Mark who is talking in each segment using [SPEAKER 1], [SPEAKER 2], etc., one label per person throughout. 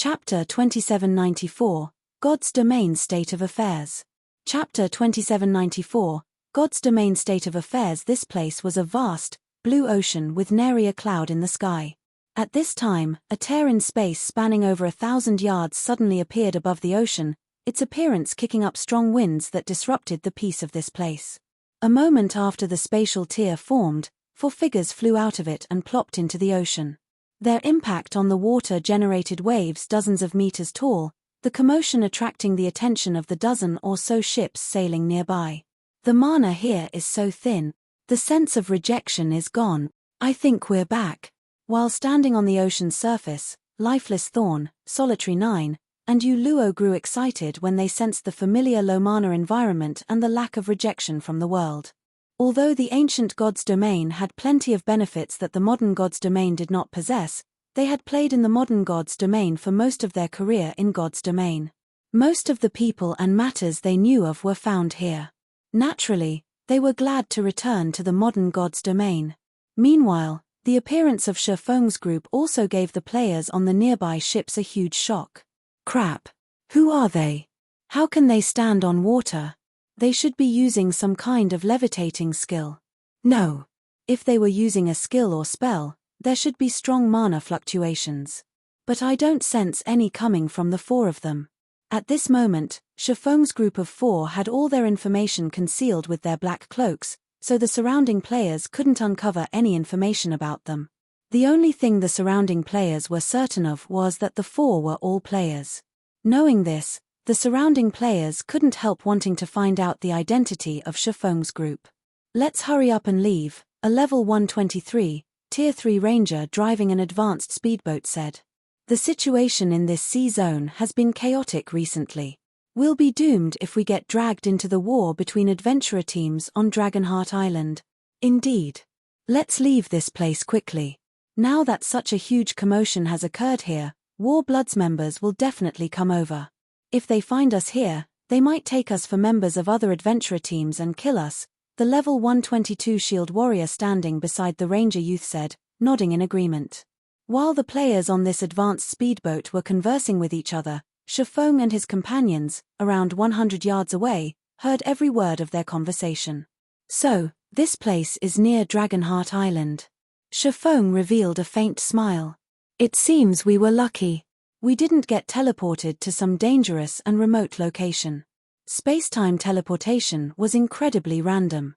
[SPEAKER 1] Chapter 2794, God's Domain State of Affairs. Chapter 2794, God's Domain State of Affairs. This place was a vast, blue ocean with nary a cloud in the sky. At this time, a tear in space spanning over 1,000 yards suddenly appeared above the ocean, its appearance kicking up strong winds that disrupted the peace of this place. A moment after the spatial tear formed, 4 figures flew out of it and plopped into the ocean. Their impact on the water generated waves dozens of meters tall, the commotion attracting the attention of the dozen or so ships sailing nearby. The mana here is so thin. The sense of rejection is gone. I think we're back. While standing on the ocean's surface, Lifeless Thorn, Solitary 9, and Uluo grew excited when they sensed the familiar low mana environment and the lack of rejection from the world. Although the ancient God's Domain had plenty of benefits that the modern God's Domain did not possess, they had played in the modern God's Domain for most of their career in God's Domain. Most of the people and matters they knew of were found here. Naturally, they were glad to return to the modern God's Domain. Meanwhile, the appearance of Shifeng's group also gave the players on the nearby ships a huge shock. Crap! Who are they? How can they stand on water? They should be using some kind of levitating skill. No. If they were using a skill or spell, there should be strong mana fluctuations. But I don't sense any coming from the 4 of them. At this moment, Shifeng's group of 4 had all their information concealed with their black cloaks, so the surrounding players couldn't uncover any information about them. The only thing the surrounding players were certain of was that the 4 were all players. Knowing this, the surrounding players couldn't help wanting to find out the identity of Shifeng's group. Let's hurry up and leave, a level 123, Tier 3 ranger driving an advanced speedboat said. The situation in this sea zone has been chaotic recently. We'll be doomed if we get dragged into the war between adventurer teams on Dragonheart Island. Indeed. Let's leave this place quickly. Now that such a huge commotion has occurred here, War Bloods members will definitely come over. If they find us here, they might take us for members of other adventurer teams and kill us, the level 122 shield warrior standing beside the ranger youth said, nodding in agreement. While the players on this advanced speedboat were conversing with each other, Shifeng and his companions, around 100 yards away, heard every word of their conversation. So, this place is near Dragonheart Island. Shifeng revealed a faint smile. It seems we were lucky. We didn't get teleported to some dangerous and remote location. Space-time teleportation was incredibly random.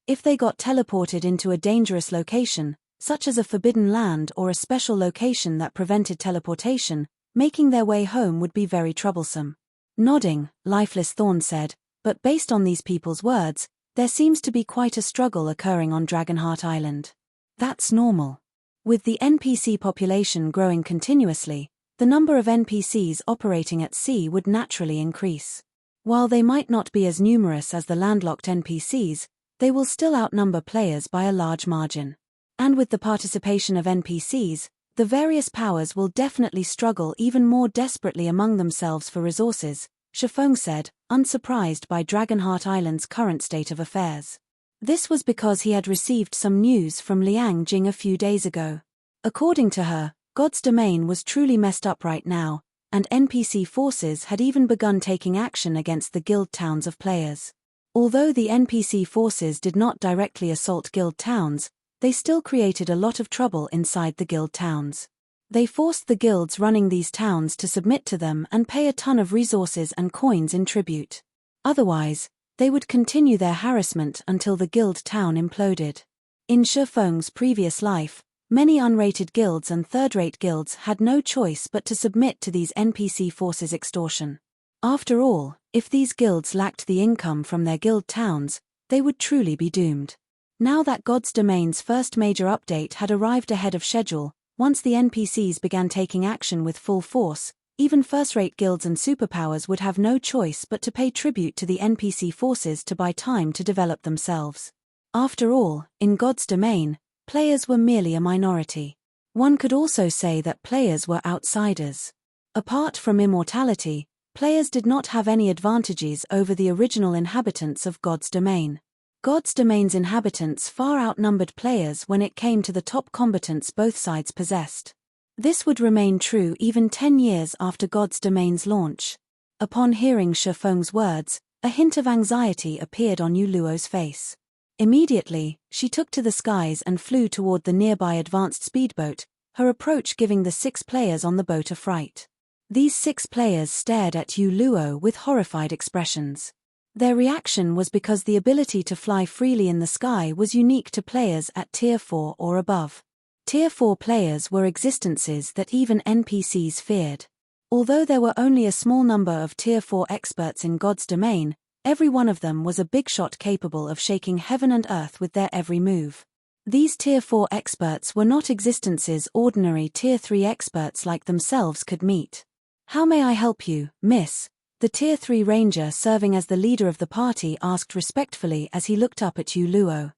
[SPEAKER 1] If they got teleported into a dangerous location, such as a forbidden land or a special location that prevented teleportation, making their way home would be very troublesome. Nodding, Lifeless Thorn said, but based on these people's words, there seems to be quite a struggle occurring on Dragonheart Island. That's normal. With the NPC population growing continuously, the number of NPCs operating at sea would naturally increase. While they might not be as numerous as the landlocked NPCs, they will still outnumber players by a large margin. And with the participation of NPCs, the various powers will definitely struggle even more desperately among themselves for resources, Shifeng said, unsurprised by Dragonheart Island's current state of affairs. This was because he had received some news from Liang Jing a few days ago. According to her, God's Domain was truly messed up right now, and NPC forces had even begun taking action against the guild towns of players. Although the NPC forces did not directly assault guild towns, they still created a lot of trouble inside the guild towns. They forced the guilds running these towns to submit to them and pay a ton of resources and coins in tribute. Otherwise, they would continue their harassment until the guild town imploded. In Shifeng's previous life, many unrated guilds and third-rate guilds had no choice but to submit to these NPC forces' extortion. After all, if these guilds lacked the income from their guild towns, they would truly be doomed. Now that God's Domain's first major update had arrived ahead of schedule, once the NPCs began taking action with full force, even first-rate guilds and superpowers would have no choice but to pay tribute to the NPC forces to buy time to develop themselves. After all, in God's Domain, players were merely a minority. One could also say that players were outsiders. Apart from immortality, players did not have any advantages over the original inhabitants of God's Domain. God's Domain's inhabitants far outnumbered players when it came to the top combatants both sides possessed. This would remain true even 10 years after God's Domain's launch. Upon hearing Shifeng's words, a hint of anxiety appeared on Yu Luo's face. Immediately, she took to the skies and flew toward the nearby advanced speedboat, her approach giving the 6 players on the boat a fright. These 6 players stared at Yu Luo with horrified expressions. Their reaction was because the ability to fly freely in the sky was unique to players at Tier 4 or above. Tier 4 players were existences that even NPCs feared. Although there were only a small number of Tier 4 experts in God's Domain, every one of them was a big shot capable of shaking heaven and earth with their every move. These Tier 4 experts were not existences ordinary Tier 3 experts like themselves could meet. "How may I help you, miss?" The Tier 3 ranger serving as the leader of the party asked respectfully as he looked up at Yu Luo.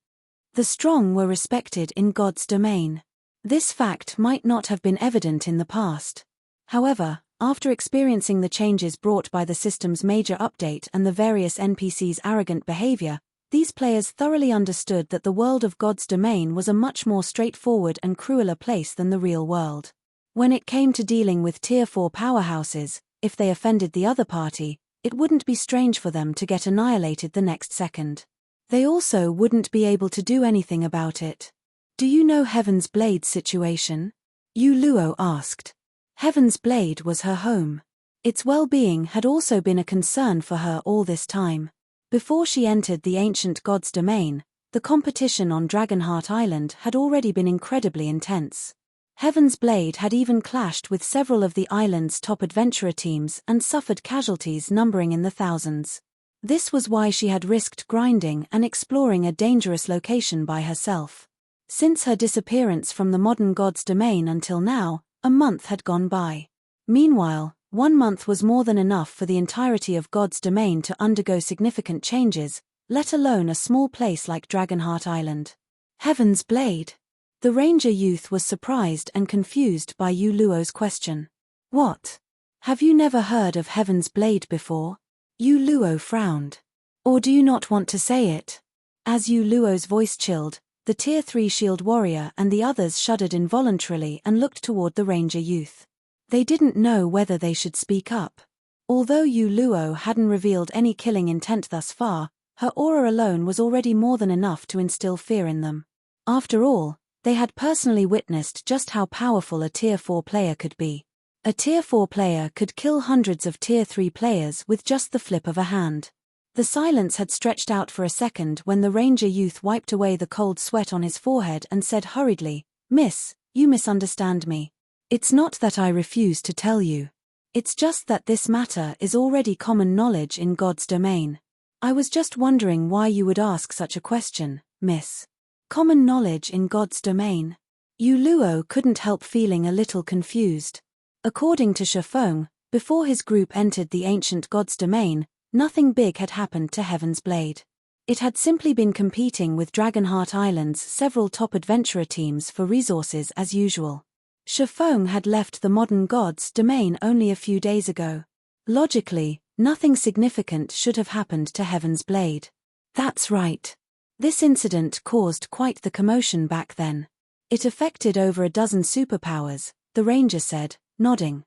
[SPEAKER 1] The strong were respected in God's Domain. This fact might not have been evident in the past. However, after experiencing the changes brought by the system's major update and the various NPCs' arrogant behavior, these players thoroughly understood that the world of God's Domain was a much more straightforward and crueler place than the real world. When it came to dealing with Tier 4 powerhouses, if they offended the other party, it wouldn't be strange for them to get annihilated the next second. They also wouldn't be able to do anything about it. "Do you know Heaven's Blade's situation?" Yu Luo asked. Heaven's Blade was her home. Its well-being had also been a concern for her all this time. Before she entered the ancient God's Domain, the competition on Dragonheart Island had already been incredibly intense. Heaven's Blade had even clashed with several of the island's top adventurer teams and suffered casualties numbering in the thousands. This was why she had risked grinding and exploring a dangerous location by herself. Since her disappearance from the modern God's Domain until now, a month had gone by. Meanwhile, 1 month was more than enough for the entirety of God's Domain to undergo significant changes, let alone a small place like Dragonheart Island. Heaven's Blade. The ranger youth was surprised and confused by Yu Luo's question. "What? Have you never heard of Heaven's Blade before?" Yu Luo frowned. "Or do you not want to say it?" As Yu Luo's voice chilled, the Tier 3 shield warrior and the others shuddered involuntarily and looked toward the ranger youth. They didn't know whether they should speak up. Although Yu Luo hadn't revealed any killing intent thus far, her aura alone was already more than enough to instill fear in them. After all, they had personally witnessed just how powerful a Tier 4 player could be. A Tier 4 player could kill hundreds of Tier 3 players with just the flip of a hand. The silence had stretched out for a second when the ranger youth wiped away the cold sweat on his forehead and said hurriedly, "Miss, you misunderstand me. It's not that I refuse to tell you. It's just that this matter is already common knowledge in God's Domain. I was just wondering why you would ask such a question, miss." Common knowledge in God's Domain. Yu Luo couldn't help feeling a little confused. According to Shifeng, before his group entered the ancient God's Domain, nothing big had happened to Heaven's Blade. It had simply been competing with Dragonheart Island's several top adventurer teams for resources as usual. Shifeng had left the modern God's Domain only a few days ago. Logically, nothing significant should have happened to Heaven's Blade. That's right. This incident caused quite the commotion back then. It affected over a dozen superpowers, the ranger said, nodding.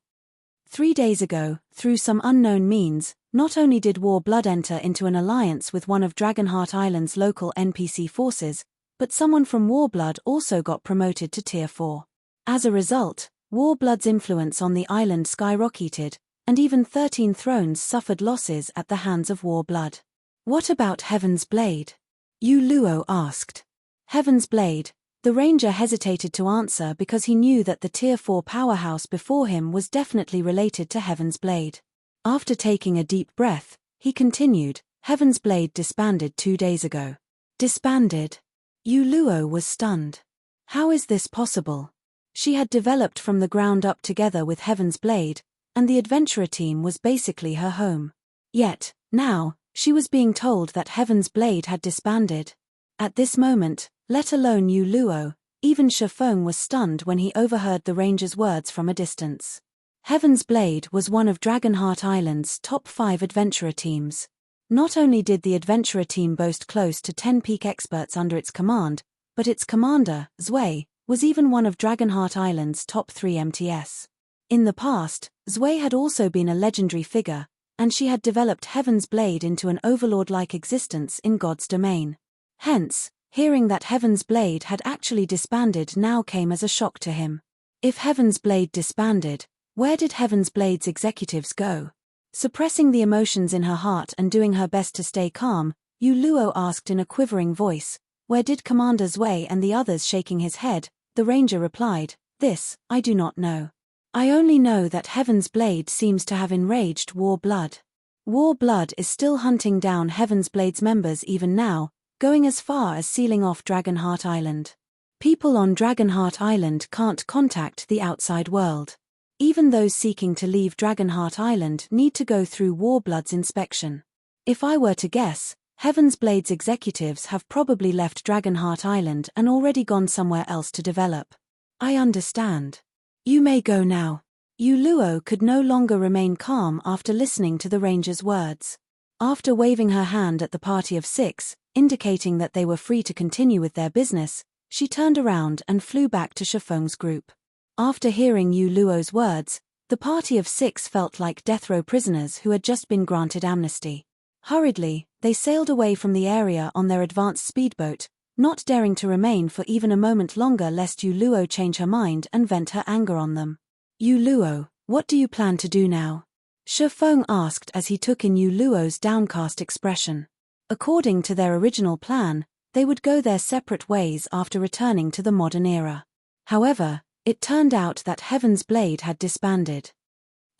[SPEAKER 1] 3 days ago, through some unknown means, not only did Warblood enter into an alliance with one of Dragonheart Island's local NPC forces, but someone from Warblood also got promoted to Tier 4. As a result, Warblood's influence on the island skyrocketed, and even 13 thrones suffered losses at the hands of Warblood. "What about Heaven's Blade?" Yu Luo asked. Heaven's Blade. The ranger hesitated to answer because he knew that the Tier 4 powerhouse before him was definitely related to Heaven's Blade. After taking a deep breath, he continued, "Heaven's Blade disbanded 2 days ago." Disbanded? Yu Luo was stunned. How is this possible? She had developed from the ground up together with Heaven's Blade, and the adventurer team was basically her home. Yet, now, she was being told that Heaven's Blade had disbanded. At this moment, let alone Yu Luo, even Shifeng was stunned when he overheard the ranger's words from a distance. Heaven's Blade was one of Dragonheart Island's top 5 adventurer teams. Not only did the adventurer team boast close to 10 peak experts under its command, but its commander, Zui, was even one of Dragonheart Island's top 3 MTS. In the past, Zwei had also been a legendary figure, and she had developed Heaven's Blade into an overlord-like existence in God's domain. Hence, hearing that Heaven's Blade had actually disbanded now came as a shock to him. If Heaven's Blade disbanded, where did Heaven's Blade's executives go? Suppressing the emotions in her heart and doing her best to stay calm, Yu Luo asked in a quivering voice, "Where did Commander Zwei and the others?" Shaking his head, the ranger replied, "This, I do not know. I only know that Heaven's Blade seems to have enraged War Blood. War Blood is still hunting down Heaven's Blade's members even now, going as far as sealing off Dragonheart Island. People on Dragonheart Island can't contact the outside world. Even those seeking to leave Dragonheart Island need to go through War Blood's inspection. If I were to guess, Heaven's Blade's executives have probably left Dragonheart Island and already gone somewhere else to develop." "I understand. You may go now." Yu Luo could no longer remain calm after listening to the ranger's words. After waving her hand at the party of 6, indicating that they were free to continue with their business, she turned around and flew back to Shifeng's group. After hearing Yu Luo's words, the party of 6 felt like death row prisoners who had just been granted amnesty. Hurriedly, they sailed away from the area on their advanced speedboat, not daring to remain for even a moment longer lest Yu Luo change her mind and vent her anger on them. "Yu Luo, what do you plan to do now?" Shifeng asked as he took in Yu Luo's downcast expression. According to their original plan, they would go their separate ways after returning to the modern era. However, it turned out that Heaven's Blade had disbanded.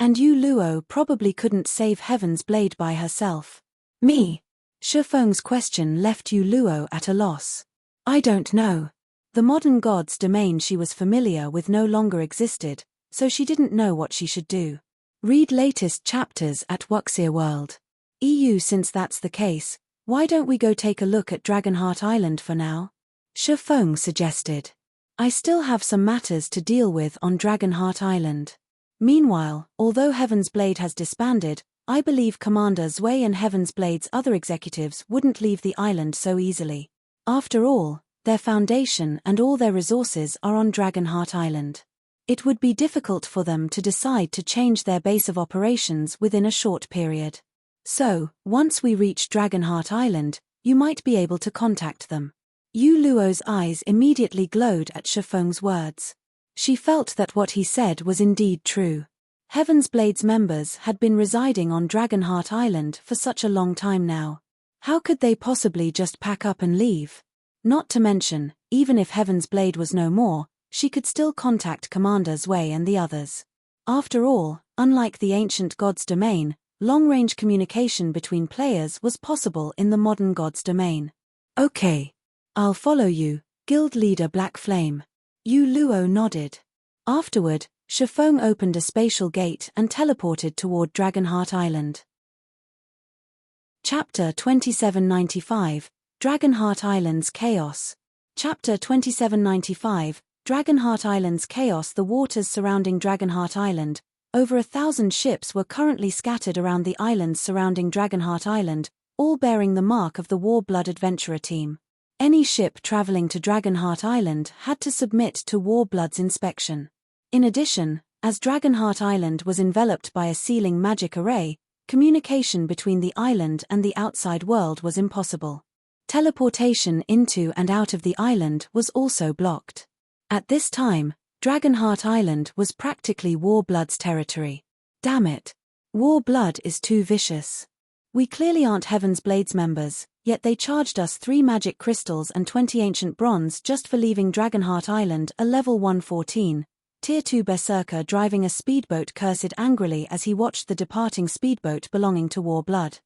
[SPEAKER 1] And Yu Luo probably couldn't save Heaven's Blade by herself. "Me?" Shifeng's question left Yu Luo at a loss. "I don't know." The modern god's domain she was familiar with no longer existed, so she didn't know what she should do. Read latest chapters at Wuxia World. EU. Since that's the case, why don't we go take a look at Dragonheart Island for now? Shifeng suggested. "I still have some matters to deal with on Dragonheart Island. Meanwhile, although Heaven's Blade has disbanded, I believe Commander Zwei and Heaven's Blade's other executives wouldn't leave the island so easily. After all, their foundation and all their resources are on Dragonheart Island. It would be difficult for them to decide to change their base of operations within a short period. So, once we reach Dragonheart Island, you might be able to contact them." Yu Luo's eyes immediately glowed at Shifeng's words. She felt that what he said was indeed true. Heaven's Blade's members had been residing on Dragonheart Island for such a long time now. How could they possibly just pack up and leave? Not to mention, even if Heaven's Blade was no more, she could still contact Commander Zwei and the others. After all, unlike the ancient god's domain, long-range communication between players was possible in the modern god's domain. "Okay. I'll follow you, Guild Leader Black Flame." Yu Luo nodded. Afterward, Shifeng opened a spatial gate and teleported toward Dragonheart Island. Chapter 2795, Dragonheart Island's Chaos. Chapter 2795, Dragonheart Island's Chaos. The waters surrounding Dragonheart Island. Over 1,000 ships were currently scattered around the islands surrounding Dragonheart Island, all bearing the mark of the War Blood Adventurer team. Any ship traveling to Dragonheart Island had to submit to War Blood's inspection. In addition, as Dragonheart Island was enveloped by a sealing magic array, communication between the island and the outside world was impossible. Teleportation into and out of the island was also blocked. At this time, Dragonheart Island was practically War Blood's territory. Damn it. War Blood is too vicious. We clearly aren't Heaven's Blade's members, yet they charged us 3 magic crystals and 20 ancient bronze just for leaving Dragonheart Island. A level 114, Tier 2 berserker driving a speedboat cursed angrily as he watched the departing speedboat belonging to War Blood.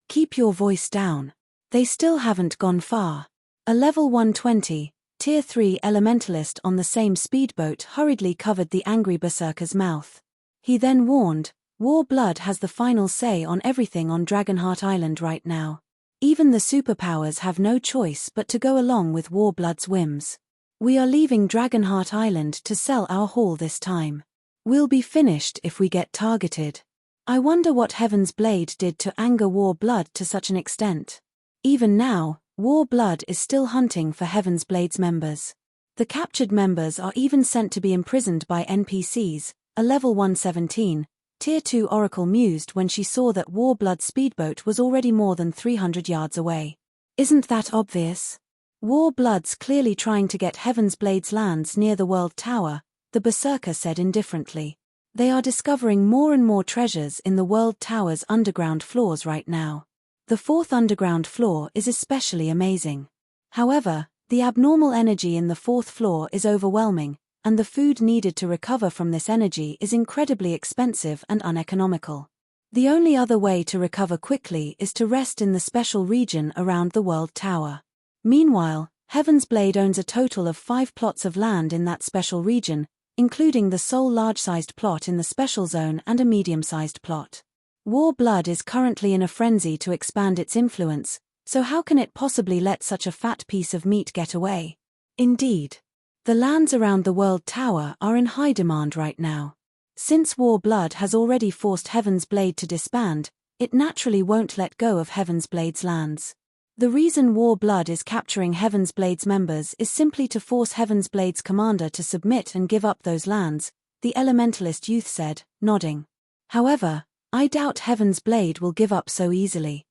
[SPEAKER 1] Keep your voice down. They still haven't gone far. A level 120, Tier 3 elementalist on the same speedboat hurriedly covered the angry berserker's mouth. He then warned, "War Blood has the final say on everything on Dragonheart Island right now. Even the superpowers have no choice but to go along with War Blood's whims. We are leaving Dragonheart Island to sell our haul this time. We'll be finished if we get targeted. I wonder what Heaven's Blade did to anger War Blood to such an extent. Even now, War Blood is still hunting for Heaven's Blade's members. The captured members are even sent to be imprisoned by NPCs, a level 117, Tier 2 Oracle mused when she saw that Warblood's speedboat was already more than 300 yards away. Isn't that obvious? Warblood's clearly trying to get Heaven's Blade's lands near the World Tower, the Berserker said indifferently. They are discovering more and more treasures in the World Tower's underground floors right now. The fourth underground floor is especially amazing. However, the abnormal energy in the fourth floor is overwhelming, and the food needed to recover from this energy is incredibly expensive and uneconomical. The only other way to recover quickly is to rest in the special region around the World Tower. Meanwhile, Heaven's Blade owns a total of 5 plots of land in that special region, including the sole large-sized plot in the special zone and a medium-sized plot. Warblood is currently in a frenzy to expand its influence, so how can it possibly let such a fat piece of meat get away? Indeed. The lands around the World Tower are in high demand right now. Since Warblood has already forced Heaven's Blade to disband, it naturally won't let go of Heaven's Blade's lands. The reason Warblood is capturing Heaven's Blade's members is simply to force Heaven's Blade's commander to submit and give up those lands, the Elementalist youth said, nodding. However, I doubt Heaven's Blade will give up so easily.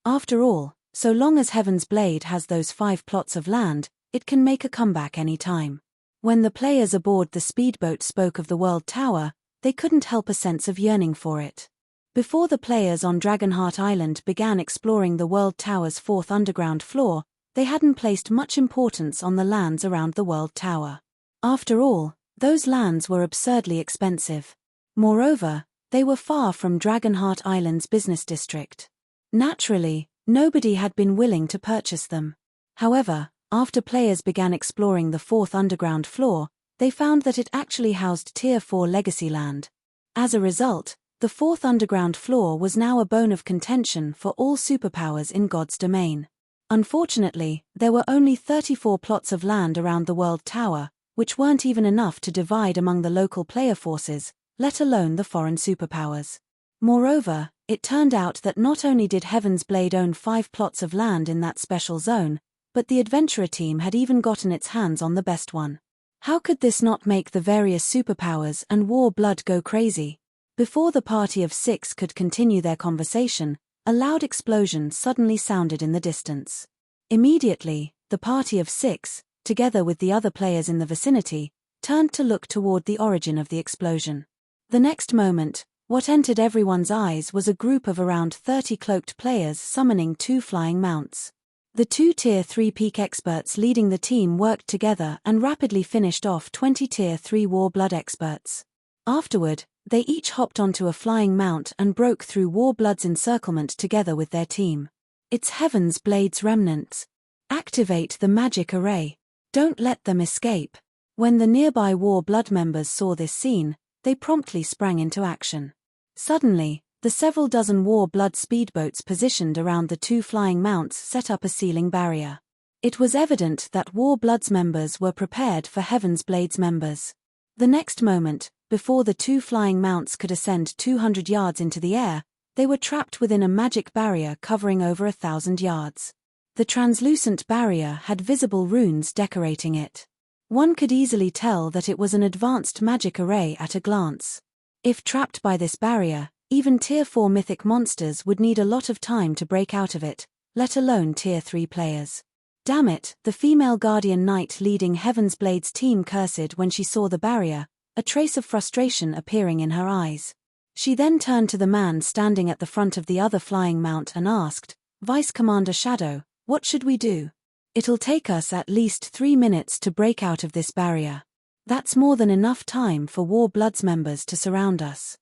[SPEAKER 1] After all, so long as Heaven's Blade has those 5 plots of land, it can make a comeback any time. When the players aboard the speedboat spoke of the World Tower, they couldn't help a sense of yearning for it. Before the players on Dragonheart Island began exploring the World Tower's 4th underground floor, they hadn't placed much importance on the lands around the World Tower. After all, those lands were absurdly expensive. Moreover, they were far from Dragonheart Island's business district. Naturally, nobody had been willing to purchase them. However, after players began exploring the 4th underground floor, they found that it actually housed Tier 4 legacy land. As a result, the 4th underground floor was now a bone of contention for all superpowers in God's domain. Unfortunately, there were only 34 plots of land around the World Tower, which weren't even enough to divide among the local player forces, let alone the foreign superpowers. Moreover, it turned out that not only did Heaven's Blade own 5 plots of land in that special zone, but the adventurer team had even gotten its hands on the best one. How could this not make the various superpowers and Warblood go crazy? Before the party of 6 could continue their conversation, a loud explosion suddenly sounded in the distance. Immediately, the party of 6, together with the other players in the vicinity, turned to look toward the origin of the explosion. The next moment, what entered everyone's eyes was a group of around 30 cloaked players summoning 2 flying mounts. The 2 Tier 3 peak experts leading the team worked together and rapidly finished off 20 Tier 3 Warblood experts. Afterward, they each hopped onto a flying mount and broke through Warblood's encirclement together with their team. It's Heaven's Blade's remnants. Activate the magic array. Don't let them escape. When the nearby Warblood members saw this scene, they promptly sprang into action. Suddenly, the several dozen Warblood speedboats positioned around the 2 flying mounts set up a sealing barrier. It was evident that Warblood's members were prepared for Heaven's Blade's members. The next moment, before the 2 flying mounts could ascend 200 yards into the air, they were trapped within a magic barrier covering over 1,000 yards. The translucent barrier had visible runes decorating it. One could easily tell that it was an advanced magic array at a glance. If trapped by this barrier, even Tier 4 mythic monsters would need a lot of time to break out of it, let alone Tier 3 players. Damn it, the female Guardian Knight leading Heaven's Blade's team cursed when she saw the barrier, a trace of frustration appearing in her eyes. She then turned to the man standing at the front of the other flying mount and asked, Vice Commander Shadow, what should we do? It'll take us at least 3 minutes to break out of this barrier. That's more than enough time for Warblood's members to surround us.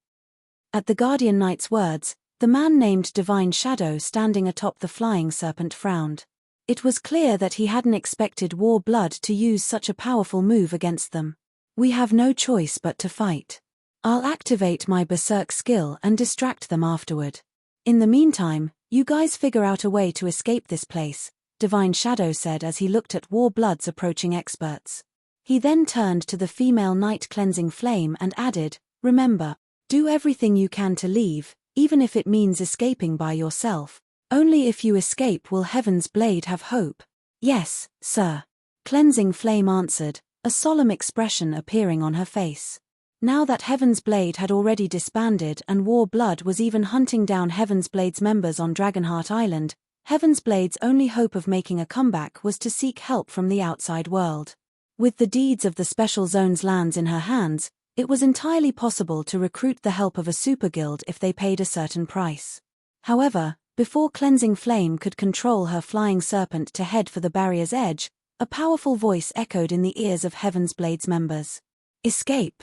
[SPEAKER 1] At the Guardian Knight's words, the man named Divine Shadow standing atop the flying serpent frowned. It was clear that he hadn't expected Warblood to use such a powerful move against them. We have no choice but to fight. I'll activate my Berserk skill and distract them afterward. In the meantime, you guys figure out a way to escape this place, Divine Shadow said as he looked at Warblood's approaching experts. He then turned to the female Night Cleansing Flame and added, remember, do everything you can to leave, even if it means escaping by yourself. Only if you escape will Heaven's Blade have hope. Yes, sir. Cleansing Flame answered, a solemn expression appearing on her face. Now that Heaven's Blade had already disbanded and War Blood was even hunting down Heaven's Blade's members on Dragonheart Island, Heaven's Blade's only hope of making a comeback was to seek help from the outside world. With the deeds of the Special Zone's lands in her hands, it was entirely possible to recruit the help of a super guild if they paid a certain price. However, before Cleansing Flame could control her flying serpent to head for the barrier's edge, a powerful voice echoed in the ears of Heaven's Blade's members. Escape.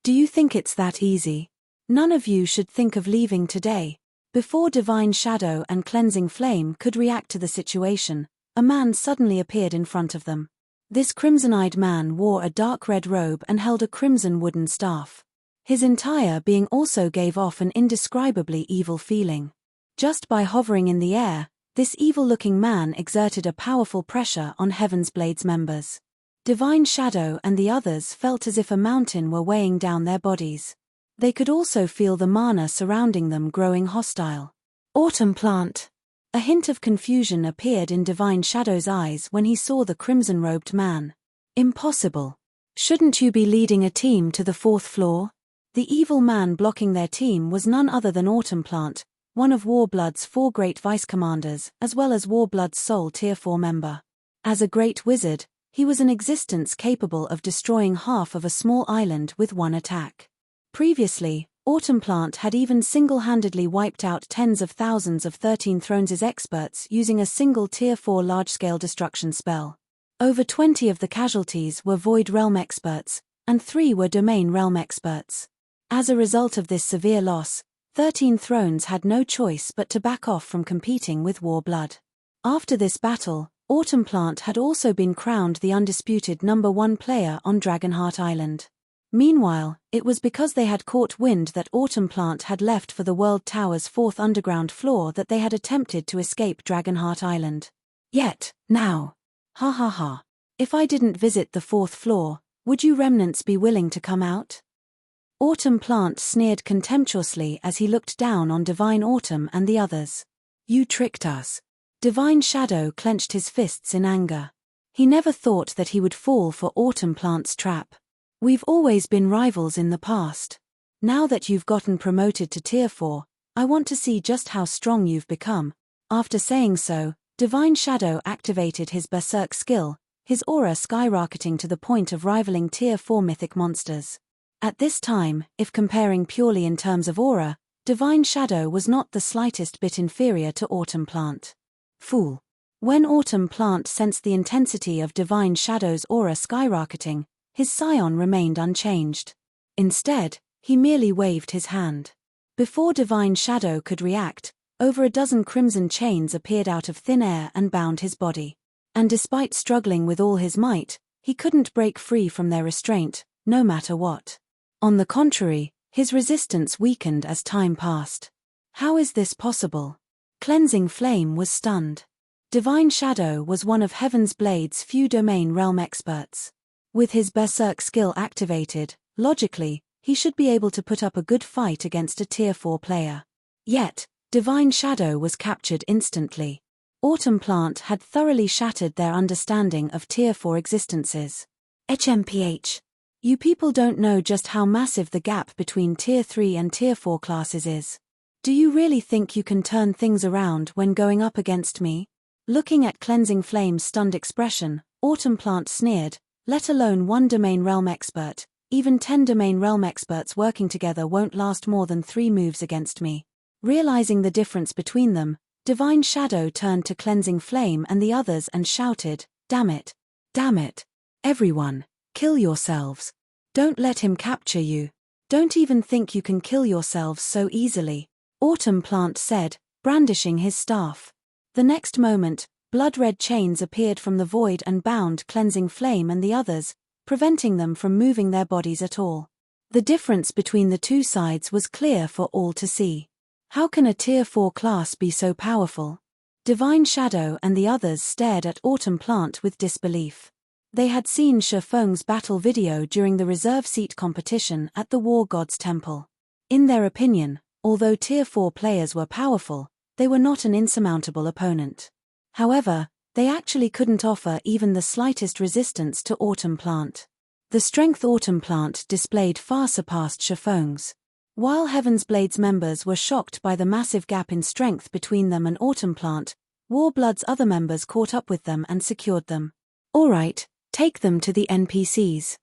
[SPEAKER 1] Do you think it's that easy? None of you should think of leaving today. Before Divine Shadow and Cleansing Flame could react to the situation, a man suddenly appeared in front of them. This crimson-eyed man wore a dark red robe and held a crimson wooden staff. His entire being also gave off an indescribably evil feeling. Just by hovering in the air, this evil-looking man exerted a powerful pressure on Heaven's Blade's members. Divine Shadow and the others felt as if a mountain were weighing down their bodies. They could also feel the mana surrounding them growing hostile. Autumn Plant. A hint of confusion appeared in Divine Shadow's eyes when he saw the crimson-robed man. Impossible. Shouldn't you be leading a team to the 4th floor? The evil man blocking their team was none other than Autumn Plant, one of Warblood's 4 great vice-commanders as well as Warblood's sole Tier 4 member. As a great wizard, he was an existence capable of destroying half of a small island with one attack. Previously, Autumn Plant had even single-handedly wiped out tens of thousands of 13 Thrones' experts using a single Tier 4 large-scale destruction spell. Over 20 of the casualties were Void Realm experts, and 3 were Domain Realm experts. As a result of this severe loss, 13 Thrones had no choice but to back off from competing with War Blood. After this battle, Autumn Plant had also been crowned the undisputed number 1 player on Dragonheart Island. Meanwhile, it was because they had caught wind that Autumn Plant had left for the World Tower's 4th underground floor that they had attempted to escape Dragonheart Island. Yet, now. Ha ha ha. If I didn't visit the 4th floor, would you remnants be willing to come out? Autumn Plant sneered contemptuously as he looked down on Divine Autumn and the others. You tricked us. Divine Shadow clenched his fists in anger. He never thought that he would fall for Autumn Plant's trap. We've always been rivals in the past. Now that you've gotten promoted to Tier 4, I want to see just how strong you've become. After saying so, Divine Shadow activated his Berserk skill, his aura skyrocketing to the point of rivaling Tier 4 mythic monsters. At this time, if comparing purely in terms of aura, Divine Shadow was not the slightest bit inferior to Autumn Plant. Fool. When Autumn Plant sensed the intensity of Divine Shadow's aura skyrocketing, his scion remained unchanged. Instead, he merely waved his hand. Before Divine Shadow could react, over a dozen crimson chains appeared out of thin air and bound his body. And despite struggling with all his might, he couldn't break free from their restraint, no matter what. On the contrary, his resistance weakened as time passed. How is this possible? Cleansing Flame was stunned. Divine Shadow was one of Heaven's Blade's few Domain Realm experts. With his Berserk skill activated, logically, he should be able to put up a good fight against a Tier 4 player. Yet, Divine Shadow was captured instantly. Autumn Plant had thoroughly shattered their understanding of Tier 4 existences. HMPH. You people don't know just how massive the gap between Tier 3 and Tier 4 classes is. Do you really think you can turn things around when going up against me? Looking at Cleansing Flame's stunned expression, Autumn Plant sneered, let alone 1 Domain Realm expert, even 10 Domain Realm experts working together won't last more than 3 moves against me. Realizing the difference between them, Divine Shadow turned to Cleansing Flame and the others and shouted, Damn it! Damn it! Everyone! Kill yourselves. Don't let him capture you. Don't even think you can kill yourselves so easily, Autumn Plant said, brandishing his staff. The next moment, blood-red chains appeared from the void and bound Cleansing Flame and the others, preventing them from moving their bodies at all. The difference between the two sides was clear for all to see. How can a Tier 4 class be so powerful? Divine Shadow and the others stared at Autumn Plant with disbelief. They had seen Shifeng's battle video during the reserve seat competition at the War God's Temple. In their opinion, although Tier 4 players were powerful, they were not an insurmountable opponent. However, They actually couldn't offer even the slightest resistance to Autumn Plant. The strength Autumn Plant displayed far surpassed Chiffong's. While Heaven's Blades members were shocked by the massive gap in strength between them and Autumn Plant, Warblood's other members caught up with them and secured them. "All right, take them to the NPCs."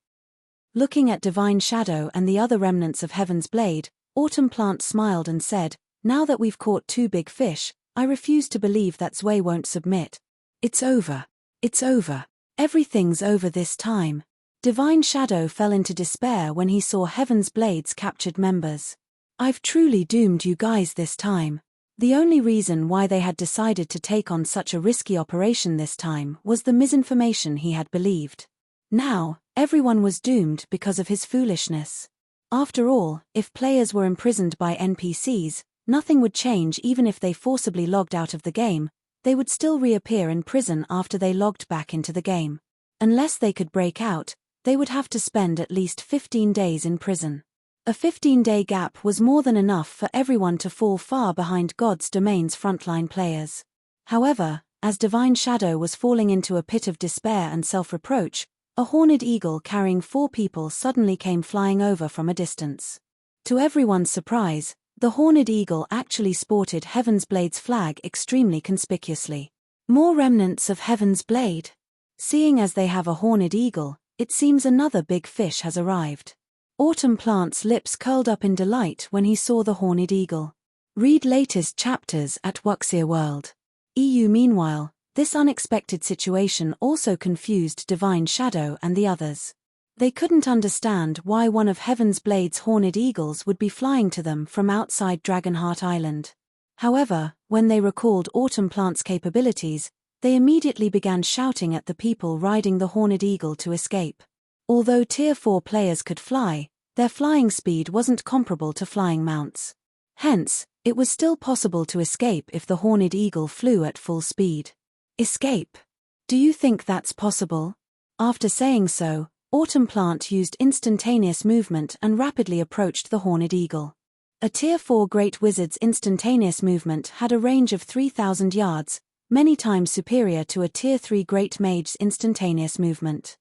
[SPEAKER 1] Looking at Divine Shadow and the other remnants of Heaven's Blade, Autumn Plant smiled and said, "Now that we've caught 2 big fish, I refuse to believe that Zwei won't submit. It's over. It's over. Everything's over this time." Divine Shadow fell into despair when he saw Heaven's Blade's captured members. "I've truly doomed you guys this time." The only reason why they had decided to take on such a risky operation this time was the misinformation he had believed. Now, everyone was doomed because of his foolishness. After all, if players were imprisoned by NPCs, nothing would change. Even if they forcibly logged out of the game, they would still reappear in prison after they logged back into the game. Unless they could break out, they would have to spend at least 15 days in prison. A 15-day gap was more than enough for everyone to fall far behind God's Domain's frontline players. However, as Divine Shadow was falling into a pit of despair and self-reproach, a horned eagle carrying 4 people suddenly came flying over from a distance. To everyone's surprise, the horned eagle actually sported Heaven's Blade's flag extremely conspicuously. More remnants of Heaven's Blade. Seeing as they have a horned eagle, it seems another big fish has arrived. Autumn Plant's lips curled up in delight when he saw the horned eagle. Read latest chapters at Wuxia World. EU. Meanwhile, this unexpected situation also confused Divine Shadow and the others. They couldn't understand why one of Heaven's Blade's horned eagles would be flying to them from outside Dragonheart Island. However, when they recalled Autumn Plant's capabilities, they immediately began shouting at the people riding the horned eagle to escape. Although Tier 4 players could fly, their flying speed wasn't comparable to flying mounts. Hence, it was still possible to escape if the horned eagle flew at full speed. Escape? Do you think that's possible? After saying so, Autumn Plant used instantaneous movement and rapidly approached the horned eagle. A Tier 4 Great Wizard's instantaneous movement had a range of 3,000 yards, many times superior to a Tier 3 Great Mage's instantaneous movement.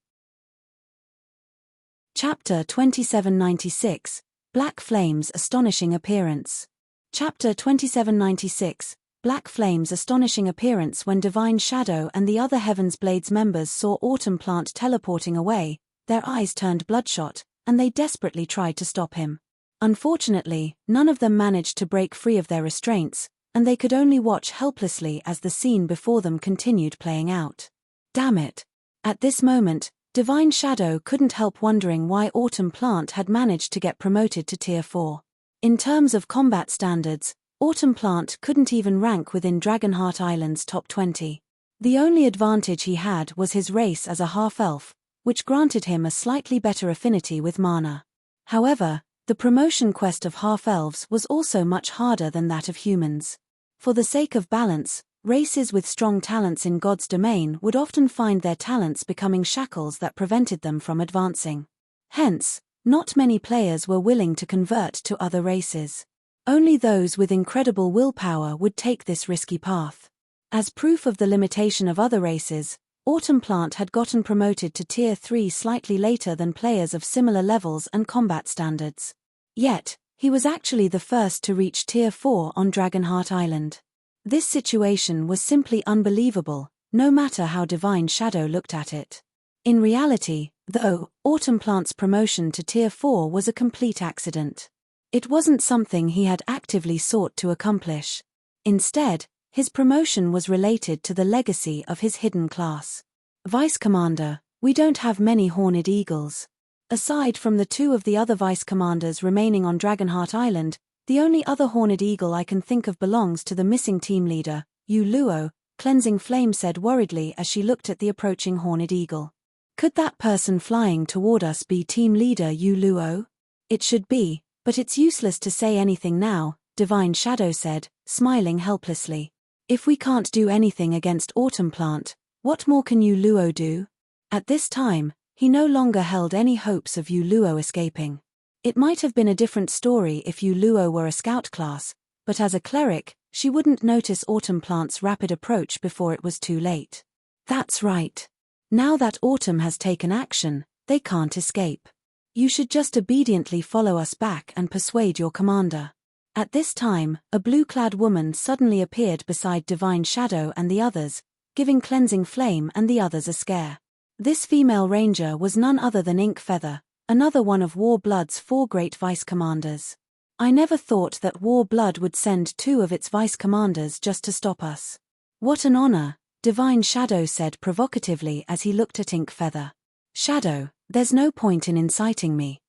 [SPEAKER 1] Chapter 2796, Black Flame's Astonishing Appearance. Chapter 2796, Black Flame's Astonishing Appearance. When Divine Shadow and the other Heaven's Blades members saw Autumn Plant teleporting away, their eyes turned bloodshot, and they desperately tried to stop him. Unfortunately, none of them managed to break free of their restraints, and they could only watch helplessly as the scene before them continued playing out. Damn it! At this moment, Divine Shadow couldn't help wondering why Autumn Plant had managed to get promoted to Tier 4. In terms of combat standards, Autumn Plant couldn't even rank within Dragonheart Island's top 20. The only advantage he had was his race as a half-elf, which granted him a slightly better affinity with mana. However, the promotion quest of half-elves was also much harder than that of humans. For the sake of balance, races with strong talents in God's domain would often find their talents becoming shackles that prevented them from advancing. Hence, not many players were willing to convert to other races. Only those with incredible willpower would take this risky path. As proof of the limitation of other races, Autumn Plant had gotten promoted to Tier 3 slightly later than players of similar levels and combat standards. Yet, he was actually the first to reach Tier 4 on Dragonheart Island. This situation was simply unbelievable, no matter how Divine Shadow looked at it. In reality, though, Autumn Plant's promotion to Tier 4 was a complete accident. It wasn't something he had actively sought to accomplish. Instead, his promotion was related to the legacy of his hidden class. Vice Commander, we don't have many horned eagles. Aside from the 2 of the other Vice Commanders remaining on Dragonheart Island, the only other horned eagle I can think of belongs to the missing team leader, Yu Luo, Cleansing Flame said worriedly as she looked at the approaching horned eagle. Could that person flying toward us be team leader Yu Luo? It should be, but it's useless to say anything now, Divine Shadow said, smiling helplessly. If we can't do anything against Autumn Plant, what more can Yu Luo do? At this time, he no longer held any hopes of Yu Luo escaping. It might have been a different story if Yu Luo were a scout class, but as a cleric, she wouldn't notice Autumn Plant's rapid approach before it was too late. That's right. Now that Autumn has taken action, they can't escape. You should just obediently follow us back and persuade your commander. At this time, a blue-clad woman suddenly appeared beside Divine Shadow and the others, giving Cleansing Flame and the others a scare. This female ranger was none other than Ink Feather, another one of War Blood's 4 great vice-commanders. I never thought that War Blood would send 2 of its vice-commanders just to stop us. What an honor, Divine Shadow said provocatively as he looked at Ink Feather. Shadow, there's no point in inciting me.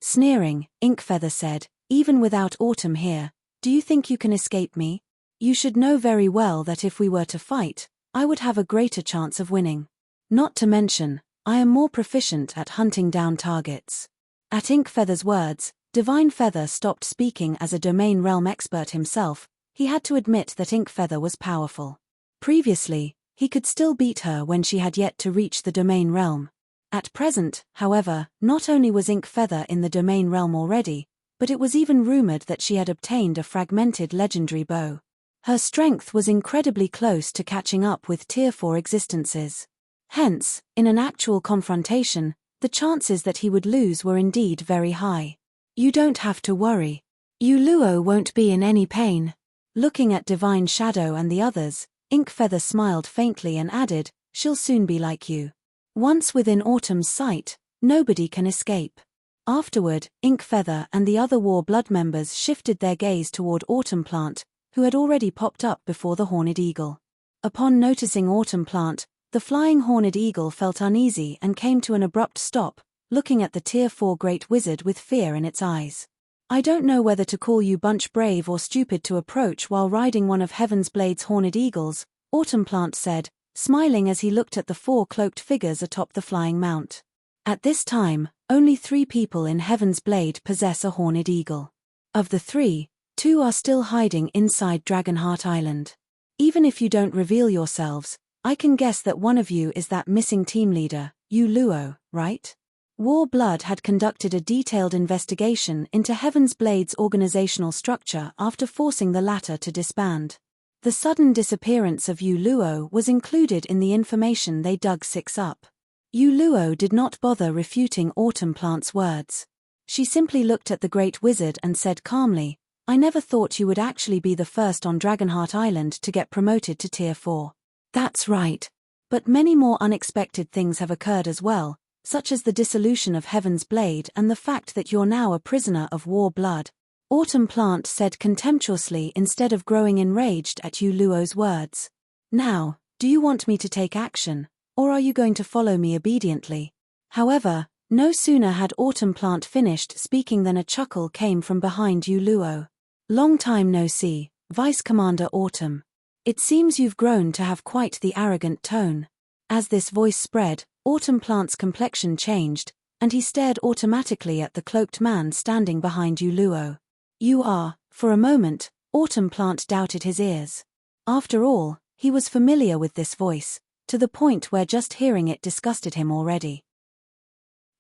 [SPEAKER 1] Sneering, Ink Feather said, even without Autumn here, do you think you can escape me? You should know very well that if we were to fight, I would have a greater chance of winning. Not to mention, I am more proficient at hunting down targets. At Ink Feather's words, Divine Feather stopped speaking as a domain realm expert himself. He had to admit that Ink Feather was powerful. Previously, he could still beat her when she had yet to reach the domain realm. At present, however, not only was Ink Feather in the domain realm already, but it was even rumored that she had obtained a fragmented legendary bow. Her strength was incredibly close to catching up with Tier 4 existences. Hence, in an actual confrontation, the chances that he would lose were indeed very high. You don't have to worry. Luo won't be in any pain. Looking at Divine Shadow and the others, Ink Feather smiled faintly and added, she'll soon be like you. Once within Autumn's sight, nobody can escape. Afterward, Ink Feather and the other War Blood members shifted their gaze toward Autumn Plant, who had already popped up before the Horned Eagle. Upon noticing Autumn Plant, the flying Horned Eagle felt uneasy and came to an abrupt stop, looking at the Tier 4 Great Wizard with fear in its eyes. I don't know whether to call you bunch brave or stupid to approach while riding one of Heaven's Blade's Horned Eagles, Autumn Plant said, smiling as he looked at the 4 cloaked figures atop the flying mount. At this time, only 3 people in Heaven's Blade possess a Horned Eagle. Of the 3, 2 are still hiding inside Dragonheart Island. Even if you don't reveal yourselves, I can guess that one of you is that missing team leader, Luo, right? War Blood had conducted a detailed investigation into Heaven's Blade's organizational structure after forcing the latter to disband. The sudden disappearance of Luo was included in the information they dug 6 up. Luo did not bother refuting Autumn Plant's words. She simply looked at the Great Wizard and said calmly, I never thought you would actually be the first on Dragonheart Island to get promoted to Tier 4. That's right. But many more unexpected things have occurred as well, such as the dissolution of Heaven's Blade and the fact that you're now a prisoner of War Blood. Autumn Plant said contemptuously instead of growing enraged at Luo's words. Now, do you want me to take action, or are you going to follow me obediently? However, no sooner had Autumn Plant finished speaking than a chuckle came from behind Luo. Long time no see, Vice Commander Autumn. It seems you've grown to have quite the arrogant tone. As this voice spread, Autumn Plant's complexion changed, and he stared automatically at the cloaked man standing behind Luo. You are, for a moment, Autumn Plant doubted his ears. After all, he was familiar with this voice, to the point where just hearing it disgusted him already.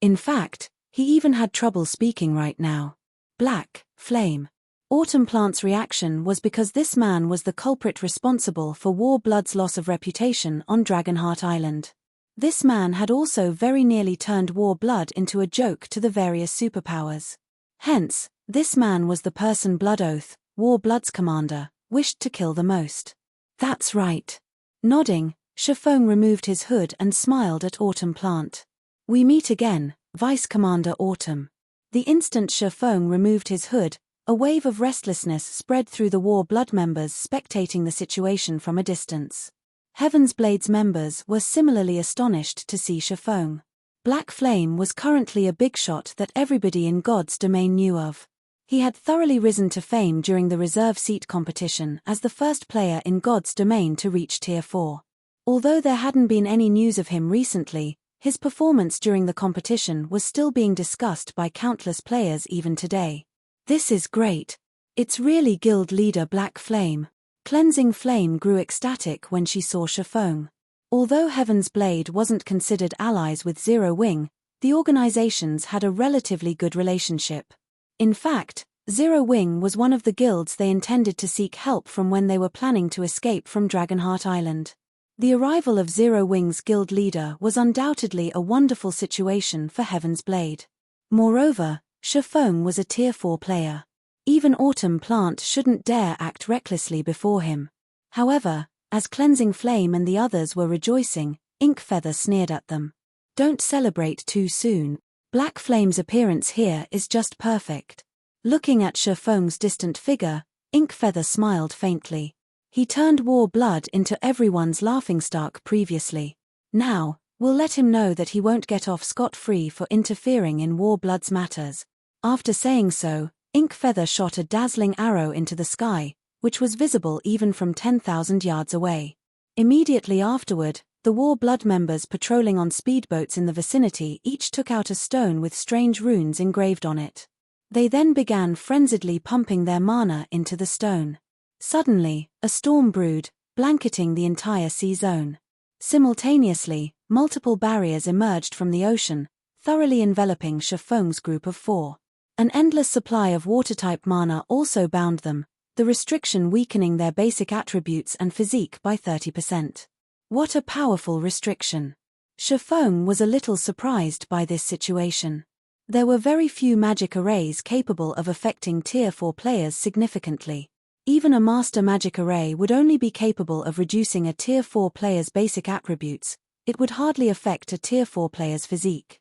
[SPEAKER 1] In fact, he even had trouble speaking right now. Black Flame. Autumn Plant's reaction was because this man was the culprit responsible for War Blood's loss of reputation on Dragonheart Island. This man had also very nearly turned War Blood into a joke to the various superpowers. Hence, this man was the person Blood Oath, War Blood's commander, wished to kill the most. That's right. Nodding, Shifeng removed his hood and smiled at Autumn Plant. We meet again, Vice Commander Autumn. The instant Shifeng removed his hood, a wave of restlessness spread through the War Blood members spectating the situation from a distance. Heaven's Blade's members were similarly astonished to see Shifeng. Black Flame was currently a big shot that everybody in God's domain knew of. He had thoroughly risen to fame during the reserve seat competition as the first player in God's domain to reach Tier 4. Although there hadn't been any news of him recently, his performance during the competition was still being discussed by countless players even today. This is great. It's really Guild Leader Black Flame. Cleansing Flame grew ecstatic when she saw Shifeng. Although Heaven's Blade wasn't considered allies with Zero Wing, the organizations had a relatively good relationship. In fact, Zero Wing was one of the guilds they intended to seek help from when they were planning to escape from Dragonheart Island. The arrival of Zero Wings Guild leader was undoubtedly a wonderful situation for Heaven's Blade. Moreover, Shifeng was a Tier 4 player. Even Autumn Plant shouldn't dare act recklessly before him. However, as Cleansing Flame and the others were rejoicing, Ink Feather sneered at them. Don't celebrate too soon. Black Flame's appearance here is just perfect. Looking at Shifeng's distant figure, Ink Feather smiled faintly. He turned War Blood into everyone's laughingstock previously. Now, we'll let him know that he won't get off scot-free for interfering in War Blood's matters. After saying so, Ink Feather shot a dazzling arrow into the sky, which was visible even from 10,000 yards away. Immediately afterward, the War Blood members patrolling on speedboats in the vicinity each took out a stone with strange runes engraved on it. They then began frenziedly pumping their mana into the stone. Suddenly, a storm brewed, blanketing the entire sea zone. Simultaneously, multiple barriers emerged from the ocean, thoroughly enveloping Shifeng's group of 4. An endless supply of water-type mana also bound them, the restriction weakening their basic attributes and physique by 30%. What a powerful restriction! Shifeng was a little surprised by this situation. There were very few magic arrays capable of affecting Tier 4 players significantly. Even a Master Magic Array would only be capable of reducing a Tier 4 player's basic attributes, it would hardly affect a Tier 4 player's physique.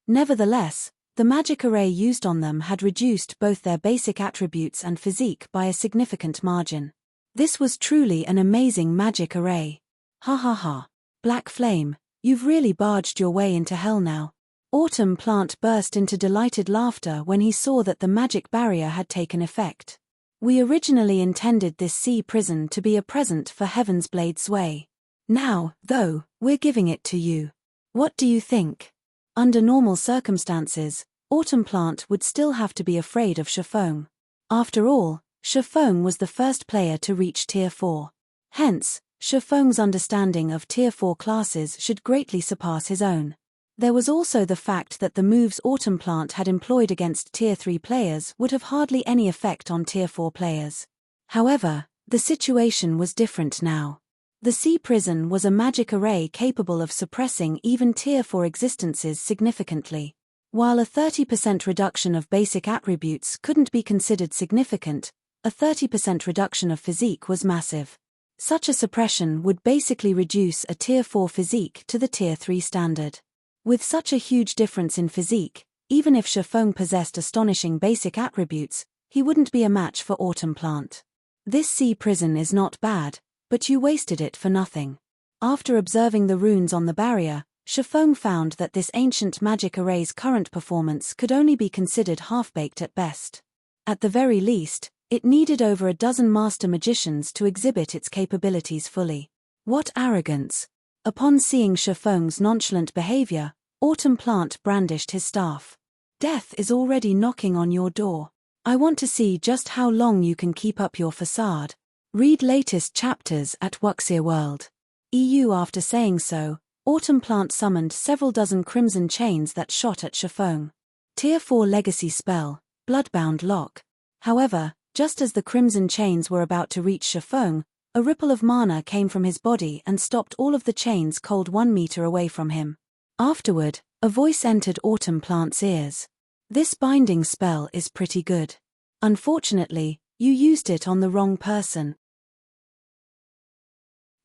[SPEAKER 1] Nevertheless, the magic array used on them had reduced both their basic attributes and physique by a significant margin. This was truly an amazing magic array. Ha ha ha. Black Flame, you've really barged your way into hell now. Autumn Plant burst into delighted laughter when he saw that the magic barrier had taken effect. We originally intended this sea prison to be a present for Heaven's Blade Sway. Now, though, we're giving it to you. What do you think? Under normal circumstances, Autumn Plant would still have to be afraid of Shifeng. After all, Shifeng was the first player to reach Tier 4. Hence, Shifeng's understanding of Tier 4 classes should greatly surpass his own. There was also the fact that the moves Autumn Plant had employed against Tier 3 players would have hardly any effect on Tier 4 players. However, the situation was different now. The Sea Prison was a magic array capable of suppressing even Tier 4 existences significantly. While a 30% reduction of basic attributes couldn't be considered significant, a 30% reduction of physique was massive. Such a suppression would basically reduce a Tier 4 physique to the Tier 3 standard. With such a huge difference in physique, even if Shifeng possessed astonishing basic attributes, he wouldn't be a match for Autumn Plant. This sea prison is not bad, but you wasted it for nothing. After observing the runes on the barrier, Shifeng found that this ancient magic array's current performance could only be considered half-baked at best. At the very least, it needed over a dozen master magicians to exhibit its capabilities fully. What arrogance! Upon seeing Shifeng's nonchalant behavior, Autumn Plant brandished his staff. Death is already knocking on your door. I want to see just how long you can keep up your facade. Read latest chapters at Wuxia World. EU. After saying so, Autumn Plant summoned several dozen crimson chains that shot at Shifeng. Tier 4 legacy spell, Bloodbound Lock. However, just as the crimson chains were about to reach Shifeng, a ripple of mana came from his body and stopped all of the chains cold 1 meter away from him. Afterward, a voice entered Autumn Plant's ears. This binding spell is pretty good. Unfortunately, you used it on the wrong person.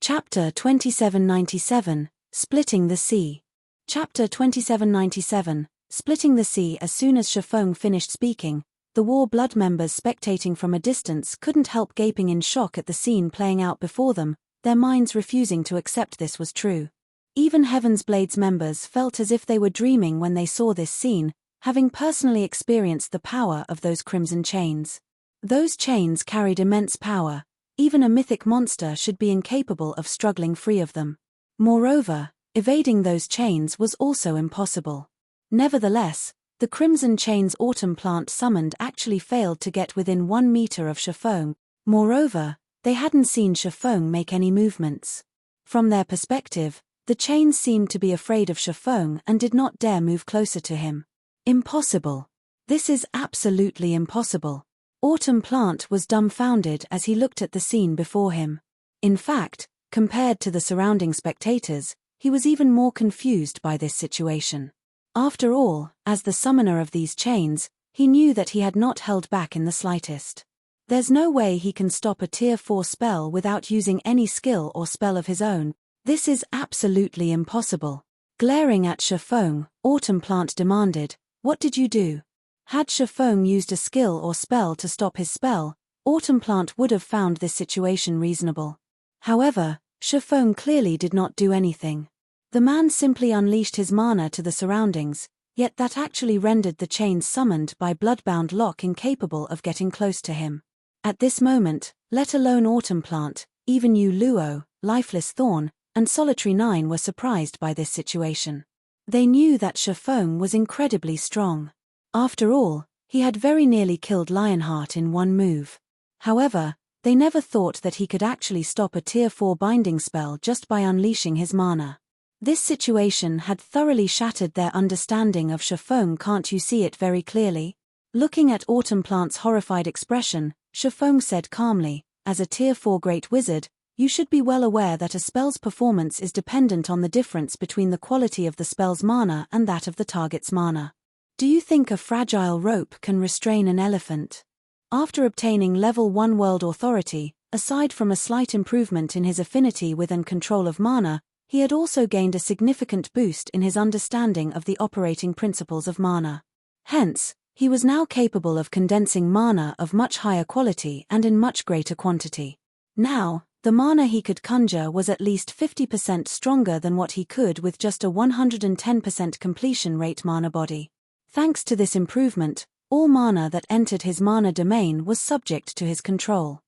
[SPEAKER 1] Chapter 2797, Splitting the Sea. Chapter 2797, Splitting the Sea. As soon as Shifeng finished speaking, the War Blood members spectating from a distance couldn't help gaping in shock at the scene playing out before them, their minds refusing to accept this was true. Even Heaven's Blade's members felt as if they were dreaming when they saw this scene, having personally experienced the power of those crimson chains. Those chains carried immense power, even a mythic monster should be incapable of struggling free of them. Moreover, evading those chains was also impossible. Nevertheless, the crimson chains Autumn Plant summoned actually failed to get within 1 meter of Shifeng. Moreover, they hadn't seen Shifeng make any movements. From their perspective, the chains seemed to be afraid of Shifeng and did not dare move closer to him. Impossible. This is absolutely impossible. Autumn Plant was dumbfounded as he looked at the scene before him. In fact, Compared to the surrounding spectators, he was even more confused by this situation. After all, as the summoner of these chains, he knew that he had not held back in the slightest. There's no way he can stop a Tier 4 spell without using any skill or spell of his own. This is absolutely impossible. Glaring at Shifeng, Autumn Plant demanded, "What did you do?" Had Shifeng used a skill or spell to stop his spell, Autumn Plant would have found this situation reasonable. However, Shifeng clearly did not do anything. The man simply unleashed his mana to the surroundings, yet that actually rendered the chains summoned by Bloodbound Lock incapable of getting close to him. At this moment, let alone Autumn Plant, even Yu Luo, Lifeless Thorn, and Solitary 9 were surprised by this situation. They knew that Shifeng was incredibly strong. After all, he had very nearly killed Lionheart in one move. However, they never thought that he could actually stop a Tier 4 binding spell just by unleashing his mana. This situation had thoroughly shattered their understanding of Shifeng. Can't you see it very clearly? Looking at Autumn Plant's horrified expression, Shifeng said calmly, "As a Tier 4 Great Wizard, you should be well aware that a spell's performance is dependent on the difference between the quality of the spell's mana and that of the target's mana. Do you think a fragile rope can restrain an elephant?" After obtaining Level 1 World Authority, aside from a slight improvement in his affinity with and control of mana, he had also gained a significant boost in his understanding of the operating principles of mana. Hence, he was now capable of condensing mana of much higher quality and in much greater quantity. Now, the mana he could conjure was at least 50% stronger than what he could with just a 110% completion rate mana body. Thanks to this improvement, all mana that entered his mana domain was subject to his control.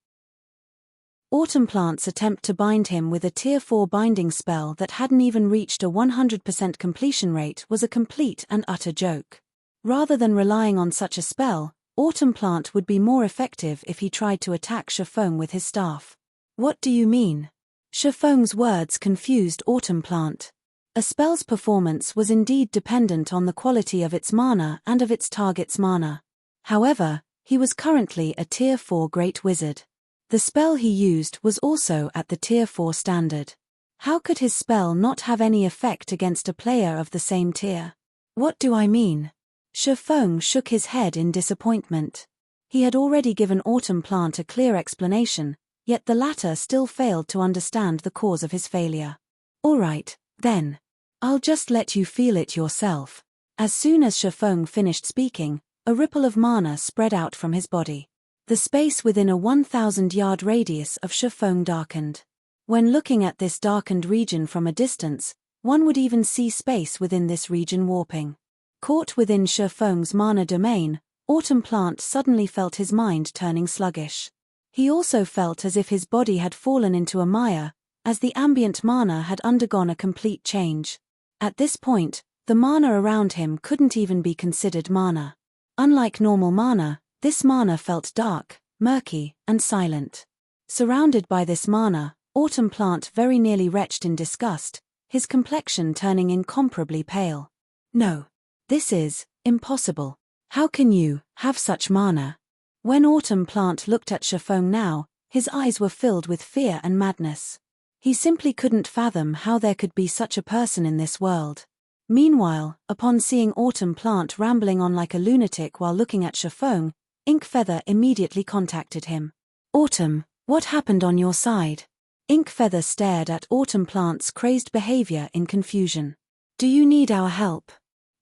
[SPEAKER 1] Autumn Plant's attempt to bind him with a Tier 4 binding spell that hadn't even reached a 100% completion rate was a complete and utter joke. Rather than relying on such a spell, Autumn Plant would be more effective if he tried to attack Shifeng with his staff. "What do you mean?" Shifeng's words confused Autumn Plant. A spell's performance was indeed dependent on the quality of its mana and of its target's mana. However, he was currently a Tier 4 Great Wizard. The spell he used was also at the Tier 4 standard. How could his spell not have any effect against a player of the same tier? "What do I mean?" Shifeng shook his head in disappointment. He had already given Autumn Plant a clear explanation, yet the latter still failed to understand the cause of his failure. "All right, then. I'll just let you feel it yourself." As soon as Shifeng finished speaking, a ripple of mana spread out from his body. The space within a 1,000-yard radius of Shifeng darkened. When looking at this darkened region from a distance, one would even see space within this region warping. Caught within Shifeng's mana domain, Autumn Plant suddenly felt his mind turning sluggish. He also felt as if his body had fallen into a mire, as the ambient mana had undergone a complete change. At this point, the mana around him couldn't even be considered mana. Unlike normal mana, this mana felt dark, murky, and silent. Surrounded by this mana, Autumn Plant very nearly retched in disgust, his complexion turning incomparably pale. "No. This is impossible. How can you have such mana?" When Autumn Plant looked at Shifeng now, his eyes were filled with fear and madness. He simply couldn't fathom how there could be such a person in this world. Meanwhile, upon seeing Autumn Plant rambling on like a lunatic while looking at Shifeng, Inkfeather immediately contacted him. "Autumn, what happened on your side?" Inkfeather stared at Autumn Plant's crazed behavior in confusion. "Do you need our help?"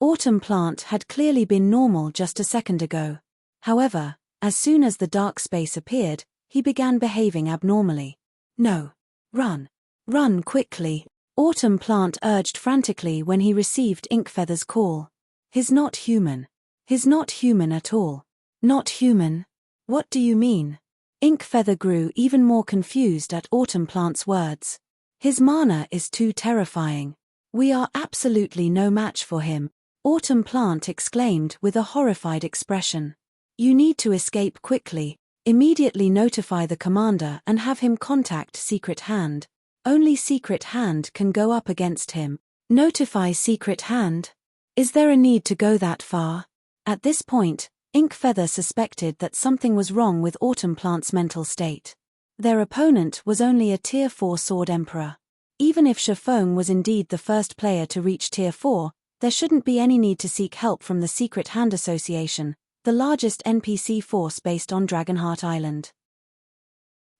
[SPEAKER 1] Autumn Plant had clearly been normal just a second ago. However, as soon as the dark space appeared, he began behaving abnormally. "No. Run. Run quickly," Autumn Plant urged frantically when he received Inkfeather's call. "He's not human. He's not human at all." "Not human? What do you mean?" Inkfeather grew even more confused at Autumn Plant's words. "His mana is too terrifying. We are absolutely no match for him," Autumn Plant exclaimed with a horrified expression. "You need to escape quickly. Immediately notify the commander and have him contact Secret Hand. Only Secret Hand can go up against him." "Notify Secret Hand? Is there a need to go that far?" At this point, Inkfeather suspected that something was wrong with Autumn Plant's mental state. Their opponent was only a Tier 4 Sword Emperor. Even if Shifeng was indeed the first player to reach Tier 4, there shouldn't be any need to seek help from the Secret Hand Association, the largest NPC force based on Dragonheart Island.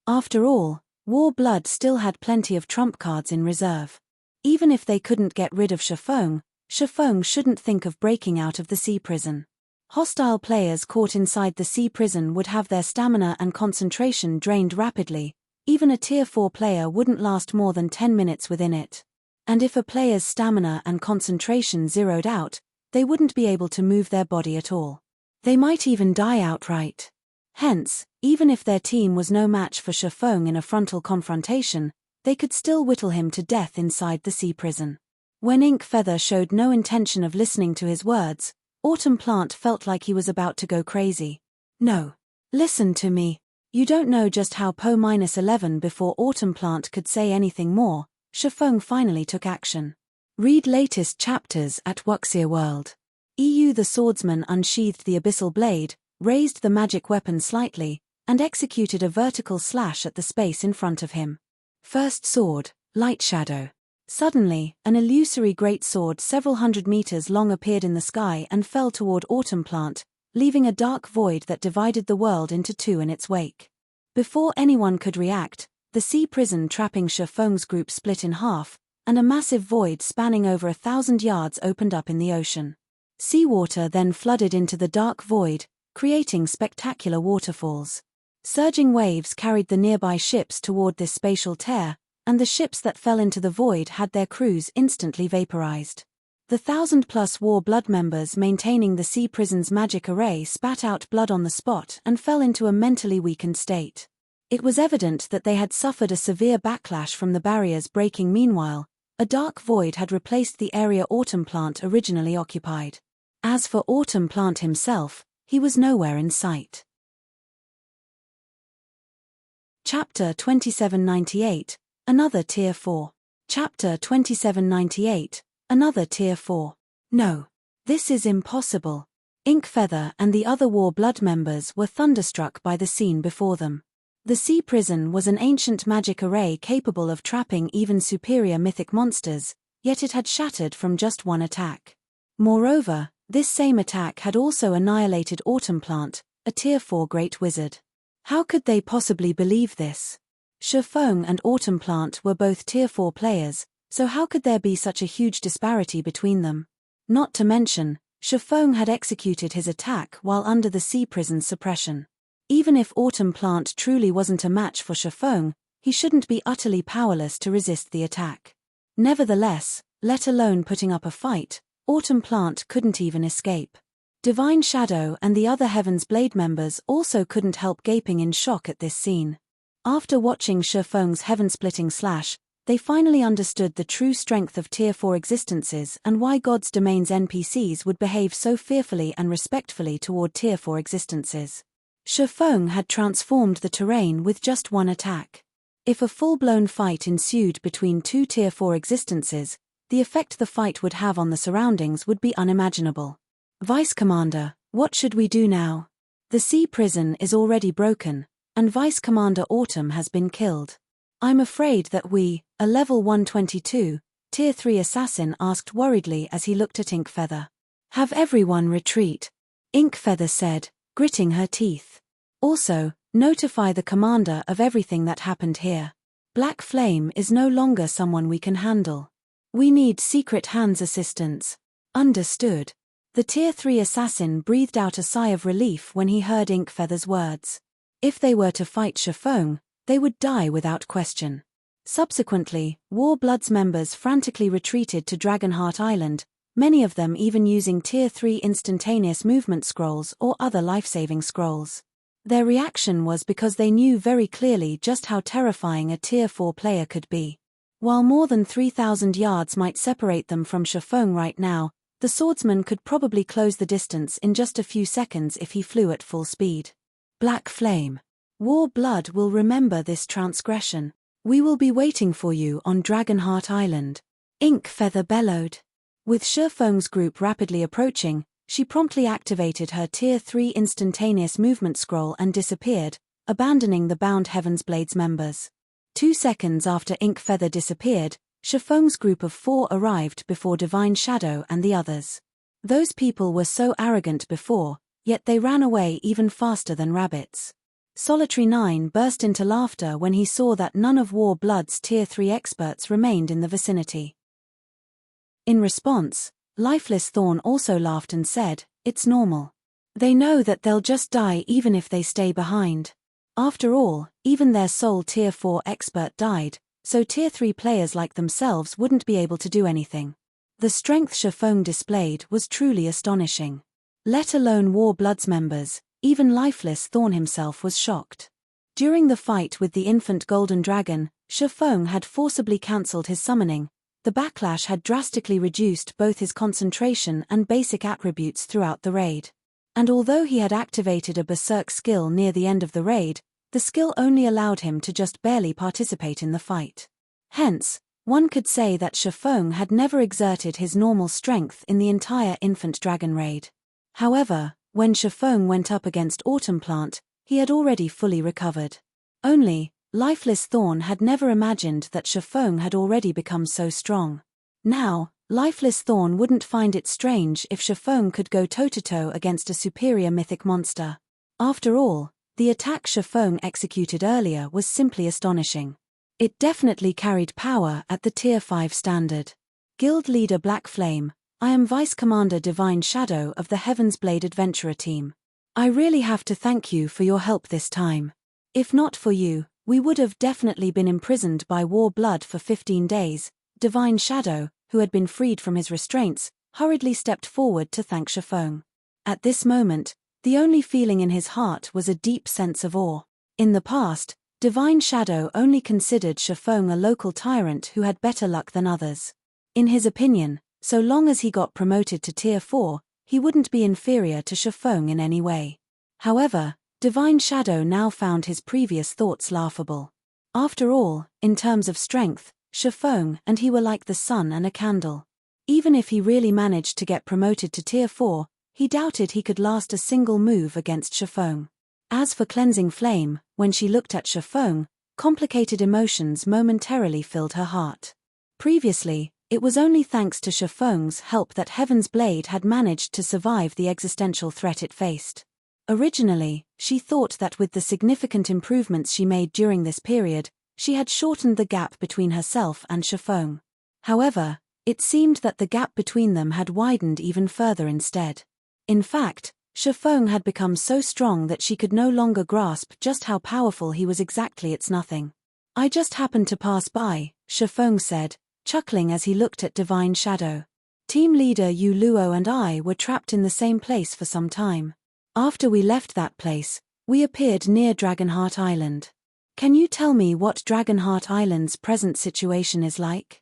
[SPEAKER 1] After all, War Blood still had plenty of trump cards in reserve. Even if they couldn't get rid of Shifeng shouldn't think of breaking out of the sea prison. Hostile players caught inside the sea prison would have their stamina and concentration drained rapidly. Even a Tier 4 player wouldn't last more than 10 minutes within it. And if a player's stamina and concentration zeroed out, they wouldn't be able to move their body at all. They might even die outright. Hence, even if their team was no match for Shifeng in a frontal confrontation, they could still whittle him to death inside the sea prison. When Inkfeather showed no intention of listening to his words, Autumn Plant felt like he was about to go crazy. No. Listen to me. You don't know just how Po-11 before Autumn Plant could say anything more, Shifeng finally took action. Read latest chapters at Wuxia World. EU. The swordsman unsheathed the abyssal blade, raised the magic weapon slightly, and executed a vertical slash at the space in front of him. First sword, light shadow. Suddenly, an illusory great sword several hundred meters long appeared in the sky and fell toward Autumn Plant, leaving a dark void that divided the world into two in its wake. Before anyone could react, the sea prison trapping Shifeng's group split in half, and a massive void spanning over 1,000 yards opened up in the ocean. Seawater then flooded into the dark void, creating spectacular waterfalls. Surging waves carried the nearby ships toward this spatial tear, and the ships that fell into the void had their crews instantly vaporized. The 1,000+ War Blood members maintaining the sea prison's magic array spat out blood on the spot and fell into a mentally weakened state. It was evident that they had suffered a severe backlash from the barriers breaking. Meanwhile, a dark void had replaced the area Autumn Plant originally occupied. As for Autumn Plant himself, he was nowhere in sight. Chapter 2798, Another Tier 4. Chapter 2798, Another Tier 4. No. This is impossible. Inkfeather and the other War Blood members were thunderstruck by the scene before them. The sea prison was an ancient magic array capable of trapping even superior mythic monsters, yet it had shattered from just one attack. Moreover, this same attack had also annihilated Autumn Plant, a Tier 4 Great Wizard. How could they possibly believe this? Shifeng and Autumn Plant were both Tier 4 players, so how could there be such a huge disparity between them? Not to mention, Shifeng had executed his attack while under the sea prison's suppression. Even if Autumn Plant truly wasn't a match for Shifeng, he shouldn't be utterly powerless to resist the attack. Nevertheless, let alone putting up a fight, Autumn Plant couldn't even escape. Divine Shadow and the other Heaven's Blade members also couldn't help gaping in shock at this scene. After watching Shifeng's heaven-splitting slash, they finally understood the true strength of Tier 4 existences and why God's Domain's NPCs would behave so fearfully and respectfully toward Tier 4 existences. Shifeng had transformed the terrain with just one attack. If a full-blown fight ensued between two Tier 4 existences, the effect the fight would have on the surroundings would be unimaginable. Vice Commander, what should we do now? The sea prison is already broken, and Vice Commander Autumn has been killed. I'm afraid that we, a level 122, Tier 3 assassin asked worriedly as he looked at Inkfeather. Have everyone retreat, Inkfeather said, gritting her teeth. Also, notify the commander of everything that happened here. Black Flame is no longer someone we can handle. We need Secret Hand's assistance. Understood. The Tier 3 assassin breathed out a sigh of relief when he heard Inkfeather's words. If they were to fight Shifeng, they would die without question. Subsequently, War Blood's members frantically retreated to Dragonheart Island, many of them even using Tier 3 instantaneous movement scrolls or other life-saving scrolls. Their reaction was because they knew very clearly just how terrifying a Tier 4 player could be. While more than 3,000 yards might separate them from Shifeng right now, the swordsman could probably close the distance in just a few seconds if he flew at full speed. Black Flame. War Blood will remember this transgression. We will be waiting for you on Dragonheart Island. Inkfeather bellowed. With Shifeng's group rapidly approaching, she promptly activated her Tier 3 instantaneous movement scroll and disappeared, abandoning the bound Heaven's Blades members. 2 seconds after Ink Feather disappeared, Shifeng's group of 4 arrived before Divine Shadow and the others. Those people were so arrogant before, yet they ran away even faster than rabbits. Solitary 9 burst into laughter when he saw that none of War Blood's Tier 3 experts remained in the vicinity. In response, Lifeless Thorn also laughed and said, "It's normal. They know that they'll just die even if they stay behind. After all, even their sole Tier 4 expert died, so Tier 3 players like themselves wouldn't be able to do anything." The strength Shifeng displayed was truly astonishing. Let alone War Blood's members, even Lifeless Thorn himself was shocked. During the fight with the infant Golden Dragon, Shifeng had forcibly cancelled his summoning. The backlash had drastically reduced both his concentration and basic attributes throughout the raid. And although he had activated a Berserk skill near the end of the raid, the skill only allowed him to just barely participate in the fight. Hence, one could say that Shifeng had never exerted his normal strength in the entire Infant Dragon raid. However, when Shifeng went up against Autumn Plant, he had already fully recovered. Only, Lifeless Thorn had never imagined that Shifeng had already become so strong. Now, Lifeless Thorn wouldn't find it strange if Shifeng could go toe-to-toe against a superior mythic monster. After all, the attack Shifeng executed earlier was simply astonishing. It definitely carried power at the Tier 5 standard. Guild Leader Black Flame, I am Vice Commander Divine Shadow of the Heaven's Blade Adventurer team. I really have to thank you for your help this time. If not for you, we would have definitely been imprisoned by War Blood for 15 days. Divine Shadow, who had been freed from his restraints, hurriedly stepped forward to thank Shifeng. At this moment, the only feeling in his heart was a deep sense of awe. In the past, Divine Shadow only considered Shifeng a local tyrant who had better luck than others. In his opinion, so long as he got promoted to Tier 4, he wouldn't be inferior to Shifeng in any way. However, Divine Shadow now found his previous thoughts laughable. After all, in terms of strength, Shifeng and he were like the sun and a candle. Even if he really managed to get promoted to Tier 4, he doubted he could last a single move against Shifeng. As for Cleansing Flame, when she looked at Shifeng, complicated emotions momentarily filled her heart. Previously, it was only thanks to Shifeng's help that Heaven's Blade had managed to survive the existential threat it faced. Originally, she thought that with the significant improvements she made during this period, she had shortened the gap between herself and Shifeng. However, it seemed that the gap between them had widened even further instead. In fact, Shifeng had become so strong that she could no longer grasp just how powerful he was. Exactly, it's nothing. I just happened to pass by, Shifeng said, chuckling as he looked at Divine Shadow. Team leader Yu Luo and I were trapped in the same place for some time. After we left that place, we appeared near Dragonheart Island. Can you tell me what Dragonheart Island's present situation is like?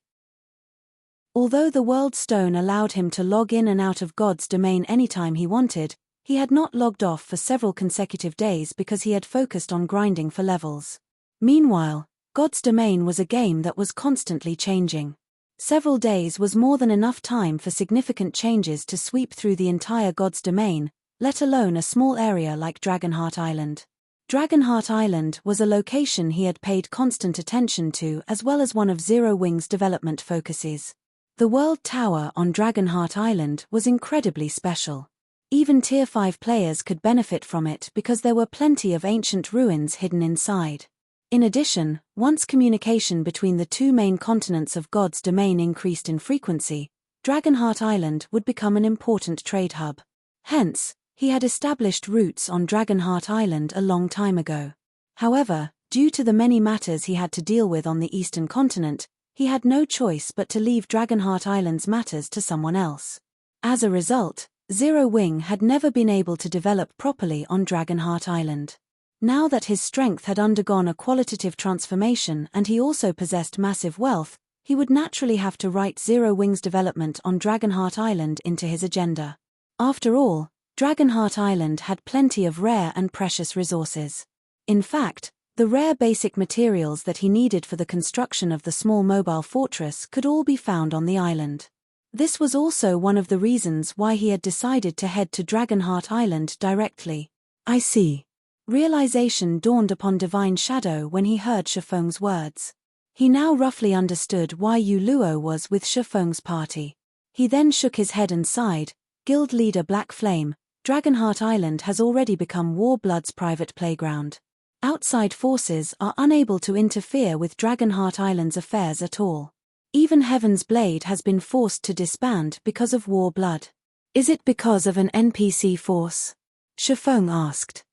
[SPEAKER 1] Although the World Stone allowed him to log in and out of God's domain anytime he wanted, he had not logged off for several consecutive days because he had focused on grinding for levels. Meanwhile, God's domain was a game that was constantly changing. Several days was more than enough time for significant changes to sweep through the entire God's domain, let alone a small area like Dragonheart Island. Dragonheart Island was a location he had paid constant attention to as well as one of Zero Wing's development focuses. The World Tower on Dragonheart Island was incredibly special. Even Tier 5 players could benefit from it because there were plenty of ancient ruins hidden inside. In addition, once communication between the two main continents of God's domain increased in frequency, Dragonheart Island would become an important trade hub. Hence, he had established roots on Dragonheart Island a long time ago. However, due to the many matters he had to deal with on the eastern continent, he had no choice but to leave Dragonheart Island's matters to someone else. As a result, Zero Wing had never been able to develop properly on Dragonheart Island. Now that his strength had undergone a qualitative transformation and he also possessed massive wealth, he would naturally have to write Zero Wing's development on Dragonheart Island into his agenda. After all, Dragonheart Island had plenty of rare and precious resources. In fact, the rare basic materials that he needed for the construction of the small mobile fortress could all be found on the island. This was also one of the reasons why he had decided to head to Dragonheart Island directly. I see. Realization dawned upon Divine Shadow when he heard Shifeng's words. He now roughly understood why Yu Luo was with Shifeng's party. He then shook his head and sighed. Guild leader Black Flame, Dragonheart Island has already become Warblood's private playground. Outside forces are unable to interfere with Dragonheart Island's affairs at all. Even Heaven's Blade has been forced to disband because of Warblood. Is it because of an NPC force? Shifeng asked.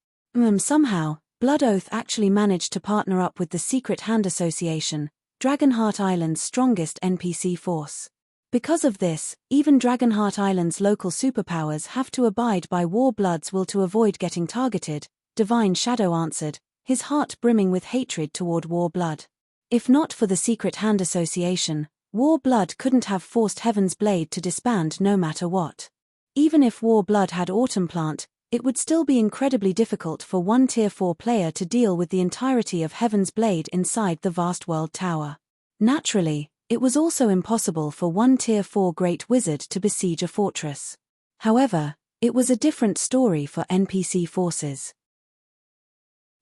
[SPEAKER 1] Somehow, Blood Oath actually managed to partner up with the Secret Hand Association, Dragonheart Island's strongest NPC force. Because of this, even Dragonheart Island's local superpowers have to abide by Warblood's will to avoid getting targeted, Divine Shadow answered, his heart brimming with hatred toward Warblood. If not for the Secret Hand Association, Warblood couldn't have forced Heaven's Blade to disband no matter what. Even if Warblood had Autumn Plant, it would still be incredibly difficult for one Tier 4 player to deal with the entirety of Heaven's Blade inside the vast world tower. Naturally, it was also impossible for one Tier 4 Great Wizard to besiege a fortress. However, it was a different story for NPC forces.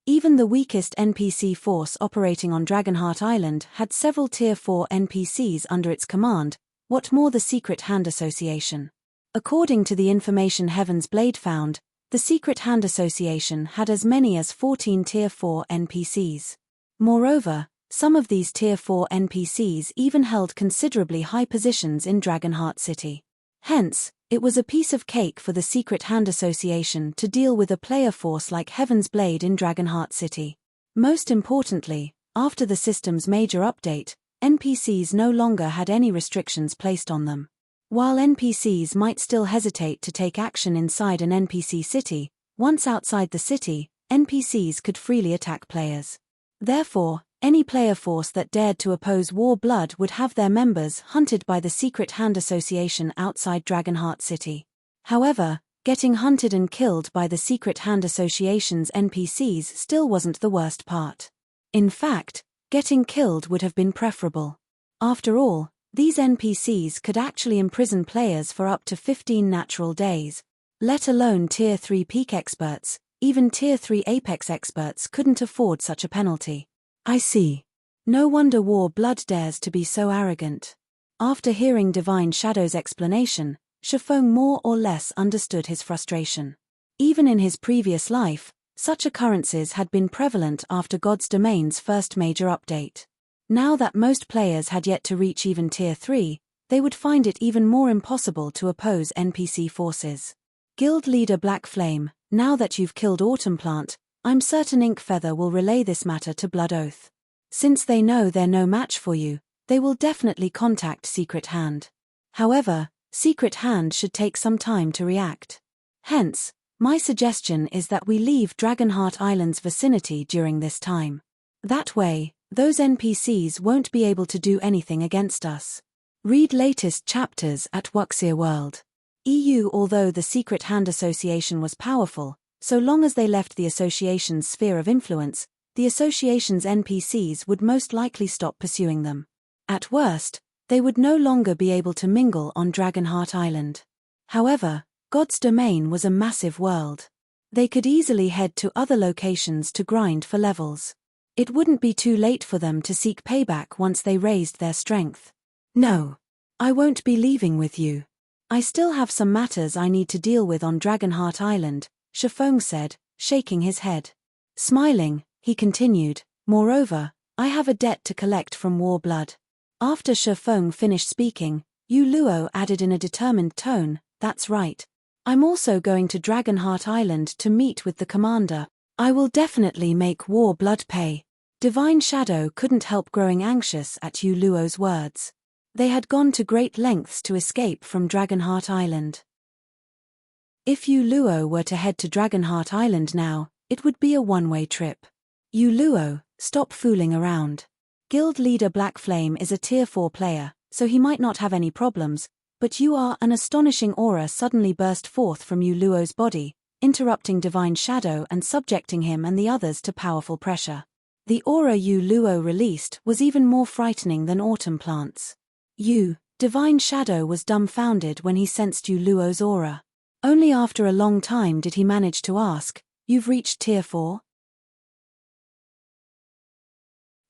[SPEAKER 1] Even the weakest NPC force operating on Dragonheart Island had several Tier 4 NPCs under its command, what more the Secret Hand Association. According to the information Heaven's Blade found, the Secret Hand Association had as many as 14 Tier 4 NPCs. Moreover, some of these Tier 4 NPCs even held considerably high positions in Dragonheart City. Hence, it was a piece of cake for the Secret Hand Association to deal with a player force like Heaven's Blade in Dragonheart City. Most importantly, after the system's major update, NPCs no longer had any restrictions placed on them. While NPCs might still hesitate to take action inside an NPC city, once outside the city, NPCs could freely attack players. Therefore, any player force that dared to oppose Warblood would have their members hunted by the Secret Hand Association outside Dragonheart City. However, getting hunted and killed by the Secret Hand Association's NPCs still wasn't the worst part. In fact, getting killed would have been preferable. After all, these NPCs could actually imprison players for up to 15 natural days. Let alone Tier 3 peak experts, even Tier 3 apex experts couldn't afford such a penalty. I see. No wonder Warblood dares to be so arrogant. After hearing Divine Shadow's explanation, Shifeng more or less understood his frustration. Even in his previous life, such occurrences had been prevalent after God's Domain's first major update. Now that most players had yet to reach even Tier 3, they would find it even more impossible to oppose NPC forces. Guild leader Black Flame, now that you've killed Autumn Plant, I'm certain Inkfeather will relay this matter to Blood Oath. Since they know they're no match for you, they will definitely contact Secret Hand. However, Secret Hand should take some time to react. Hence, my suggestion is that we leave Dragonheart Island's vicinity during this time. That way, those NPCs won't be able to do anything against us. Read latest chapters at Wuxia World. EU. Although the Secret Hand Association was powerful, so long as they left the association's sphere of influence, the association's NPCs would most likely stop pursuing them. At worst, they would no longer be able to mingle on Dragonheart Island. However, God's Domain was a massive world. They could easily head to other locations to grind for levels. It wouldn't be too late for them to seek payback once they raised their strength. No. I won't be leaving with you. I still have some matters I need to deal with on Dragonheart Island, Shifeng said, shaking his head. Smiling, he continued, moreover, I have a debt to collect from Warblood. After Shifeng finished speaking, Yu Luo added in a determined tone, that's right. I'm also going to Dragonheart Island to meet with the commander. I will definitely make Warblood pay. Divine Shadow couldn't help growing anxious at Yu Luo's words. They had gone to great lengths to escape from Dragonheart Island. If Yu Luo were to head to Dragonheart Island now, it would be a one-way trip. Yu Luo, stop fooling around. Guild leader Black Flame is a Tier 4 player, so he might not have any problems, but an astonishing aura suddenly burst forth from Yu Luo's body, interrupting Divine Shadow and subjecting him and the others to powerful pressure. The aura Yu Luo released was even more frightening than Autumn Plant's. Divine Shadow was dumbfounded when he sensed Yu Luo's aura. Only after a long time did he manage to ask, You've reached Tier 4?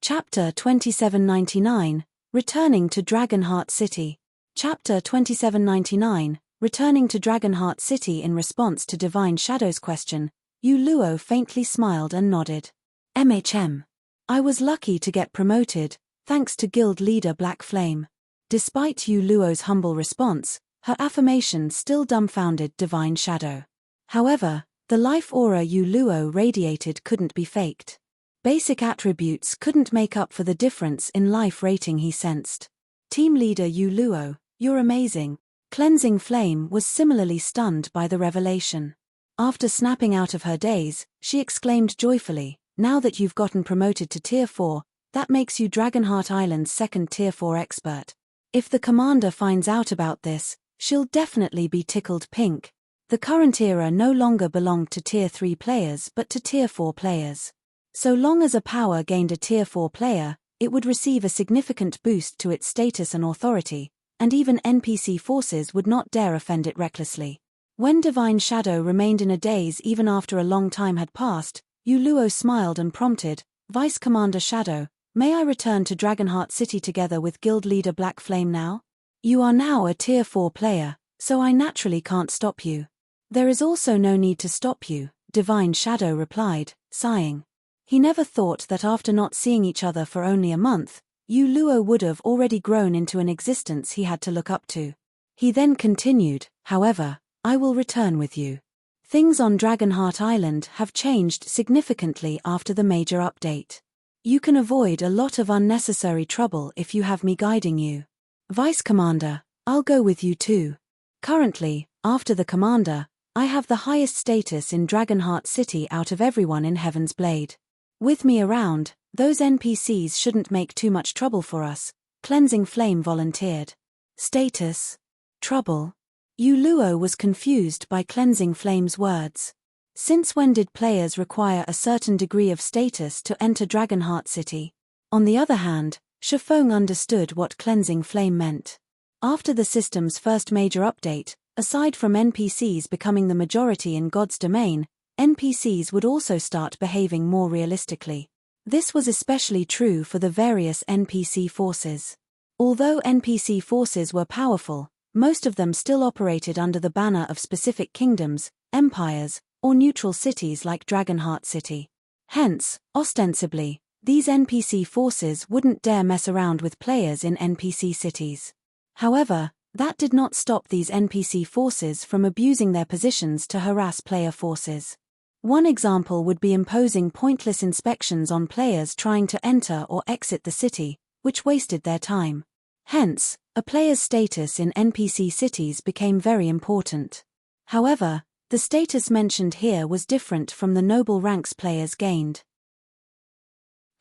[SPEAKER 1] Chapter 2799, Returning to Dragonheart City. Chapter 2799, Returning to Dragonheart City. In response to Divine Shadow's question, Yu Luo faintly smiled and nodded. I was lucky to get promoted, thanks to Guild Leader Black Flame. Despite Yu Luo's humble response, her affirmation still dumbfounded Divine Shadow. However, the life aura Yu Luo radiated couldn't be faked. Basic attributes couldn't make up for the difference in life rating he sensed. Team leader Yu Luo, you're amazing. Cleansing Flame was similarly stunned by the revelation. After snapping out of her daze, she exclaimed joyfully, now that you've gotten promoted to Tier 4, that makes you Dragonheart Island's second Tier 4 expert. If the commander finds out about this, she'll definitely be tickled pink. The current era no longer belonged to Tier 3 players but to Tier 4 players. So long as a power gained a Tier 4 player, it would receive a significant boost to its status and authority, and even NPC forces would not dare offend it recklessly. When Divine Shadow remained in a daze even after a long time had passed, Yu Luo smiled and prompted, Vice Commander Shadow, may I return to Dragonheart City together with Guild Leader Black Flame now? You are now a Tier 4 player, so I naturally can't stop you. There is also no need to stop you, Divine Shadow replied, sighing. He never thought that after not seeing each other for only a month, Yu Luo would have already grown into an existence he had to look up to. He then continued, however, I will return with you. Things on Dragonheart Island have changed significantly after the major update. You can avoid a lot of unnecessary trouble if you have me guiding you. Vice Commander, I'll go with you too. Currently, after the Commander, I have the highest status in Dragonheart City out of everyone in Heaven's Blade. With me around, those NPCs shouldn't make too much trouble for us, Cleansing Flame volunteered. Status? Trouble? Yu Luo was confused by Cleansing Flame's words. Since when did players require a certain degree of status to enter Dragonheart City? On the other hand, Shifeng understood what Cleansing Flame meant. After the system's first major update, aside from NPCs becoming the majority in God's domain, NPCs would also start behaving more realistically. This was especially true for the various NPC forces. Although NPC forces were powerful, most of them still operated under the banner of specific kingdoms, empires, or neutral cities like Dragonheart City. Hence, ostensibly, these NPC forces wouldn't dare mess around with players in NPC cities. However, that did not stop these NPC forces from abusing their positions to harass player forces. One example would be imposing pointless inspections on players trying to enter or exit the city, which wasted their time. Hence, a player's status in NPC cities became very important. However, the status mentioned here was different from the noble ranks players gained.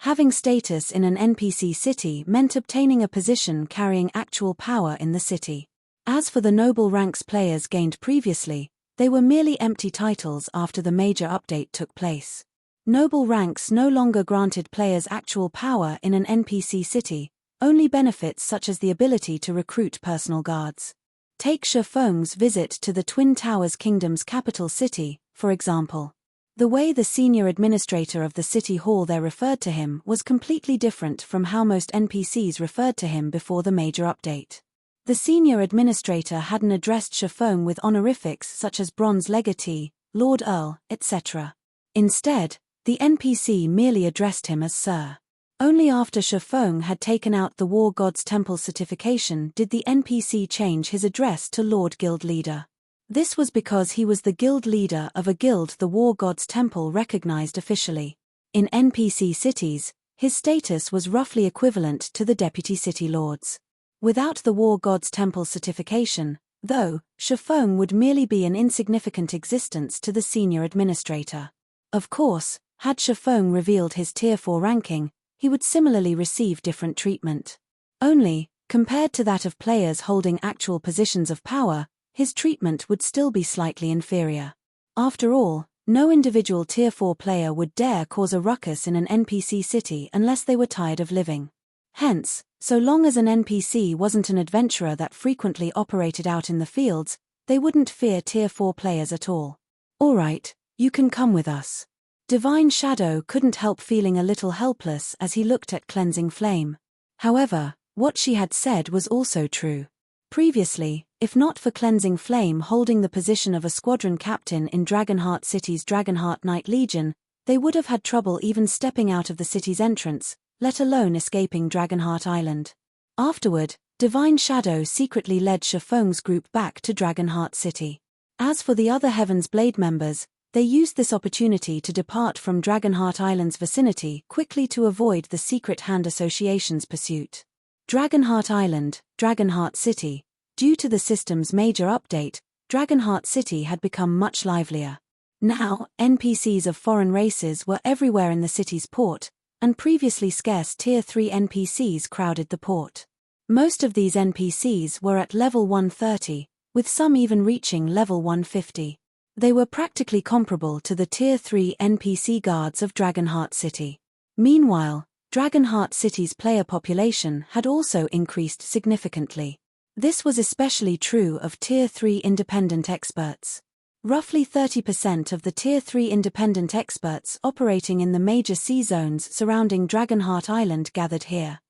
[SPEAKER 1] Having status in an NPC city meant obtaining a position carrying actual power in the city. As for the noble ranks players gained previously, they were merely empty titles after the major update took place. Noble ranks no longer granted players actual power in an NPC city, only benefits such as the ability to recruit personal guards. Take Shifeng's visit to the Twin Towers Kingdom's capital city, for example. The way the senior administrator of the city hall there referred to him was completely different from how most NPCs referred to him before the major update. The senior administrator hadn't addressed Shifeng with honorifics such as Bronze Legatee, Lord Earl, etc. Instead, the NPC merely addressed him as Sir. Only after Shifeng had taken out the War God's Temple certification did the NPC change his address to Lord Guild Leader. This was because he was the guild leader of a guild the War God's Temple recognized officially. In NPC cities, his status was roughly equivalent to the deputy city lords. Without the War God's Temple certification, though, Shifeng would merely be an insignificant existence to the senior administrator. Of course, had Shifeng revealed his Tier 4 ranking, he would similarly receive different treatment. Only, compared to that of players holding actual positions of power, his treatment would still be slightly inferior. After all, no individual Tier 4 player would dare cause a ruckus in an NPC city unless they were tired of living. Hence, so long as an NPC wasn't an adventurer that frequently operated out in the fields, they wouldn't fear Tier 4 players at all. Alright, You can come with us. Divine Shadow couldn't help feeling a little helpless as he looked at Cleansing Flame. However, what she had said was also true. Previously, if not for Cleansing Flame holding the position of a squadron captain in Dragonheart City's Dragonheart Knight Legion, they would have had trouble even stepping out of the city's entrance, let alone escaping Dragonheart Island. Afterward, Divine Shadow secretly led Shifeng's group back to Dragonheart City. As for the other Heaven's Blade members, they used this opportunity to depart from Dragonheart Island's vicinity quickly to avoid the Secret Hand Association's pursuit. Dragonheart Island, Dragonheart City. Due to the system's major update, Dragonheart City had become much livelier. Now, NPCs of foreign races were everywhere in the city's port, and previously scarce Tier 3 NPCs crowded the port. Most of these NPCs were at level 130, with some even reaching level 150. They were practically comparable to the Tier 3 NPC guards of Dragonheart City. Meanwhile, Dragonheart City's player population had also increased significantly. This was especially true of Tier 3 independent experts. Roughly 30% of the Tier 3 independent experts operating in the major sea zones surrounding Dragonheart Island gathered here.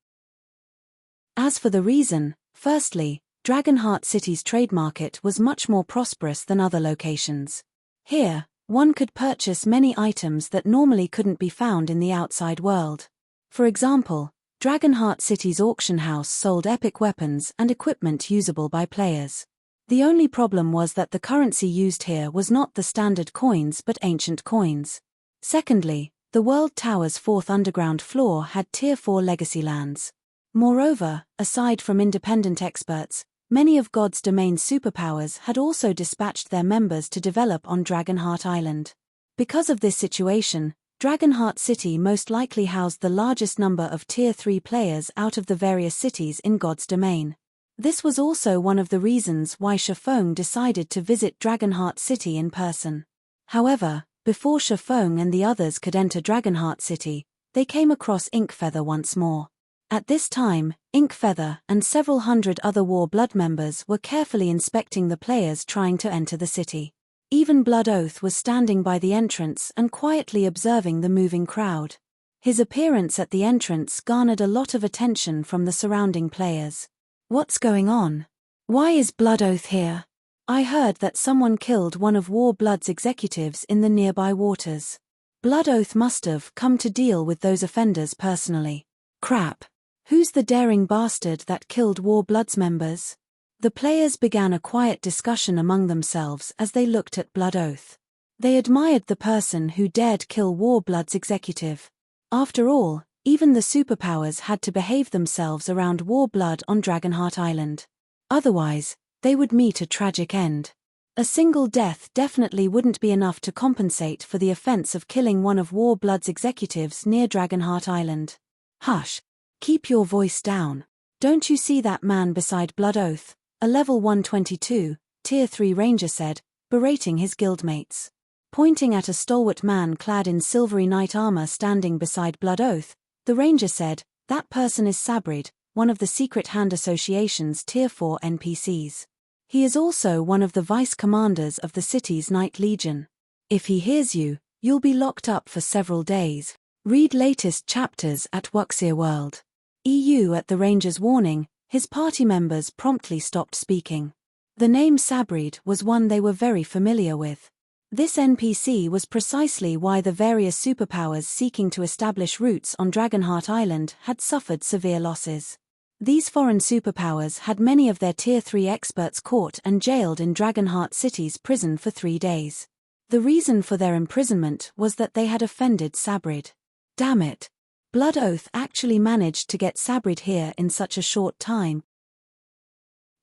[SPEAKER 1] As for the reason, firstly, Dragonheart City's trade market was much more prosperous than other locations. Here, one could purchase many items that normally couldn't be found in the outside world. For example, Dragonheart City's auction house sold epic weapons and equipment usable by players. The only problem was that the currency used here was not the standard coins but ancient coins. Secondly, the World Tower's fourth underground floor had Tier 4 legacy lands. Moreover, aside from independent experts, many of God's Domain superpowers had also dispatched their members to develop on Dragonheart Island. Because of this situation, Dragonheart City most likely housed the largest number of Tier 3 players out of the various cities in God's Domain. This was also one of the reasons why Shifeng decided to visit Dragonheart City in person. However, before Shifeng and the others could enter Dragonheart City, they came across Inkfeather once more. At this time, Inkfeather and several hundred other War Blood members were carefully inspecting the players trying to enter the city. Even Blood Oath was standing by the entrance and quietly observing the moving crowd. His appearance at the entrance garnered a lot of attention from the surrounding players. What's going on? Why is Blood Oath here? I heard that someone killed one of War Blood's executives in the nearby waters. Blood Oath must have come to deal with those offenders personally. Crap. Who's the daring bastard that killed War Blood's members? The players began a quiet discussion among themselves as they looked at Blood Oath. They admired the person who dared kill War Blood's executive. After all, even the superpowers had to behave themselves around War Blood on Dragonheart Island. Otherwise, they would meet a tragic end. A single death definitely wouldn't be enough to compensate for the offense of killing one of War Blood's executives near Dragonheart Island. Hush. Keep your voice down. Don't you see that man beside Blood Oath? A level 122, Tier 3 ranger said, berating his guildmates. Pointing at a stalwart man clad in silvery knight armor standing beside Blood Oath, the ranger said, that person is Sabrid, one of the Secret Hand Association's Tier 4 NPCs. He is also one of the vice-commanders of the city's Knight Legion. If he hears you, you'll be locked up for several days. Read latest chapters at Wuxia World. EU At the ranger's warning, his party members promptly stopped speaking. The name Sabrid was one they were very familiar with. This NPC was precisely why the various superpowers seeking to establish roots on Dragonheart Island had suffered severe losses. These foreign superpowers had many of their Tier 3 experts caught and jailed in Dragonheart City's prison for 3 days. The reason for their imprisonment was that they had offended Sabrid. Damn it. Blood Oath actually managed to get Sabrid here in such a short time.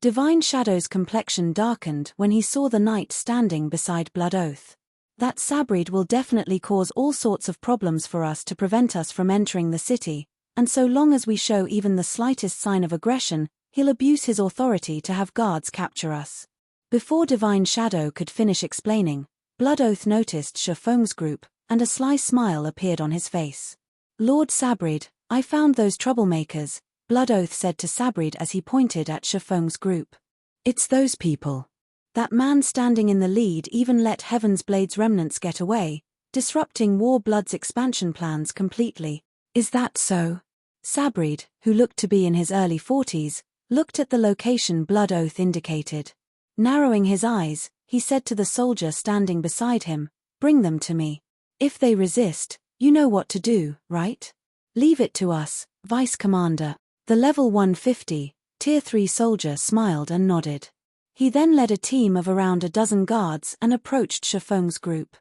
[SPEAKER 1] Divine Shadow's complexion darkened when he saw the knight standing beside Blood Oath. That Sabrid will definitely cause all sorts of problems for us to prevent us from entering the city, and so long as we show even the slightest sign of aggression, he'll abuse his authority to have guards capture us. Before Divine Shadow could finish explaining, Blood Oath noticed Shifeng's group, and a sly smile appeared on his face. Lord Sabrid, I found those troublemakers, Blood Oath said to Sabrid as he pointed at Shifeng's group. It's those people. That man standing in the lead even let Heaven's Blade's remnants get away, disrupting War Blood's expansion plans completely. Is that so? Sabrid, who looked to be in his early 40s, looked at the location Blood Oath indicated. Narrowing his eyes, he said to the soldier standing beside him, "Bring them to me. If they resist, you know what to do, right? Leave it to us, Vice Commander." The level 150, Tier 3 soldier smiled and nodded. He then led a team of around a dozen guards and approached Shifeng's group.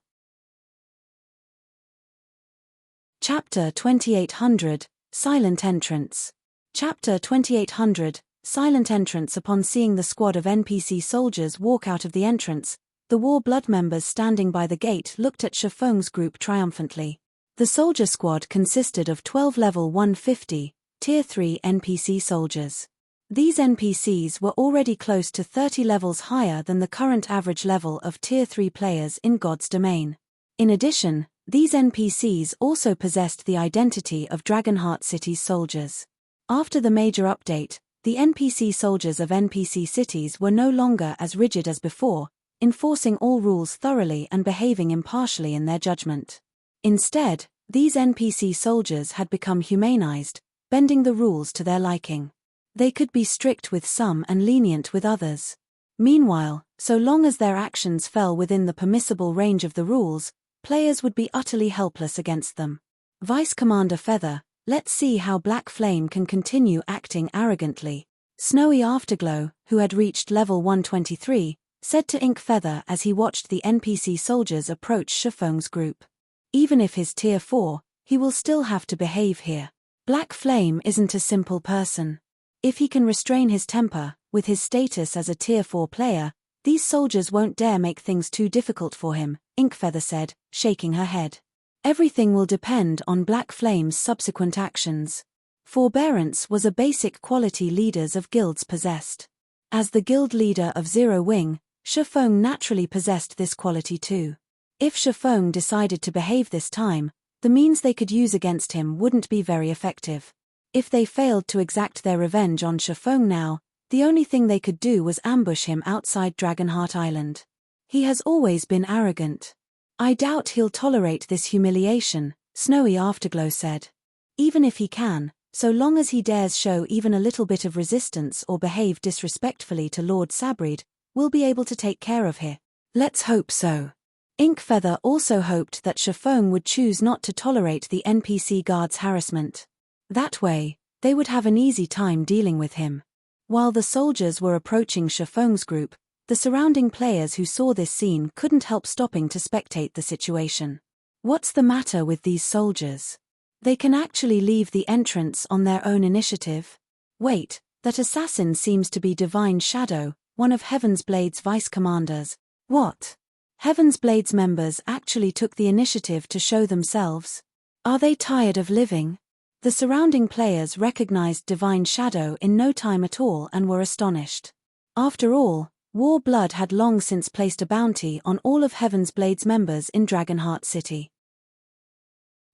[SPEAKER 1] Chapter 2800, Silent Entrance. Chapter 2800, Silent Entrance. Upon seeing the squad of NPC soldiers walk out of the entrance, the War Blood members standing by the gate looked at Shifeng's group triumphantly. The soldier squad consisted of 12 level 150, Tier 3 NPC soldiers. These NPCs were already close to 30 levels higher than the current average level of Tier 3 players in God's Domain. In addition, these NPCs also possessed the identity of Dragonheart City's soldiers. After the major update, the NPC soldiers of NPC cities were no longer as rigid as before, enforcing all rules thoroughly and behaving impartially in their judgment. Instead, these NPC soldiers had become humanized, bending the rules to their liking. They could be strict with some and lenient with others. Meanwhile, so long as their actions fell within the permissible range of the rules, players would be utterly helpless against them. Vice Commander Feather, let's see how Black Flame can continue acting arrogantly. Snowy Afterglow, who had reached level 123, said to Ink Feather as he watched the NPC soldiers approach Shifeng's group. Even if he's Tier 4, he will still have to behave here. Black Flame isn't a simple person. If he can restrain his temper, with his status as a Tier 4 player, these soldiers won't dare make things too difficult for him, Inkfeather said, shaking her head. Everything will depend on Black Flame's subsequent actions. Forbearance was a basic quality leaders of guilds possessed. As the guild leader of Zero Wing, Shifeng naturally possessed this quality too. If Shifeng decided to behave this time, the means they could use against him wouldn't be very effective. If they failed to exact their revenge on Shifeng now, the only thing they could do was ambush him outside Dragonheart Island. He has always been arrogant. I doubt he'll tolerate this humiliation, Snowy Afterglow said. Even if he can, so long as he dares show even a little bit of resistance or behave disrespectfully to Lord Sabrid, we'll be able to take care of him. Let's hope so. Inkfeather also hoped that Shifeng would choose not to tolerate the NPC guards' harassment. That way, they would have an easy time dealing with him. While the soldiers were approaching Shifeng's group, the surrounding players who saw this scene couldn't help stopping to spectate the situation. What's the matter with these soldiers? They can actually leave the entrance on their own initiative? Wait, that assassin seems to be Divine Shadow, one of Heaven's Blade's vice commanders. What? Heaven's Blade's members actually took the initiative to show themselves? Are they tired of living? The surrounding players recognized Divine Shadow in no time at all and were astonished. After all, War Blood had long since placed a bounty on all of Heaven's Blade's members in Dragonheart City.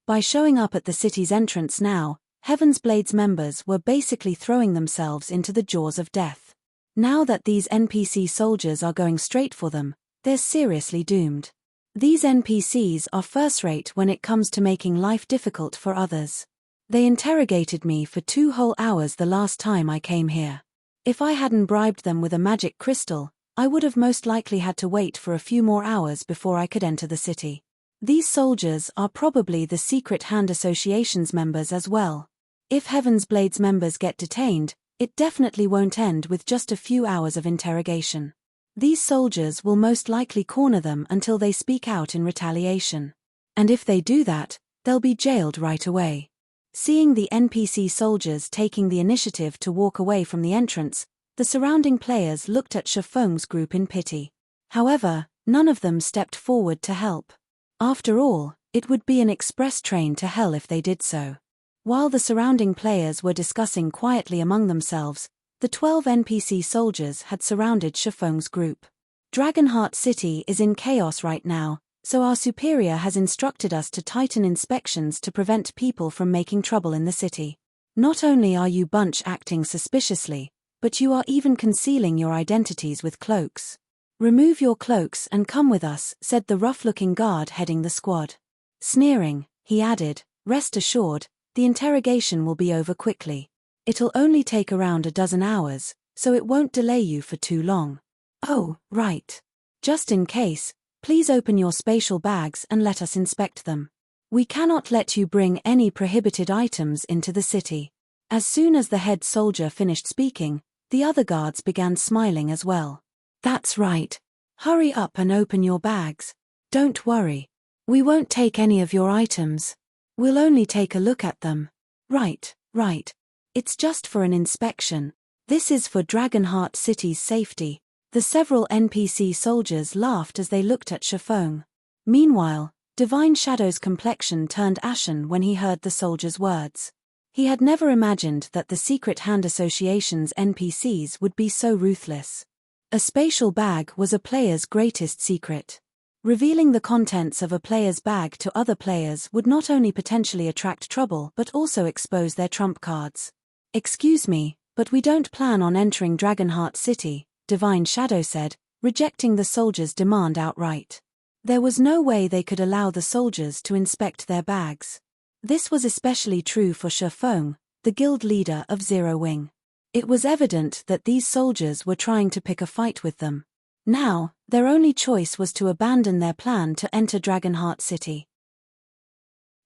[SPEAKER 1] By showing up at the city's entrance now, Heaven's Blade's members were basically throwing themselves into the jaws of death. Now that these NPC soldiers are going straight for them, they're seriously doomed. These NPCs are first-rate when it comes to making life difficult for others. They interrogated me for 2 whole hours the last time I came here. If I hadn't bribed them with a magic crystal, I would have most likely had to wait for a few more hours before I could enter the city. These soldiers are probably the Secret Hand Association's members as well. If Heaven's Blade's members get detained, it definitely won't end with just a few hours of interrogation. These soldiers will most likely corner them until they speak out in retaliation. And if they do that, they'll be jailed right away. Seeing the NPC soldiers taking the initiative to walk away from the entrance, the surrounding players looked at Shifeng's group in pity. However, none of them stepped forward to help. After all, it would be an express train to hell if they did so. While the surrounding players were discussing quietly among themselves, the 12 NPC soldiers had surrounded Shifeng's group. Dragonheart City is in chaos right now, so our superior has instructed us to tighten inspections to prevent people from making trouble in the city. Not only are you bunch acting suspiciously, but you are even concealing your identities with cloaks. "Remove your cloaks and come with us," said the rough-looking guard heading the squad. Sneering, he added, "Rest assured, the interrogation will be over quickly. It'll only take around a dozen hours, so it won't delay you for too long. Oh, right. Just in case, please open your spatial bags and let us inspect them. We cannot let you bring any prohibited items into the city." As soon as the head soldier finished speaking, the other guards began smiling as well. "That's right. Hurry up and open your bags. Don't worry. We won't take any of your items. We'll only take a look at them." Right. It's just for an inspection. This is for Dragonheart City's safety." The several NPC soldiers laughed as they looked at Shifeng. Meanwhile, Divine Shadow's complexion turned ashen when he heard the soldier's words. He had never imagined that the Secret Hand Association's NPCs would be so ruthless. A spatial bag was a player's greatest secret. Revealing the contents of a player's bag to other players would not only potentially attract trouble but also expose their trump cards. "Excuse me, but we don't plan on entering Dragonheart City," Divine Shadow said, rejecting the soldiers' demand outright. There was no way they could allow the soldiers to inspect their bags. This was especially true for Shifeng, the guild leader of Zero Wing. It was evident that these soldiers were trying to pick a fight with them. Now, their only choice was to abandon their plan to enter Dragonheart City.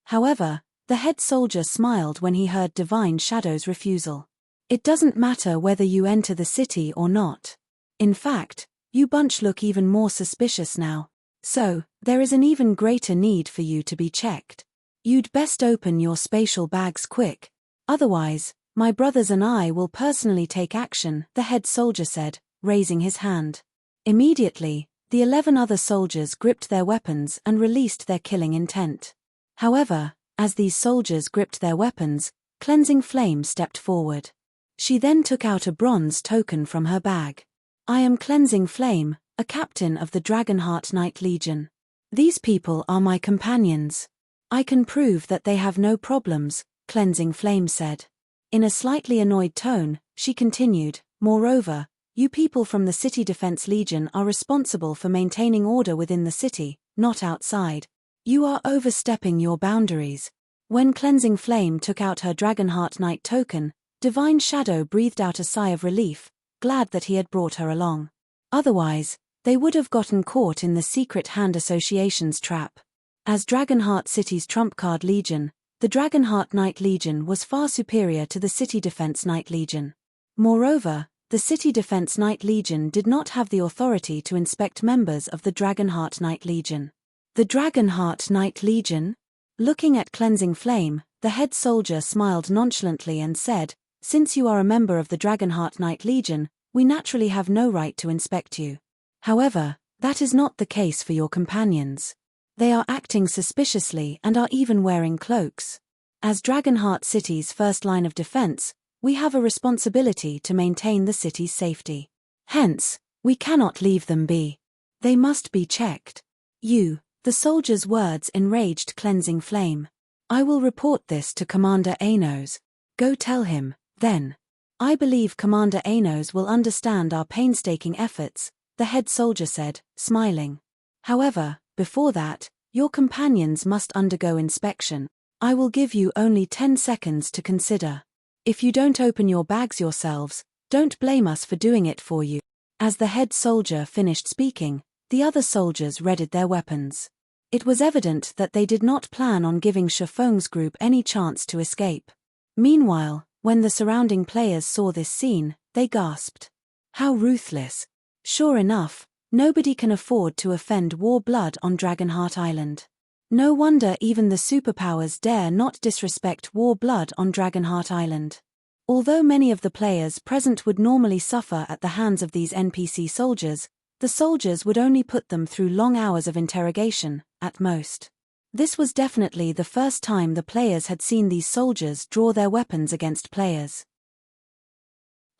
[SPEAKER 1] However, the head soldier smiled when he heard Divine Shadow's refusal. "It doesn't matter whether you enter the city or not. In fact, you bunch look even more suspicious now. So, there is an even greater need for you to be checked. You'd best open your spatial bags quick. Otherwise, my brothers and I will personally take action," the head soldier said, raising his hand. Immediately, the 11 other soldiers gripped their weapons and released their killing intent. However, as these soldiers gripped their weapons, Cleansing Flame stepped forward. She then took out a bronze token from her bag. "I am Cleansing Flame, a captain of the Dragonheart Knight Legion. These people are my companions. I can prove that they have no problems," Cleansing Flame said. In a slightly annoyed tone, she continued, "Moreover, you people from the City Defense Legion are responsible for maintaining order within the city, not outside. You are overstepping your boundaries." When Cleansing Flame took out her Dragonheart Knight token, Divine Shadow breathed out a sigh of relief, glad that he had brought her along. Otherwise, they would have gotten caught in the Secret Hand Association's trap. As Dragonheart City's trump card legion, the Dragonheart Knight Legion was far superior to the City Defense Knight Legion. Moreover, the City Defense Knight Legion did not have the authority to inspect members of the Dragonheart Knight Legion. The Dragonheart Knight Legion? Looking at Cleansing Flame, the head soldier smiled nonchalantly and said, "Since you are a member of the Dragonheart Knight Legion, we naturally have no right to inspect you. However, that is not the case for your companions. They are acting suspiciously and are even wearing cloaks. As Dragonheart City's first line of defense, we have a responsibility to maintain the city's safety. Hence, we cannot leave them be. They must be checked." The soldier's words enraged Cleansing Flame. "I will report this to Commander Anos. Go tell him, then. I believe Commander Anos will understand our painstaking efforts," the head soldier said, smiling. "However, before that, your companions must undergo inspection. I will give you only 10 seconds to consider. If you don't open your bags yourselves, don't blame us for doing it for you." As the head soldier finished speaking, the other soldiers readied their weapons. It was evident that they did not plan on giving Shifeng's group any chance to escape. Meanwhile, when the surrounding players saw this scene, they gasped. How ruthless. Sure enough, nobody can afford to offend war blood on Dragonheart Island. No wonder even the superpowers dare not disrespect war blood on Dragonheart Island. Although many of the players present would normally suffer at the hands of these NPC soldiers, the soldiers would only put them through long hours of interrogation, at most. This was definitely the first time the players had seen these soldiers draw their weapons against players.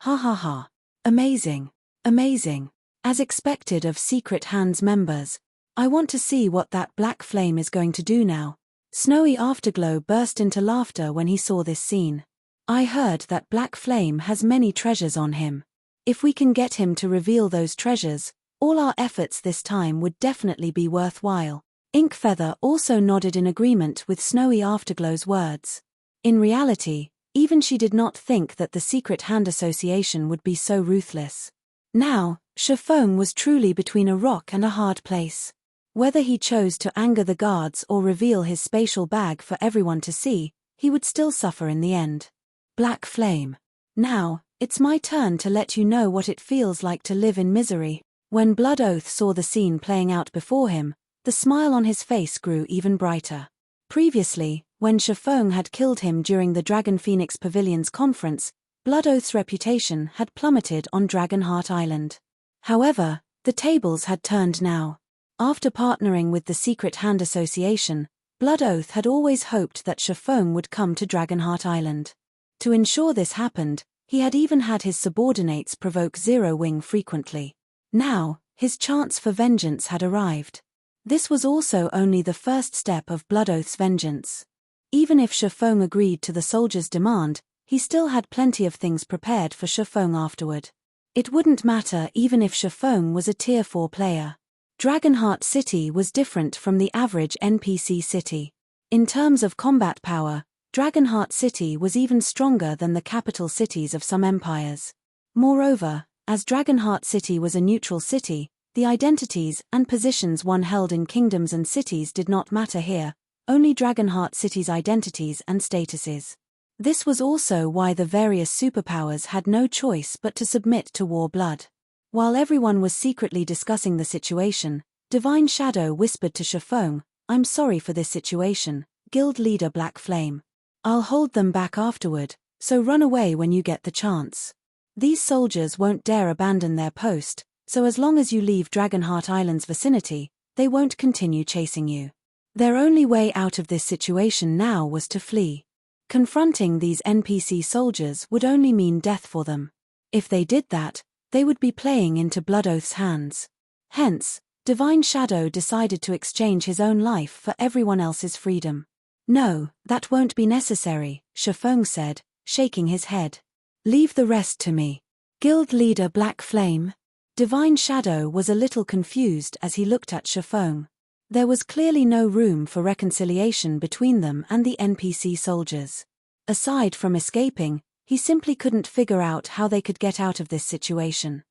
[SPEAKER 1] Ha ha ha. Amazing. Amazing. As expected of Secret Hands members. I want to see what that black flame is going to do now. Snowy Afterglow burst into laughter when he saw this scene. I heard that Black Flame has many treasures on him. If we can get him to reveal those treasures, All our efforts this time would definitely be worthwhile. Inkfeather also nodded in agreement with Snowy Afterglow's words. In reality, even she did not think that the Secret Hand Association would be so ruthless. Now, Chiffon was truly between a rock and a hard place. Whether he chose to anger the guards or reveal his spatial bag for everyone to see, he would still suffer in the end. Black Flame. Now, it's my turn to let you know what it feels like to live in misery. When Blood Oath saw the scene playing out before him, the smile on his face grew even brighter. Previously, when Chiffon had killed him during the Dragon Phoenix Pavilion's conference, Blood Oath's reputation had plummeted on Dragonheart Island. However, the tables had turned now. After partnering with the Secret Hand Association, Blood Oath had always hoped that Chiffon would come to Dragonheart Island. To ensure this happened, he had even had his subordinates provoke Zero Wing frequently. Now, his chance for vengeance had arrived. This was also only the first step of Blood Oath's vengeance. Even if Chiffon agreed to the soldiers' demand, he still had plenty of things prepared for Chiffon afterward. It wouldn't matter even if Chiffon was a Tier 4 player. Dragonheart City was different from the average NPC city. In terms of combat power, Dragonheart City was even stronger than the capital cities of some empires. Moreover, as Dragonheart City was a neutral city, the identities and positions one held in kingdoms and cities did not matter here, only Dragonheart City's identities and statuses. This was also why the various superpowers had no choice but to submit to War Blood. While everyone was secretly discussing the situation, Divine Shadow whispered to Chiffon, "I'm sorry for this situation, Guild Leader Black Flame. I'll hold them back afterward, so run away when you get the chance. These soldiers won't dare abandon their post, so as long as you leave Dragonheart Island's vicinity, they won't continue chasing you." Their only way out of this situation now was to flee. Confronting these NPC soldiers would only mean death for them. If they did that, they would be playing into Blood Oath's hands. Hence, Divine Shadow decided to exchange his own life for everyone else's freedom. "No, that won't be necessary," Chiffon said, shaking his head. "Leave the rest to me." Guild Leader Black Flame. Divine Shadow was a little confused as he looked at Chiffon. There was clearly no room for reconciliation between them and the NPC soldiers. Aside from escaping, he simply couldn't figure out how they could get out of this situation.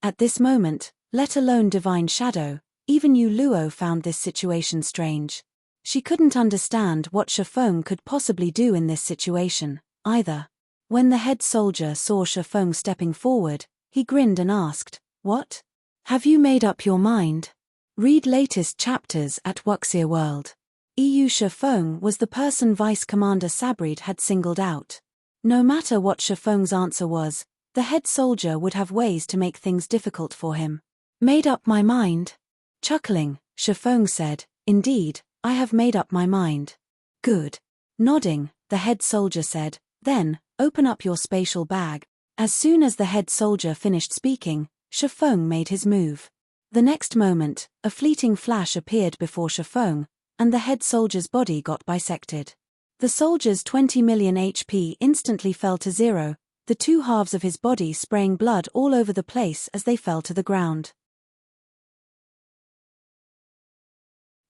[SPEAKER 1] At this moment, let alone Divine Shadow, even Yu Luo found this situation strange. She couldn't understand what Chiffon could possibly do in this situation, either. When the head soldier saw Chiffon stepping forward, he grinned and asked, "What? Have you made up your mind?" Read latest chapters at Wuxia World. EU Chiffon was the person Vice Commander Sabrid had singled out. No matter what Chiffon's answer was, the head soldier would have ways to make things difficult for him. "Made up my mind?" Chuckling, Chiffon said, "Indeed, I have made up my mind." "Good." Nodding, the head soldier said, "Then, open up your spatial bag." As soon as the head soldier finished speaking, Chiffon made his move. The next moment, a fleeting flash appeared before Chiffon, and the head soldier's body got bisected. The soldier's 20 million HP instantly fell to zero, the two halves of his body spraying blood all over the place as they fell to the ground.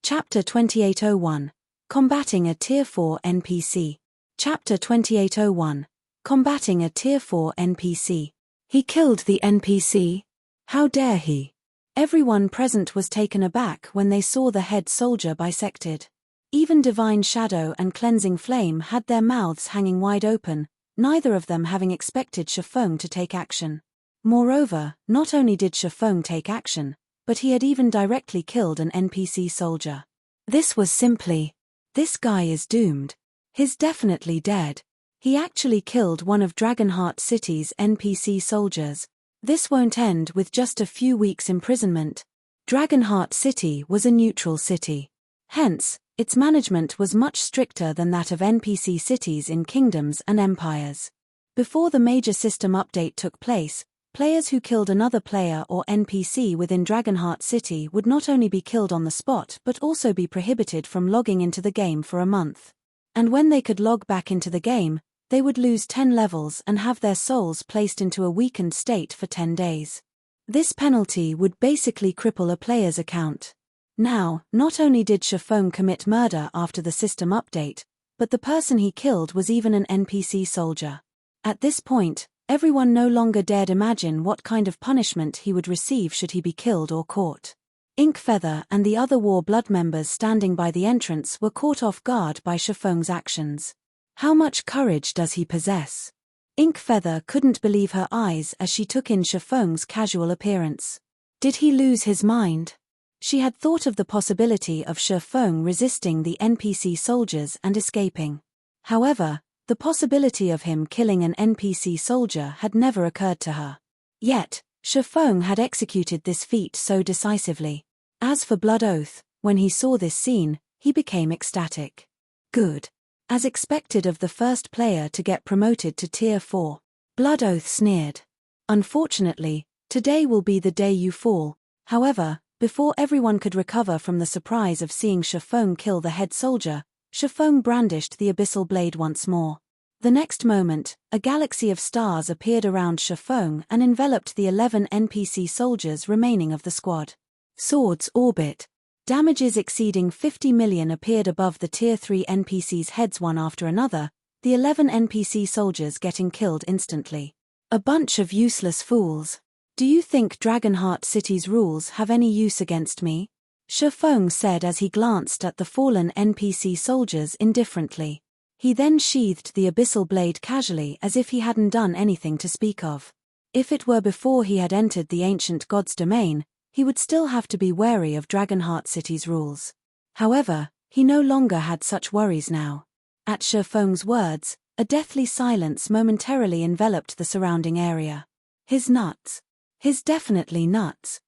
[SPEAKER 1] Chapter 2801. Combating a Tier 4 NPC. Chapter 2801. Combating a Tier 4 NPC. He killed the NPC? How dare he? Everyone present was taken aback when they saw the head soldier bisected. Even Divine Shadow and Cleansing Flame had their mouths hanging wide open, neither of them having expected Chiffon to take action. Moreover, not only did Chiffon take action, but he had even directly killed an NPC soldier. This was simply, "This guy is doomed. He's definitely dead. He actually killed one of Dragonheart City's NPC soldiers. This won't end with just a few weeks' imprisonment." Dragonheart City was a neutral city. Hence, its management was much stricter than that of NPC cities in kingdoms and empires. Before the major system update took place, players who killed another player or NPC within Dragonheart City would not only be killed on the spot but also be prohibited from logging into the game for a month. And when they could log back into the game, they would lose 10 levels and have their souls placed into a weakened state for 10 days. This penalty would basically cripple a player's account. Now, not only did Shifeng commit murder after the system update, but the person he killed was even an NPC soldier. At this point, everyone no longer dared imagine what kind of punishment he would receive should he be killed or caught. Inkfeather and the other War Blood members standing by the entrance were caught off guard by Shifeng's actions. How much courage does he possess? Inkfeather couldn't believe her eyes as she took in Shifeng's casual appearance. Did he lose his mind? She had thought of the possibility of Shifeng resisting the NPC soldiers and escaping. However, the possibility of him killing an NPC soldier had never occurred to her. Yet, Shifeng had executed this feat so decisively. As for Blood Oath, when he saw this scene, he became ecstatic. Good. As expected of the first player to get promoted to Tier 4. Blood Oath sneered. Unfortunately, today will be the day you fall. However, before everyone could recover from the surprise of seeing Shifeng kill the head soldier, Shifeng brandished the abyssal blade once more. The next moment, a galaxy of stars appeared around Shifeng and enveloped the 11 NPC soldiers remaining of the squad. Swords orbit. Damages exceeding 50 million appeared above the Tier 3 NPCs' heads one after another, the 11 NPC soldiers getting killed instantly. A bunch of useless fools. Do you think Dragonheart City's rules have any use against me? Shifeng said as he glanced at the fallen NPC soldiers indifferently. He then sheathed the abyssal blade casually as if he hadn't done anything to speak of. If it were before he had entered the ancient god's domain, he would still have to be wary of Dragonheart City's rules. However, he no longer had such worries now. At Shifeng's words, a deathly silence momentarily enveloped the surrounding area. His nuts. His definitely nuts.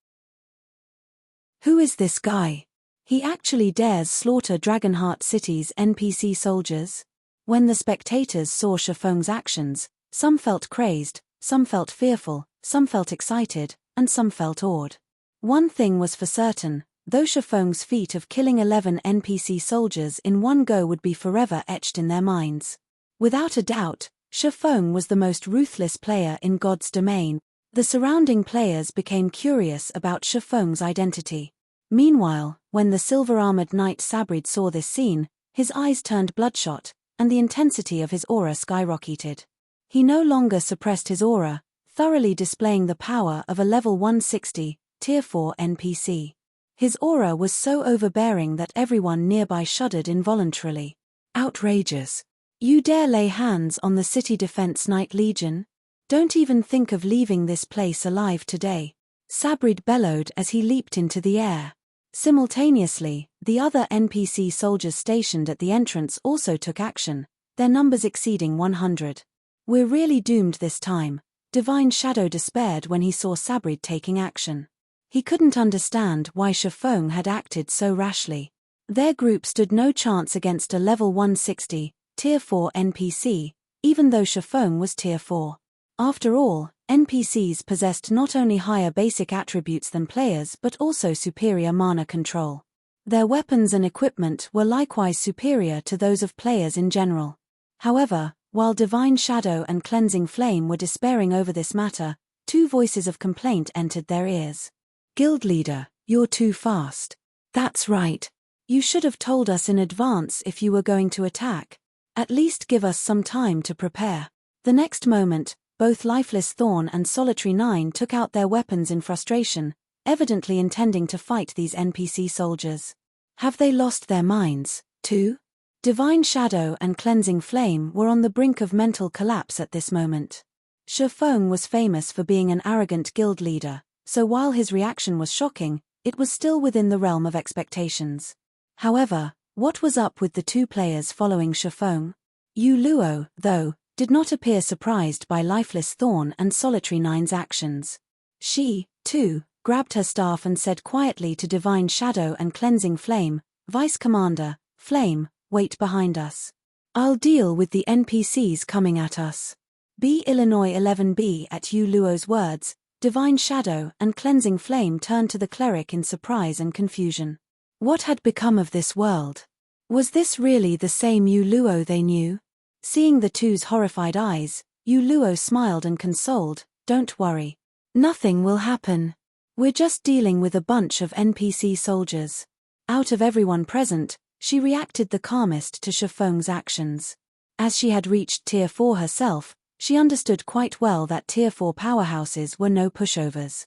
[SPEAKER 1] Who is this guy? He actually dares slaughter Dragonheart City's NPC soldiers? When the spectators saw Shifeng's actions, some felt crazed, some felt fearful, some felt excited, and some felt awed. One thing was for certain, though Shifeng's feat of killing 11 NPC soldiers in one go would be forever etched in their minds. Without a doubt, Shifeng was the most ruthless player in God's domain. The surrounding players became curious about Shifeng's identity. Meanwhile, when the silver-armored knight Sabrid saw this scene, his eyes turned bloodshot, and the intensity of his aura skyrocketed. He no longer suppressed his aura, thoroughly displaying the power of a level 160, Tier 4 NPC. His aura was so overbearing that everyone nearby shuddered involuntarily. Outrageous. You dare lay hands on the City Defense Knight Legion? Don't even think of leaving this place alive today. Sabrid bellowed as he leaped into the air. Simultaneously, the other NPC soldiers stationed at the entrance also took action, their numbers exceeding 100. We're really doomed this time, Divine Shadow despaired when he saw Sabrid taking action. He couldn't understand why Shifeng had acted so rashly. Their group stood no chance against a level 160, Tier 4 NPC, even though Shifeng was Tier 4. After all, NPCs possessed not only higher basic attributes than players but also superior mana control. Their weapons and equipment were likewise superior to those of players in general. However, while Divine Shadow and Cleansing Flame were despairing over this matter, two voices of complaint entered their ears. Guild leader, you're too fast. That's right. You should have told us in advance if you were going to attack. At least give us some time to prepare. The next moment, both Lifeless Thorn and Solitary 9 took out their weapons in frustration, evidently intending to fight these NPC soldiers. Have they lost their minds, too? Divine Shadow and Cleansing Flame were on the brink of mental collapse at this moment. Shifeng was famous for being an arrogant guild leader, so while his reaction was shocking, it was still within the realm of expectations. However, what was up with the two players following Shifeng? Yu Luo, though, did not appear surprised by Lifeless Thorn and Solitary 9's actions. She, too, grabbed her staff and said quietly to Divine Shadow and Cleansing Flame, Vice Commander, Flame, wait behind us. I'll deal with the NPCs coming at us. B. Illinois 11B. At Yu Luo's words, Divine Shadow and Cleansing Flame turned to the cleric in surprise and confusion. What had become of this world? Was this really the same Yu Luo they knew? Seeing the two's horrified eyes, Yu Luo smiled and consoled, don't worry. Nothing will happen. We're just dealing with a bunch of NPC soldiers. Out of everyone present, she reacted the calmest to Shifeng's actions. As she had reached Tier 4 herself, she understood quite well that Tier 4 powerhouses were no pushovers.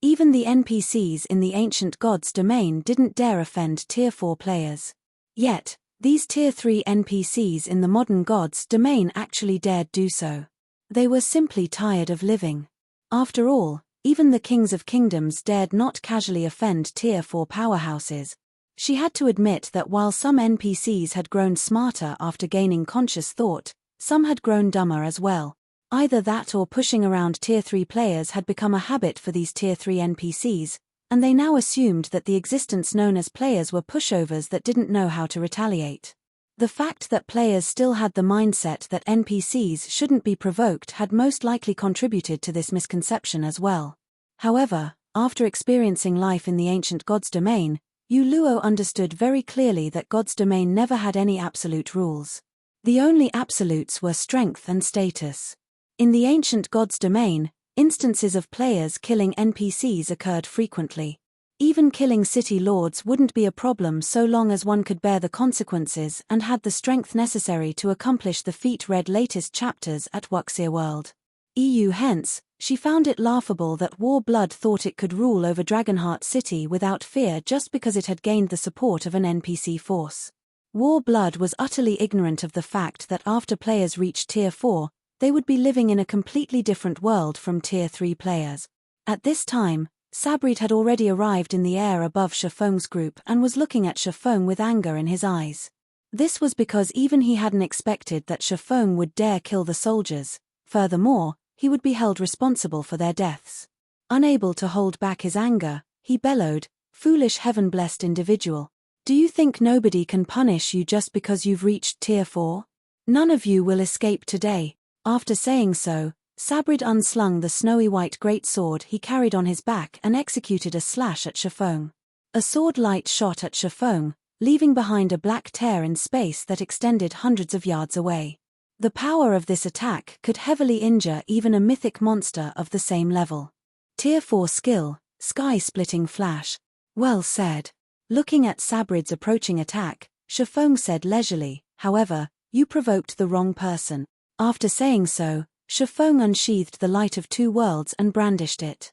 [SPEAKER 1] Even the NPCs in the ancient god's domain didn't dare offend Tier 4 players. Yet, these Tier 3 NPCs in the modern god's domain actually dared do so. They were simply tired of living. After all, even the kings of kingdoms dared not casually offend Tier 4 powerhouses. She had to admit that while some NPCs had grown smarter after gaining conscious thought, some had grown dumber as well. Either that or pushing around Tier 3 players had become a habit for these Tier 3 NPCs, and they now assumed that the existence known as players were pushovers that didn't know how to retaliate. The fact that players still had the mindset that NPCs shouldn't be provoked had most likely contributed to this misconception as well. However, after experiencing life in the ancient god's domain, Yu Luo understood very clearly that god's domain never had any absolute rules. The only absolutes were strength and status. In the ancient god's domain, instances of players killing NPCs occurred frequently. Even killing city lords wouldn't be a problem so long as one could bear the consequences and had the strength necessary to accomplish the feat. Read latest chapters at Wuxia World. Hence, she found it laughable that War Blood thought it could rule over Dragonheart City without fear just because it had gained the support of an NPC force. War Blood was utterly ignorant of the fact that after players reached Tier 4, they would be living in a completely different world from Tier 3 players. At this time, Sabrid had already arrived in the air above Shifeng's group and was looking at Shifeng with anger in his eyes. This was because even he hadn't expected that Shifeng would dare kill the soldiers. Furthermore, he would be held responsible for their deaths. Unable to hold back his anger, he bellowed, "Foolish heaven-blessed individual. Do you think nobody can punish you just because you've reached Tier 4? None of you will escape today." After saying so, Sabrid unslung the snowy white greatsword he carried on his back and executed a slash at Shifeng. A sword light shot at Shifeng, leaving behind a black tear in space that extended hundreds of yards away. The power of this attack could heavily injure even a mythic monster of the same level. Tier 4 skill, sky-splitting flash. Well said. Looking at Sabrid's approaching attack, Shifeng said leisurely, "However, you provoked the wrong person." After saying so, Shifeng unsheathed the Light of Two Worlds and brandished it.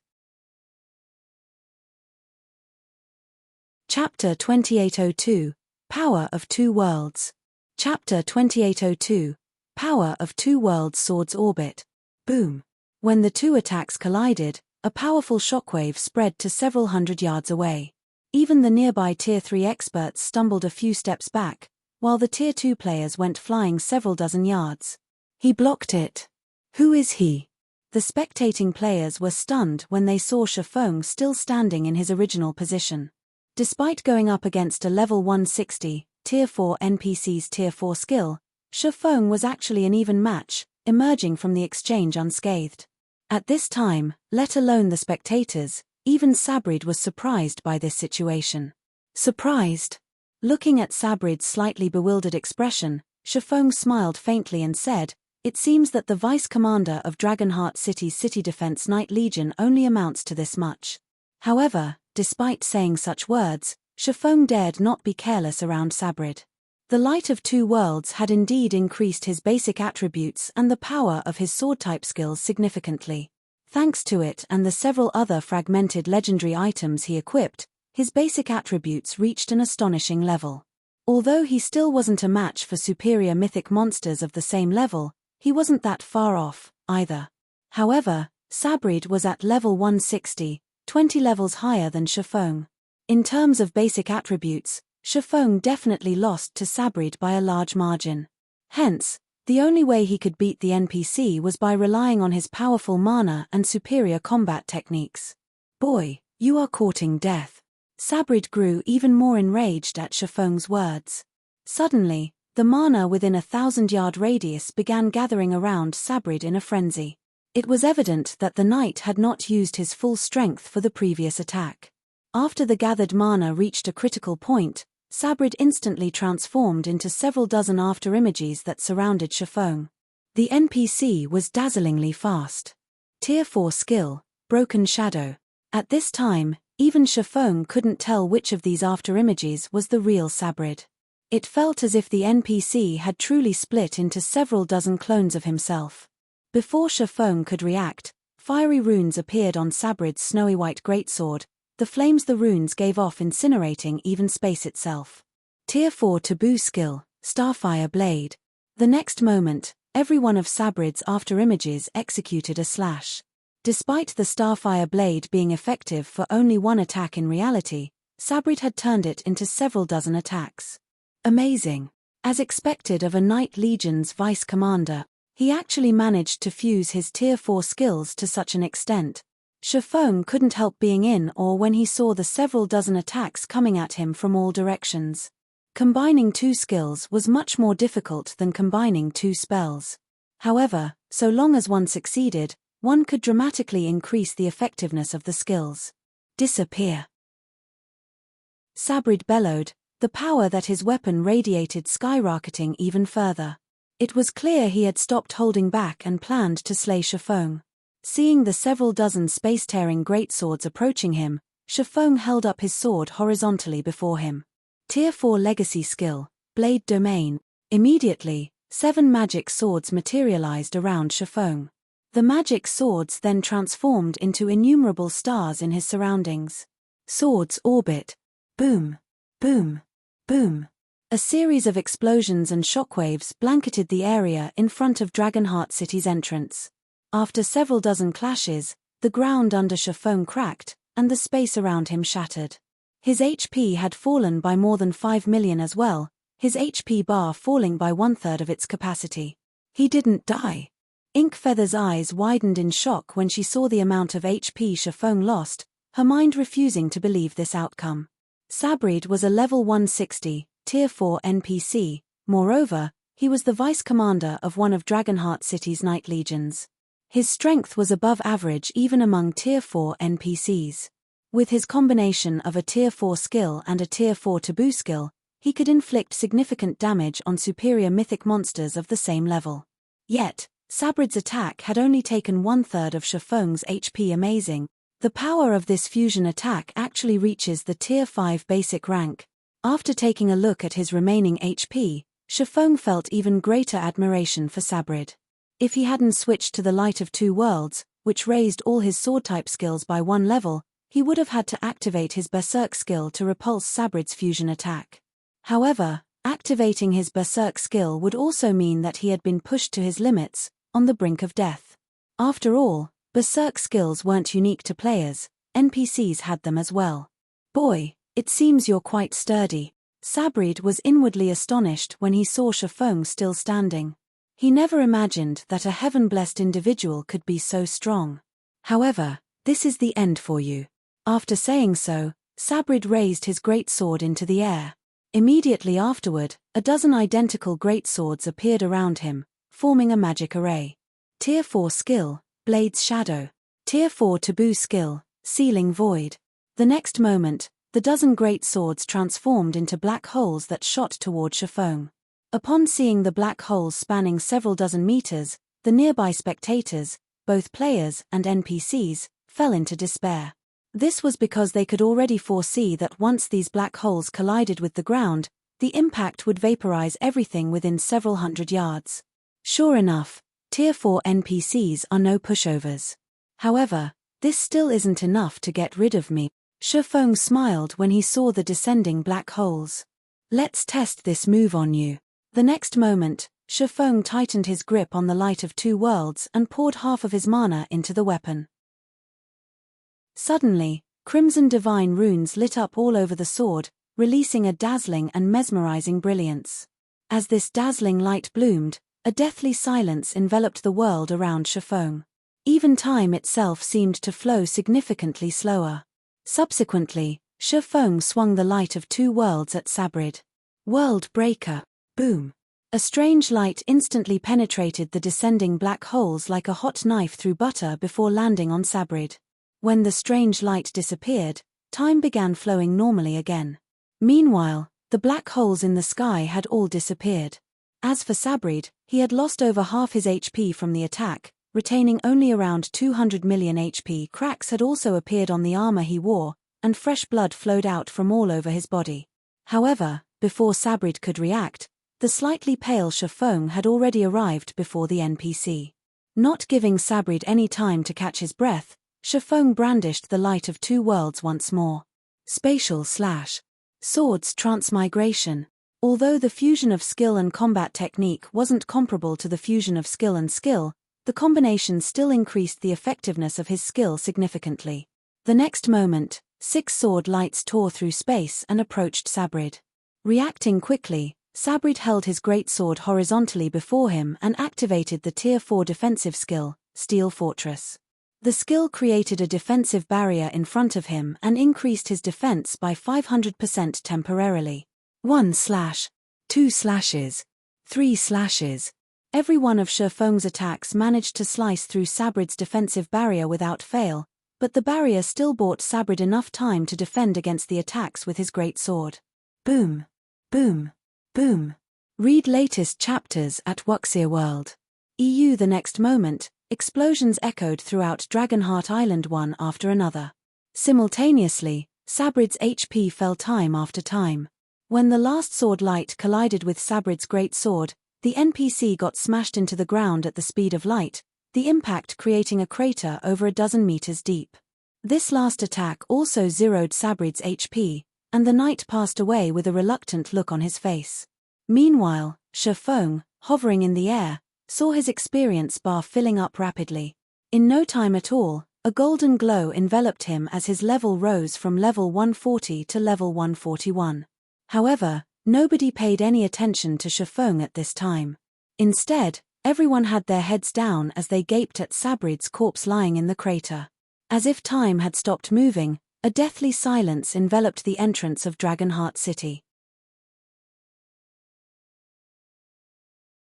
[SPEAKER 1] Chapter 2802, Power of Two Worlds. Chapter 2802, Power of Two Worlds. Swords orbit. Boom. When the two attacks collided, a powerful shockwave spread to several hundred yards away. Even the nearby Tier 3 experts stumbled a few steps back, while the Tier 2 players went flying several dozen yards. He blocked it. Who is he? The spectating players were stunned when they saw Shifeng still standing in his original position. Despite going up against a level 160, Tier 4 NPC's Tier 4 skill, Shifeng was actually an even match, emerging from the exchange unscathed. At this time, let alone the spectators, even Sabrid was surprised by this situation. Surprised? Looking at Sabrid's slightly bewildered expression, Shifeng smiled faintly and said, "It seems that the Vice Commander of Dragonheart City's City Defense Knight Legion only amounts to this much." However, despite saying such words, Shifeng dared not be careless around Sabrid. The Light of Two Worlds had indeed increased his basic attributes and the power of his sword-type skills significantly. Thanks to it and the several other fragmented legendary items he equipped, his basic attributes reached an astonishing level. Although he still wasn't a match for superior mythic monsters of the same level, he wasn't that far off, either. However, Sabrid was at level 160, 20 levels higher than Shifeng. In terms of basic attributes, Shifeng definitely lost to Sabrid by a large margin. Hence, the only way he could beat the NPC was by relying on his powerful mana and superior combat techniques. "Boy, you are courting death." Sabrid grew even more enraged at Shifeng's words. Suddenly, the mana within a 1,000-yard radius began gathering around Sabrid in a frenzy. It was evident that the knight had not used his full strength for the previous attack. After the gathered mana reached a critical point, Sabrid instantly transformed into several dozen afterimages that surrounded Shifeng. The NPC was dazzlingly fast. Tier 4 skill, Broken Shadow. At this time, even Shafong couldn't tell which of these afterimages was the real Sabrid. It felt as if the NPC had truly split into several dozen clones of himself. Before Shafong could react, fiery runes appeared on Sabrid's snowy white greatsword, the flames the runes gave off incinerating even space itself. Tier 4 taboo skill, Starfire Blade. The next moment, every one of Sabrid's afterimages executed a slash. Despite the Starfire Blade being effective for only one attack in reality, Sabrid had turned it into several dozen attacks. Amazing. As expected of a Knight Legion's vice commander, he actually managed to fuse his Tier 4 skills to such an extent. Shafong couldn't help being in awe when he saw the several dozen attacks coming at him from all directions. Combining two skills was much more difficult than combining two spells. However, so long as one succeeded, one could dramatically increase the effectiveness of the skills. Disappear. Sabrid bellowed, the power that his weapon radiated skyrocketing even further. It was clear he had stopped holding back and planned to slay Shafong. Seeing the several dozen space-tearing greatswords approaching him, Shafong held up his sword horizontally before him. Tier 4 legacy skill, Blade Domain. Immediately, 7 magic swords materialized around Shafong. The magic swords then transformed into innumerable stars in his surroundings. Swords orbit. Boom. Boom. Boom. A series of explosions and shockwaves blanketed the area in front of Dragonheart City's entrance. After several dozen clashes, the ground under Shafong cracked, and the space around him shattered. His HP had fallen by more than 5 million as well, his HP bar falling by 1/3 of its capacity. He didn't die. Inkfeather's eyes widened in shock when she saw the amount of HP Shafong lost, her mind refusing to believe this outcome. Sabrid was a level 160, Tier 4 NPC, moreover, he was the vice commander of one of Dragonheart City's Knight Legions. His strength was above average even among Tier 4 NPCs. With his combination of a Tier 4 skill and a Tier 4 taboo skill, he could inflict significant damage on superior mythic monsters of the same level. Yet, Sabrid's attack had only taken 1/3 of Shafong's HP. Amazing. The power of this fusion attack actually reaches the Tier 5 basic rank. After taking a look at his remaining HP, Shafong felt even greater admiration for Sabrid. If he hadn't switched to the Light of Two Worlds, which raised all his sword-type skills by 1 level, he would have had to activate his Berserk skill to repulse Sabrid's fusion attack. However, activating his Berserk skill would also mean that he had been pushed to his limits, on the brink of death. After all, Berserk skills weren't unique to players, NPCs had them as well. Boy, it seems you're quite sturdy. Sabrid was inwardly astonished when he saw Shafong still standing. He never imagined that a heaven-blessed individual could be so strong. However, this is the end for you. After saying so, Sabrid raised his greatsword into the air. Immediately afterward, a dozen identical greatswords appeared around him, forming a magic array. Tier 4 skill, Blade's Shadow. Tier 4 taboo skill, Sealing Void. The next moment, the dozen great swords transformed into black holes that shot toward Shafong. Upon seeing the black holes spanning several dozen meters, the nearby spectators, both players and NPCs, fell into despair. This was because they could already foresee that once these black holes collided with the ground, the impact would vaporize everything within several hundred yards. Sure enough, Tier 4 NPCs are no pushovers. However, this still isn't enough to get rid of me. Shafong smiled when he saw the descending black holes. Let's test this move on you. The next moment, Shafong tightened his grip on the Light of Two Worlds and poured half of his mana into the weapon. Suddenly, crimson divine runes lit up all over the sword, releasing a dazzling and mesmerizing brilliance. As this dazzling light bloomed, a deathly silence enveloped the world around Shafong. Even time itself seemed to flow significantly slower. Subsequently, Shafong swung the Light of Two Worlds at Sabrid. World Breaker. Boom. A strange light instantly penetrated the descending black holes like a hot knife through butter before landing on Sabrid. When the strange light disappeared, time began flowing normally again. Meanwhile, the black holes in the sky had all disappeared. As for Sabrid, he had lost over half his HP from the attack, retaining only around 200 million HP. Cracks had also appeared on the armor he wore, and fresh blood flowed out from all over his body. However, before Sabrid could react, the slightly pale Shifeng had already arrived before the NPC. Not giving Sabrid any time to catch his breath, Shifeng brandished the light of two worlds once more. Spatial / swords transmigration. Although the fusion of skill and combat technique wasn't comparable to the fusion of skill and skill, the combination still increased the effectiveness of his skill significantly. The next moment, 6 sword lights tore through space and approached Sabrid. Reacting quickly, Sabrid held his greatsword horizontally before him and activated the Tier 4 defensive skill, Steel Fortress. The skill created a defensive barrier in front of him and increased his defense by 500% temporarily. 1 slash, 2 slashes, 3 slashes. Every one of Shifeng's attacks managed to slice through Sabrid's defensive barrier without fail, but the barrier still bought Sabrid enough time to defend against the attacks with his greatsword. Boom. Boom. Boom. Read latest chapters at Wuxia World. EU. The next moment, explosions echoed throughout Dragonheart Island one after another. Simultaneously, Sabrid's HP fell time after time. When the last sword light collided with Sabrid's greatsword, the NPC got smashed into the ground at the speed of light, the impact creating a crater over a dozen meters deep. This last attack also zeroed Sabrid's HP, and the knight passed away with a reluctant look on his face. Meanwhile, Shifeng, hovering in the air, saw his experience bar filling up rapidly. In no time at all, a golden glow enveloped him as his level rose from level 140 to level 141. However, nobody paid any attention to Shifeng at this time. Instead, everyone had their heads down as they gaped at Sabrid's corpse lying in the crater. As if time had stopped moving, a deathly silence enveloped the entrance of Dragonheart City.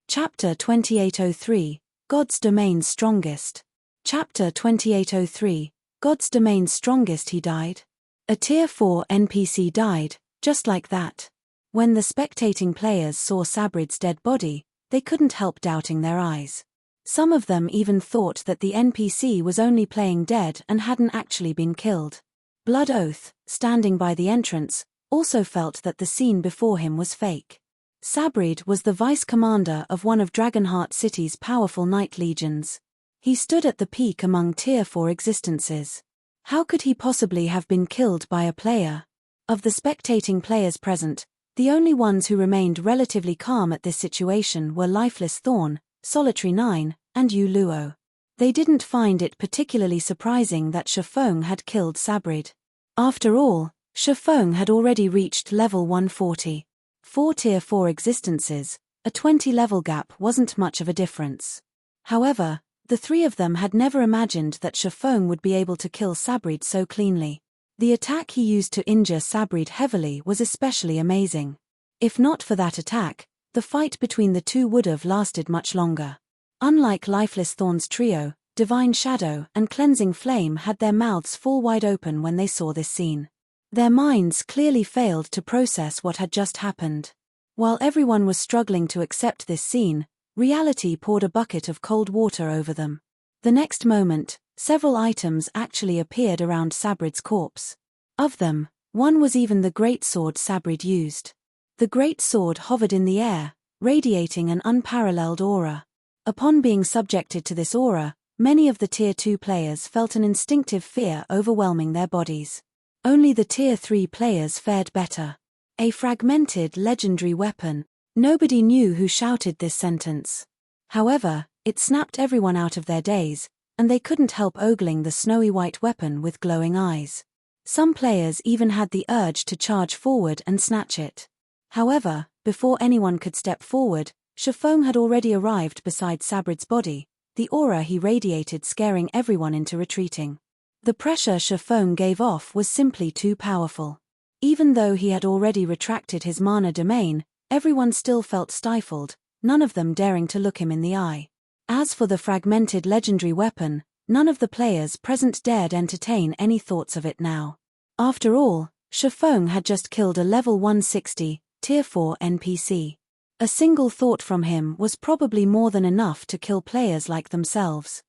[SPEAKER 1] Chapter 2803, God's Domain's Strongest. Chapter 2803, God's Domain's Strongest. He died. A Tier 4 NPC died, just like that. When the spectating players saw Sabrid's dead body, they couldn't help doubting their eyes. Some of them even thought that the NPC was only playing dead and hadn't actually been killed. Blood Oath, standing by the entrance, also felt that the scene before him was fake. Sabrid was the vice-commander of one of Dragonheart City's powerful Knight Legions. He stood at the peak among Tier 4 existences. How could he possibly have been killed by a player? Of the spectating players present, the only ones who remained relatively calm at this situation were Lifeless Thorn, Solitary 9, and Yu Luo. They didn't find it particularly surprising that Shifeng had killed Sabrid. After all, Shifeng had already reached level 140. 4 Tier 4 existences, a 20-level gap wasn't much of a difference. However, the three of them had never imagined that Shifeng would be able to kill Sabrid so cleanly. The attack he used to injure Sabrid heavily was especially amazing. If not for that attack, the fight between the two would have lasted much longer. Unlike Lifeless Thorn's trio, Divine Shadow and Cleansing Flame had their mouths full wide open when they saw this scene. Their minds clearly failed to process what had just happened. While everyone was struggling to accept this scene, reality poured a bucket of cold water over them. The next moment, several items actually appeared around Sabrid's corpse. Of them, one was even the greatsword Sabrid used. The greatsword hovered in the air, radiating an unparalleled aura. Upon being subjected to this aura, many of the Tier 2 players felt an instinctive fear overwhelming their bodies. Only the Tier 3 players fared better. A fragmented legendary weapon. Nobody knew who shouted this sentence. However, it snapped everyone out of their daze, and they couldn't help ogling the snowy white weapon with glowing eyes. Some players even had the urge to charge forward and snatch it. However, before anyone could step forward, Shifeng had already arrived beside Sabrid's body, the aura he radiated scaring everyone into retreating. The pressure Shifeng gave off was simply too powerful. Even though he had already retracted his mana domain, everyone still felt stifled, none of them daring to look him in the eye. As for the fragmented legendary weapon, none of the players present dared entertain any thoughts of it now. After all, Shifeng had just killed a level 160, Tier 4 NPC. A single thought from him was probably more than enough to kill players like themselves.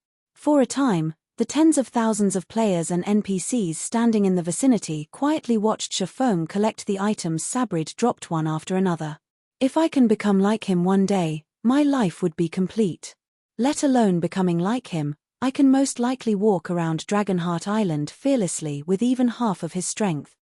[SPEAKER 1] For a time, the tens of thousands of players and NPCs standing in the vicinity quietly watched Shafong collect the items Sabrid dropped one after another. If I can become like him one day, my life would be complete. Let alone becoming like him, I can most likely walk around Dragonheart Island fearlessly with even half of his strength.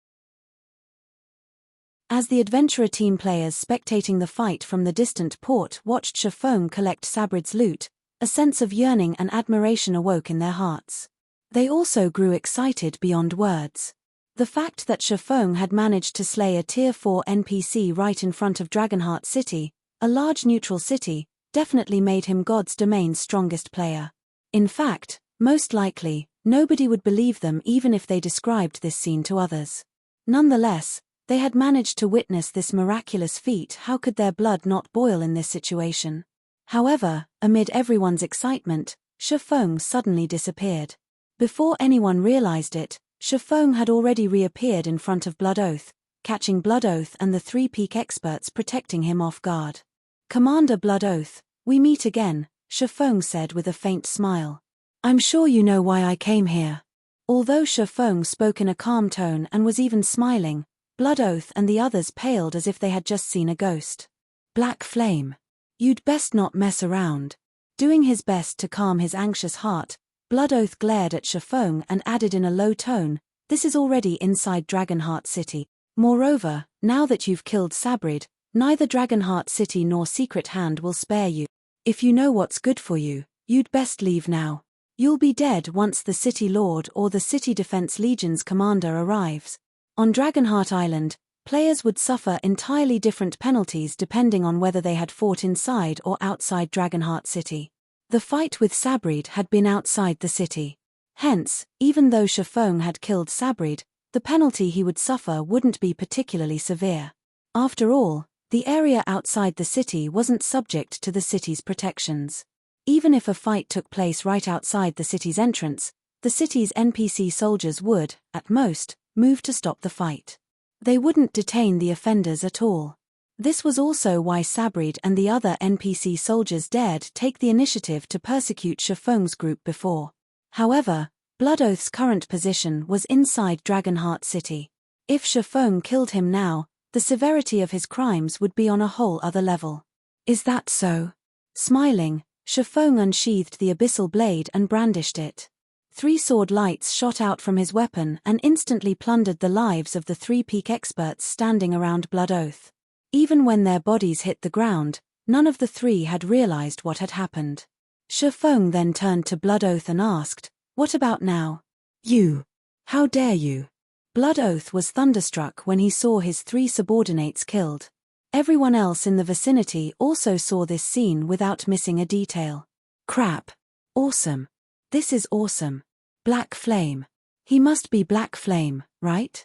[SPEAKER 1] As the adventurer team players spectating the fight from the distant port watched Shafong collect Sabrid's loot, a sense of yearning and admiration awoke in their hearts. They also grew excited beyond words. The fact that Shafong had managed to slay a Tier 4 NPC right in front of Dragonheart City, a large neutral city, definitely made him God's Domain's strongest player. In fact, most likely, nobody would believe them even if they described this scene to others. Nonetheless, they had managed to witness this miraculous feat. How could their blood not boil in this situation? However, amid everyone's excitement, Shafong suddenly disappeared. Before anyone realized it, Shafong had already reappeared in front of Blood Oath, catching Blood Oath and the 3 peak experts protecting him off guard. "Commander Blood Oath, we meet again," Shafong said with a faint smile. "I'm sure you know why I came here." Although Shafong spoke in a calm tone and was even smiling, Blood Oath and the others paled as if they had just seen a ghost. "Black Flame. You'd best not mess around." Doing his best to calm his anxious heart, Blood Oath glared at Shafong and added in a low tone, "This is already inside Dragonheart City. Moreover, now that you've killed Sabrid, neither Dragonheart City nor Secret Hand will spare you. If you know what's good for you, you'd best leave now. You'll be dead once the City Lord or the City Defense Legion's commander arrives." On Dragonheart Island, players would suffer entirely different penalties depending on whether they had fought inside or outside Dragonheart City. The fight with Sabrid had been outside the city. Hence, even though Shafong had killed Sabrid, the penalty he would suffer wouldn't be particularly severe. After all, the area outside the city wasn't subject to the city's protections. Even if a fight took place right outside the city's entrance, the city's NPC soldiers would, at most, move to stop the fight. They wouldn't detain the offenders at all. This was also why Sabrid and the other NPC soldiers dared take the initiative to persecute Shafong's group before. However, Blood Oath's current position was inside Dragonheart City. If Shafong killed him now, the severity of his crimes would be on a whole other level. "Is that so?" Smiling, Shafong unsheathed the abyssal blade and brandished it. 3 sword lights shot out from his weapon and instantly plundered the lives of the 3 peak experts standing around Blood Oath. Even when their bodies hit the ground, none of the 3 had realized what had happened. Shafong then turned to Blood Oath and asked, "What about now?" "You! How dare you!" Blood Oath was thunderstruck when he saw his 3 subordinates killed. Everyone else in the vicinity also saw this scene without missing a detail. "Crap! Awesome! This is awesome. Black Flame. He must be Black Flame, right?"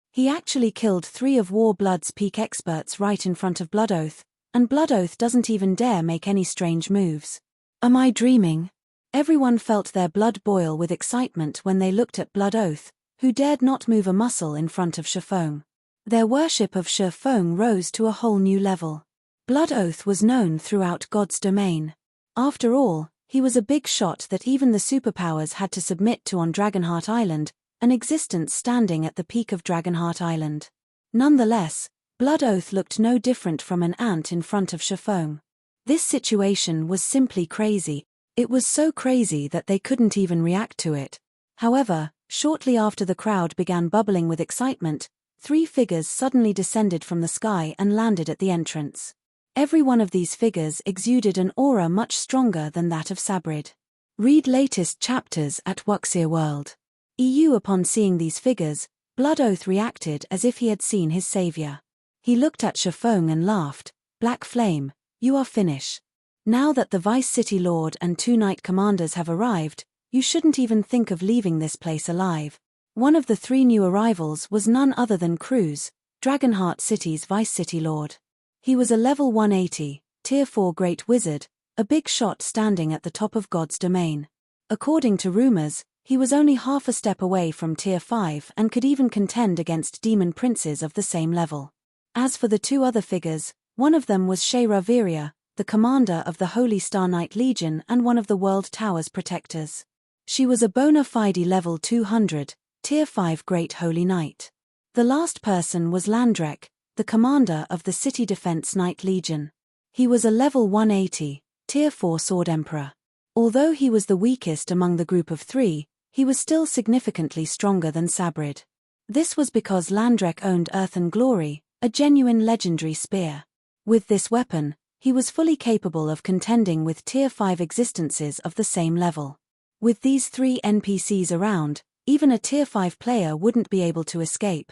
[SPEAKER 1] He actually killed 3 of Warblood's peak experts right in front of Blood Oath, and Blood Oath doesn't even dare make any strange moves. Am I dreaming? Everyone felt their blood boil with excitement when they looked at Blood Oath, who dared not move a muscle in front of Shafong. Their worship of Shafong rose to a whole new level. Blood Oath was known throughout God's Domain. After all, he was a big shot that even the superpowers had to submit to on Dragonheart Island, an existence standing at the peak of Dragonheart Island. Nonetheless, Blood Oath looked no different from an ant in front of Shafong. This situation was simply crazy. It was so crazy that they couldn't even react to it. However, shortly after the crowd began bubbling with excitement, 3 figures suddenly descended from the sky and landed at the entrance. Every one of these figures exuded an aura much stronger than that of Sabrid. Read latest chapters at Wuxia World. EU. Upon seeing these figures, Blood Oath reacted as if he had seen his savior. He looked at Shafong and laughed, "Black Flame, you are finished. Now that the Vice City Lord and 2 Knight Commanders have arrived, you shouldn't even think of leaving this place alive." One of the 3 new arrivals was none other than Cruz, Dragonheart City's Vice City Lord. He was a level 180, Tier 4 Great Wizard, a big shot standing at the top of God's Domain. According to rumors, he was only half a step away from Tier 5 and could even contend against demon princes of the same level. As for the 2 other figures, one of them was Shayra Viria, the commander of the Holy Star Knight Legion and one of the World Tower's protectors. She was a bona fide level 200, Tier 5 Great Holy Knight. The last person was Landrek, the commander of the City Defense Knight Legion. He was a level 180, Tier 4 Sword Emperor. Although he was the weakest among the group of three, he was still significantly stronger than Sabrid. This was because Landrek owned Earthen Glory, a genuine legendary spear. With this weapon, he was fully capable of contending with Tier 5 existences of the same level. With these three NPCs around, even a Tier 5 player wouldn't be able to escape.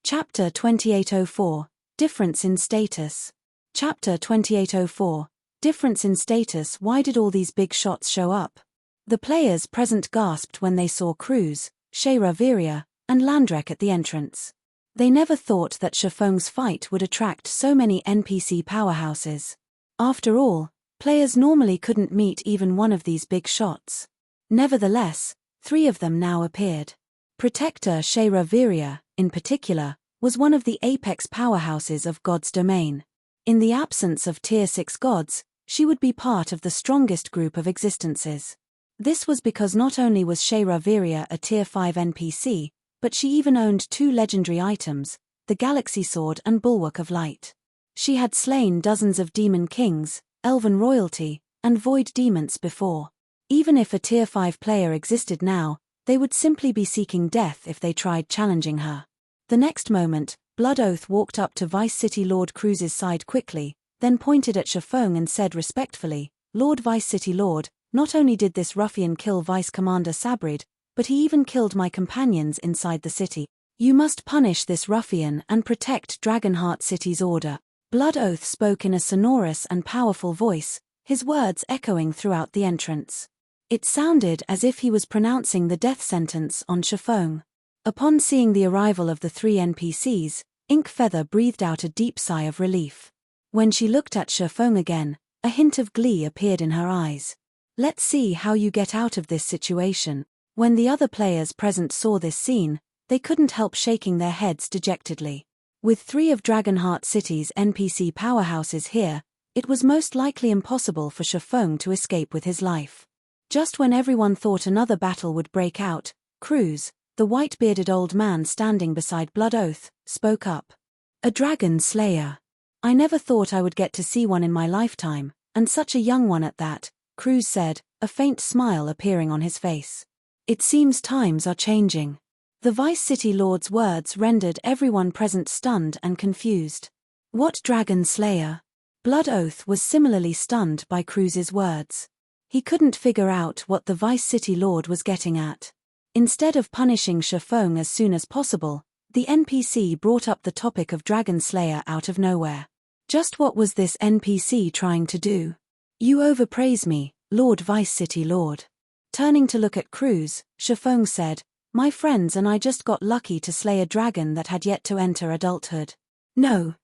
[SPEAKER 1] Chapter 2804, Difference in Status. Chapter 2804, Difference in Status. Why did all these big shots show up? The players present gasped when they saw Cruz, Shayra Viria, and Landrek at the entrance. They never thought that Shifeng's fight would attract so many NPC powerhouses. After all, players normally couldn't meet even one of these big shots. Nevertheless, three of them now appeared. Protector Shayra Viria, in particular, was one of the apex powerhouses of God's domain. In the absence of Tier 6 gods, she would be part of the strongest group of existences. This was because not only was Shayra Viria a Tier 5 NPC, but she even owned two legendary items, the Galaxy Sword and Bulwark of Light. She had slain dozens of demon kings, elven royalty, and void demons before. Even if a Tier 5 player existed now, they would simply be seeking death if they tried challenging her. The next moment, Blood Oath walked up to Vice City Lord Cruz's side quickly, then pointed at Shifeng and said respectfully, "Lord Vice City Lord, not only did this ruffian kill Vice Commander Sabrid, but he even killed my companions inside the city. You must punish this ruffian and protect Dragonheart City's order." Blood Oath spoke in a sonorous and powerful voice, his words echoing throughout the entrance. It sounded as if he was pronouncing the death sentence on Shifeng. Upon seeing the arrival of the three NPCs, Inkfeather breathed out a deep sigh of relief. When she looked at Shifeng again, a hint of glee appeared in her eyes. "Let's see how you get out of this situation." When the other players present saw this scene, they couldn't help shaking their heads dejectedly. With three of Dragonheart City's NPC powerhouses here, it was most likely impossible for Shifeng to escape with his life. Just when everyone thought another battle would break out, Cruz, the white-bearded old man standing beside Blood Oath, spoke up. "A dragon slayer. I never thought I would get to see one in my lifetime, and such a young one at that," Cruz said, a faint smile appearing on his face. "It seems times are changing." The Vice City Lord's words rendered everyone present stunned and confused. What dragon slayer? Blood Oath was similarly stunned by Cruz's words. He couldn't figure out what the Vice City Lord was getting at. Instead of punishing Shifeng as soon as possible, the NPC brought up the topic of Dragon Slayer out of nowhere. Just what was this NPC trying to do? "You overpraise me, Lord Vice City Lord." Turning to look at Cruz, Shifeng said, "My friends and I just got lucky to slay a dragon that had yet to enter adulthood." No.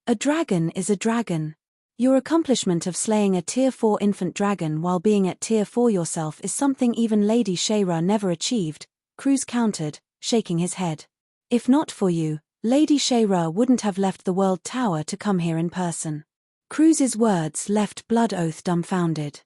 [SPEAKER 1] A dragon is a dragon. Your accomplishment of slaying a Tier 4 infant dragon while being at Tier 4 yourself is something even Lady Shayra never achieved, Cruz countered, shaking his head. "If not for you, Lady Shayra wouldn't have left the World Tower to come here in person." Cruz's words left Blood Oath dumbfounded.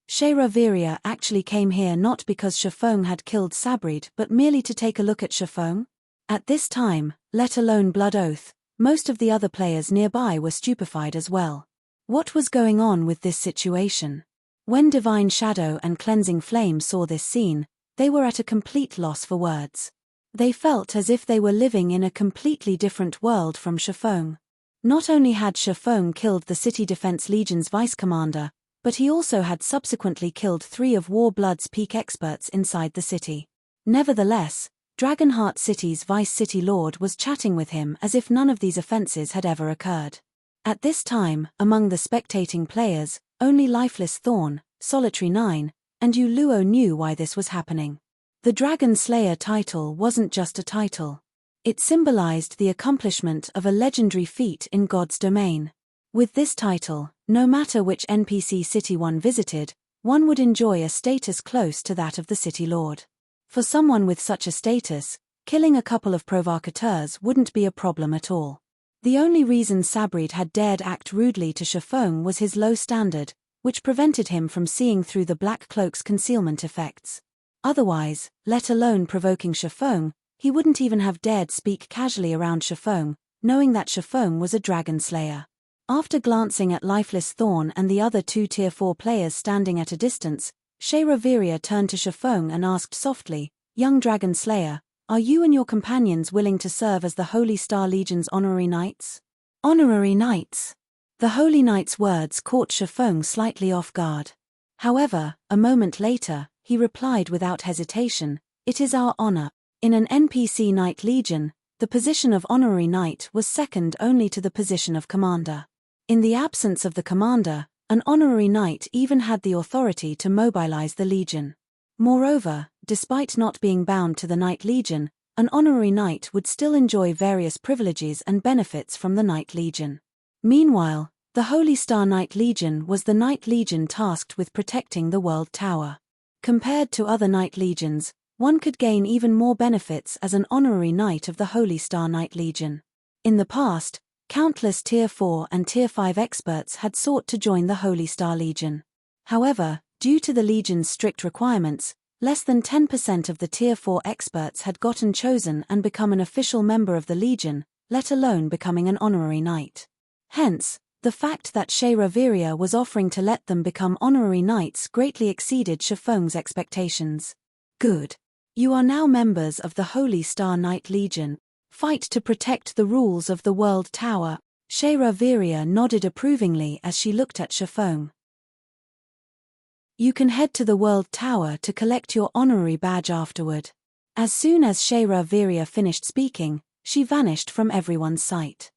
[SPEAKER 1] Shayra Viria actually came here not because Shifeng had killed Sabrid but merely to take a look at Shifeng? At this time, let alone Blood Oath, most of the other players nearby were stupefied as well. What was going on with this situation? When Divine Shadow and Cleansing Flame saw this scene, they were at a complete loss for words. They felt as if they were living in a completely different world from Shifeng. Not only had Shifeng killed the City Defense Legion's vice commander, but he also had subsequently killed three of Warblood's peak experts inside the city. Nevertheless, Dragonheart City's Vice City Lord was chatting with him as if none of these offenses had ever occurred. At this time, among the spectating players, only Lifeless Thorn, Solitary 9, and Yu Luo knew why this was happening. The Dragon Slayer title wasn't just a title. It symbolized the accomplishment of a legendary feat in God's domain. With this title, no matter which NPC city one visited, one would enjoy a status close to that of the City Lord. For someone with such a status, killing a couple of provocateurs wouldn't be a problem at all. The only reason Sabrid had dared act rudely to Shafong was his low standard, which prevented him from seeing through the Black Cloak's concealment effects. Otherwise, let alone provoking Shafong, he wouldn't even have dared speak casually around Shafong, knowing that Shafong was a dragon slayer. After glancing at Lifeless Thorn and the other two Tier 4 players standing at a distance, Shayraviria turned to Shafong and asked softly, "Young dragon slayer, are you and your companions willing to serve as the Holy Star Legion's honorary knights?" Honorary knights? The Holy Knight's words caught Shafong slightly off guard. However, a moment later, he replied without hesitation, "It is our honor." In an NPC Knight Legion, the position of honorary knight was second only to the position of commander. In the absence of the commander, an honorary knight even had the authority to mobilize the legion. Moreover, despite not being bound to the Knight Legion, an honorary knight would still enjoy various privileges and benefits from the Knight Legion. Meanwhile, the Holy Star Knight Legion was the Knight Legion tasked with protecting the World Tower. Compared to other Knight Legions, one could gain even more benefits as an honorary knight of the Holy Star Knight Legion. In the past, countless Tier 4 and Tier 5 experts had sought to join the Holy Star Legion. However, due to the Legion's strict requirements, less than 10% of the Tier 4 experts had gotten chosen and become an official member of the Legion, let alone becoming an honorary knight. Hence, the fact that Shayraviria was offering to let them become honorary knights greatly exceeded Shafong's expectations. Good. You are now members of the Holy Star Knight Legion. Fight to protect the rules of the World Tower. Shayraviria nodded approvingly as she looked at Shafong. You can head to the World Tower to collect your honorary badge afterward. As soon as Shayraviria finished speaking, she vanished from everyone's sight.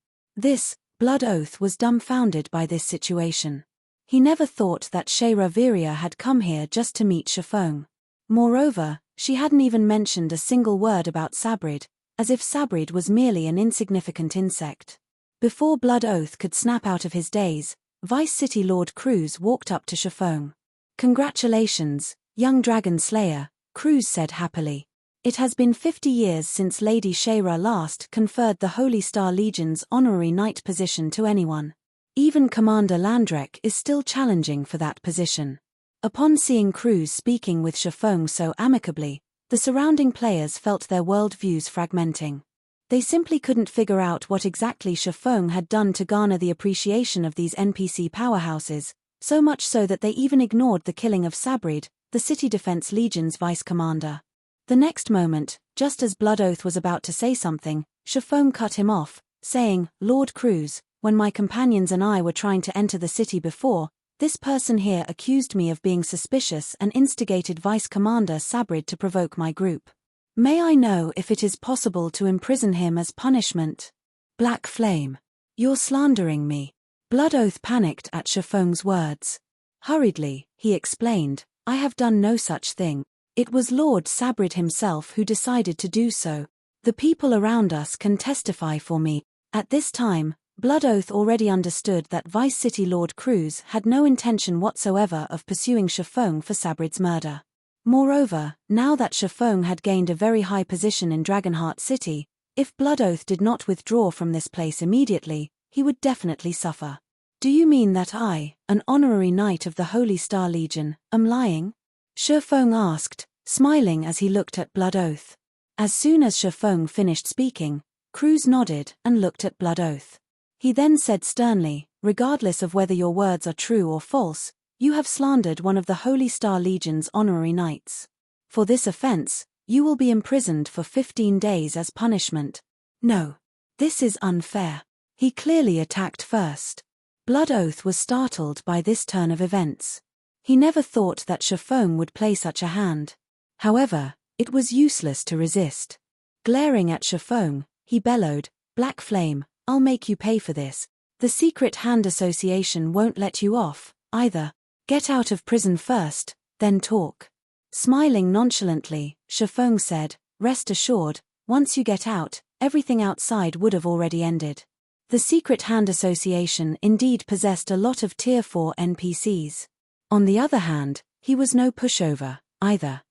[SPEAKER 1] Blood Oath was dumbfounded by this situation. He never thought that Shayraviria had come here just to meet Shafong. Moreover, she hadn't even mentioned a single word about Sabrid, as if Sabrid was merely an insignificant insect. Before Blood Oath could snap out of his daze, Vice City Lord Cruz walked up to Shafong. "Congratulations, young dragon slayer," Cruz said happily. "It has been 50 years since Lady Shayra last conferred the Holy Star Legion's honorary knight position to anyone. Even Commander Landrek is still challenging for that position." Upon seeing Cruz speaking with Shafong so amicably, the surrounding players felt their worldviews fragmenting. They simply couldn't figure out what exactly Shafong had done to garner the appreciation of these NPC powerhouses, so much so that they even ignored the killing of Sabrid, the City Defense Legion's vice-commander. The next moment, just as Blood Oath was about to say something, Shafong cut him off, saying, "Lord Cruz, when my companions and I were trying to enter the city before, this person here accused me of being suspicious and instigated Vice-Commander Sabrid to provoke my group. May I know if it is possible to imprison him as punishment?" "Black Flame. You're slandering me." Blood Oath panicked at Shafong's words. Hurriedly, he explained, "I have done no such thing. It was Lord Sabrid himself who decided to do so. The people around us can testify for me." At this time, Blood Oath already understood that Vice City Lord Cruz had no intention whatsoever of pursuing Shafong for Sabrid's murder. Moreover, now that Shafong had gained a very high position in Dragonheart City, if Blood Oath did not withdraw from this place immediately, he would definitely suffer. "Do you mean that I, an honorary knight of the Holy Star Legion, am lying?" Shafong asked, smiling as he looked at Blood Oath. As soon as Shafong finished speaking, Cruz nodded and looked at Blood Oath. He then said sternly, "Regardless of whether your words are true or false, you have slandered one of the Holy Star Legion's honorary knights. For this offense, you will be imprisoned for 15 days as punishment." "No. This is unfair." He clearly attacked first. Blood Oath was startled by this turn of events. He never thought that Shafong would play such a hand. However, it was useless to resist. Glaring at Shafong, he bellowed, "Black Flame, I'll make you pay for this. The Secret Hand Association won't let you off, either. Get out of prison first, then talk." Smiling nonchalantly, Shafong said, "Rest assured, once you get out, everything outside would have already ended." The Secret Hand Association indeed possessed a lot of Tier 4 NPCs. On the other hand, he was no pushover, either.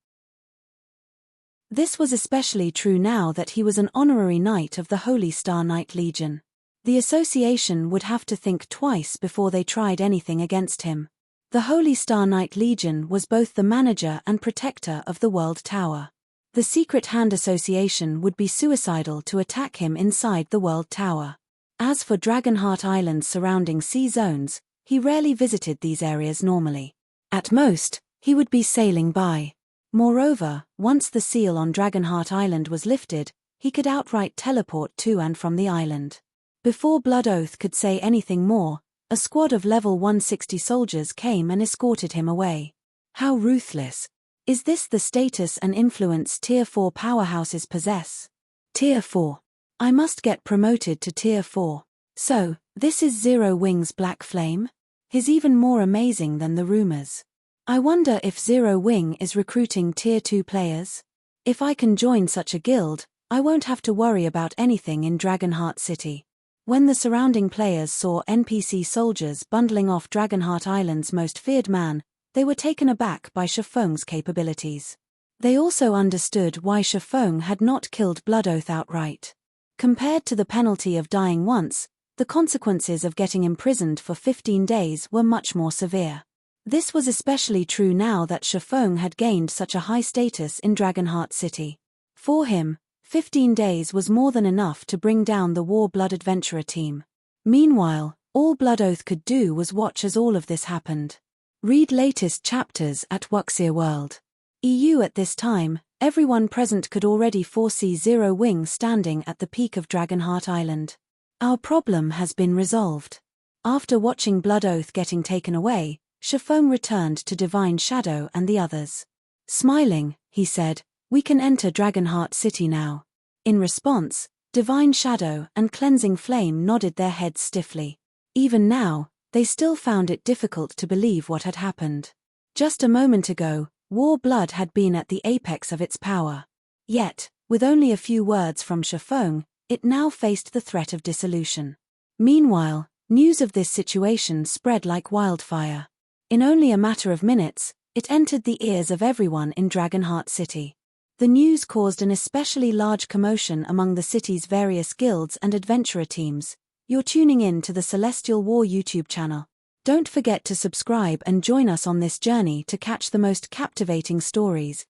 [SPEAKER 1] This was especially true now that he was an honorary knight of the Holy Star Knight Legion. The association would have to think twice before they tried anything against him. The Holy Star Knight Legion was both the manager and protector of the World Tower. The Secret Hand Association would be suicidal to attack him inside the World Tower. As for Dragonheart Island's surrounding sea zones, he rarely visited these areas normally. At most, he would be sailing by. Moreover, once the seal on Dragonheart Island was lifted, he could outright teleport to and from the island. Before Blood Oath could say anything more, a squad of level 160 soldiers came and escorted him away. How ruthless. Is this the status and influence Tier 4 powerhouses possess? Tier 4. I must get promoted to Tier 4. So, this is Zero Wing's Black Flame? He's even more amazing than the rumors. I wonder if Zero Wing is recruiting Tier 2 players? If I can join such a guild, I won't have to worry about anything in Dragonheart City. When the surrounding players saw NPC soldiers bundling off Dragonheart Island's most feared man, they were taken aback by Shifeng's capabilities. They also understood why Shifeng had not killed Blood Oath outright. Compared to the penalty of dying once, the consequences of getting imprisoned for 15 days were much more severe. This was especially true now that Shifeng had gained such a high status in Dragonheart City. For him, 15 days was more than enough to bring down the War Blood Adventurer team. Meanwhile, all Blood Oath could do was watch as all of this happened. Read latest chapters at Wuxia World. EU at this time, everyone present could already foresee Zero Wing standing at the peak of Dragonheart Island. Our problem has been resolved. After watching Blood Oath getting taken away, Shifeng returned to Divine Shadow and the others. Smiling, he said, "We can enter Dragonheart City now." In response, Divine Shadow and Cleansing Flame nodded their heads stiffly. Even now, they still found it difficult to believe what had happened. Just a moment ago, War Blood had been at the apex of its power. Yet, with only a few words from Shifeng, it now faced the threat of dissolution. Meanwhile, news of this situation spread like wildfire. In only a matter of minutes, it entered the ears of everyone in Dragonheart City. The news caused an especially large commotion among the city's various guilds and adventurer teams. You're tuning in to the Celestial War YouTube channel. Don't forget to subscribe and join us on this journey to catch the most captivating stories,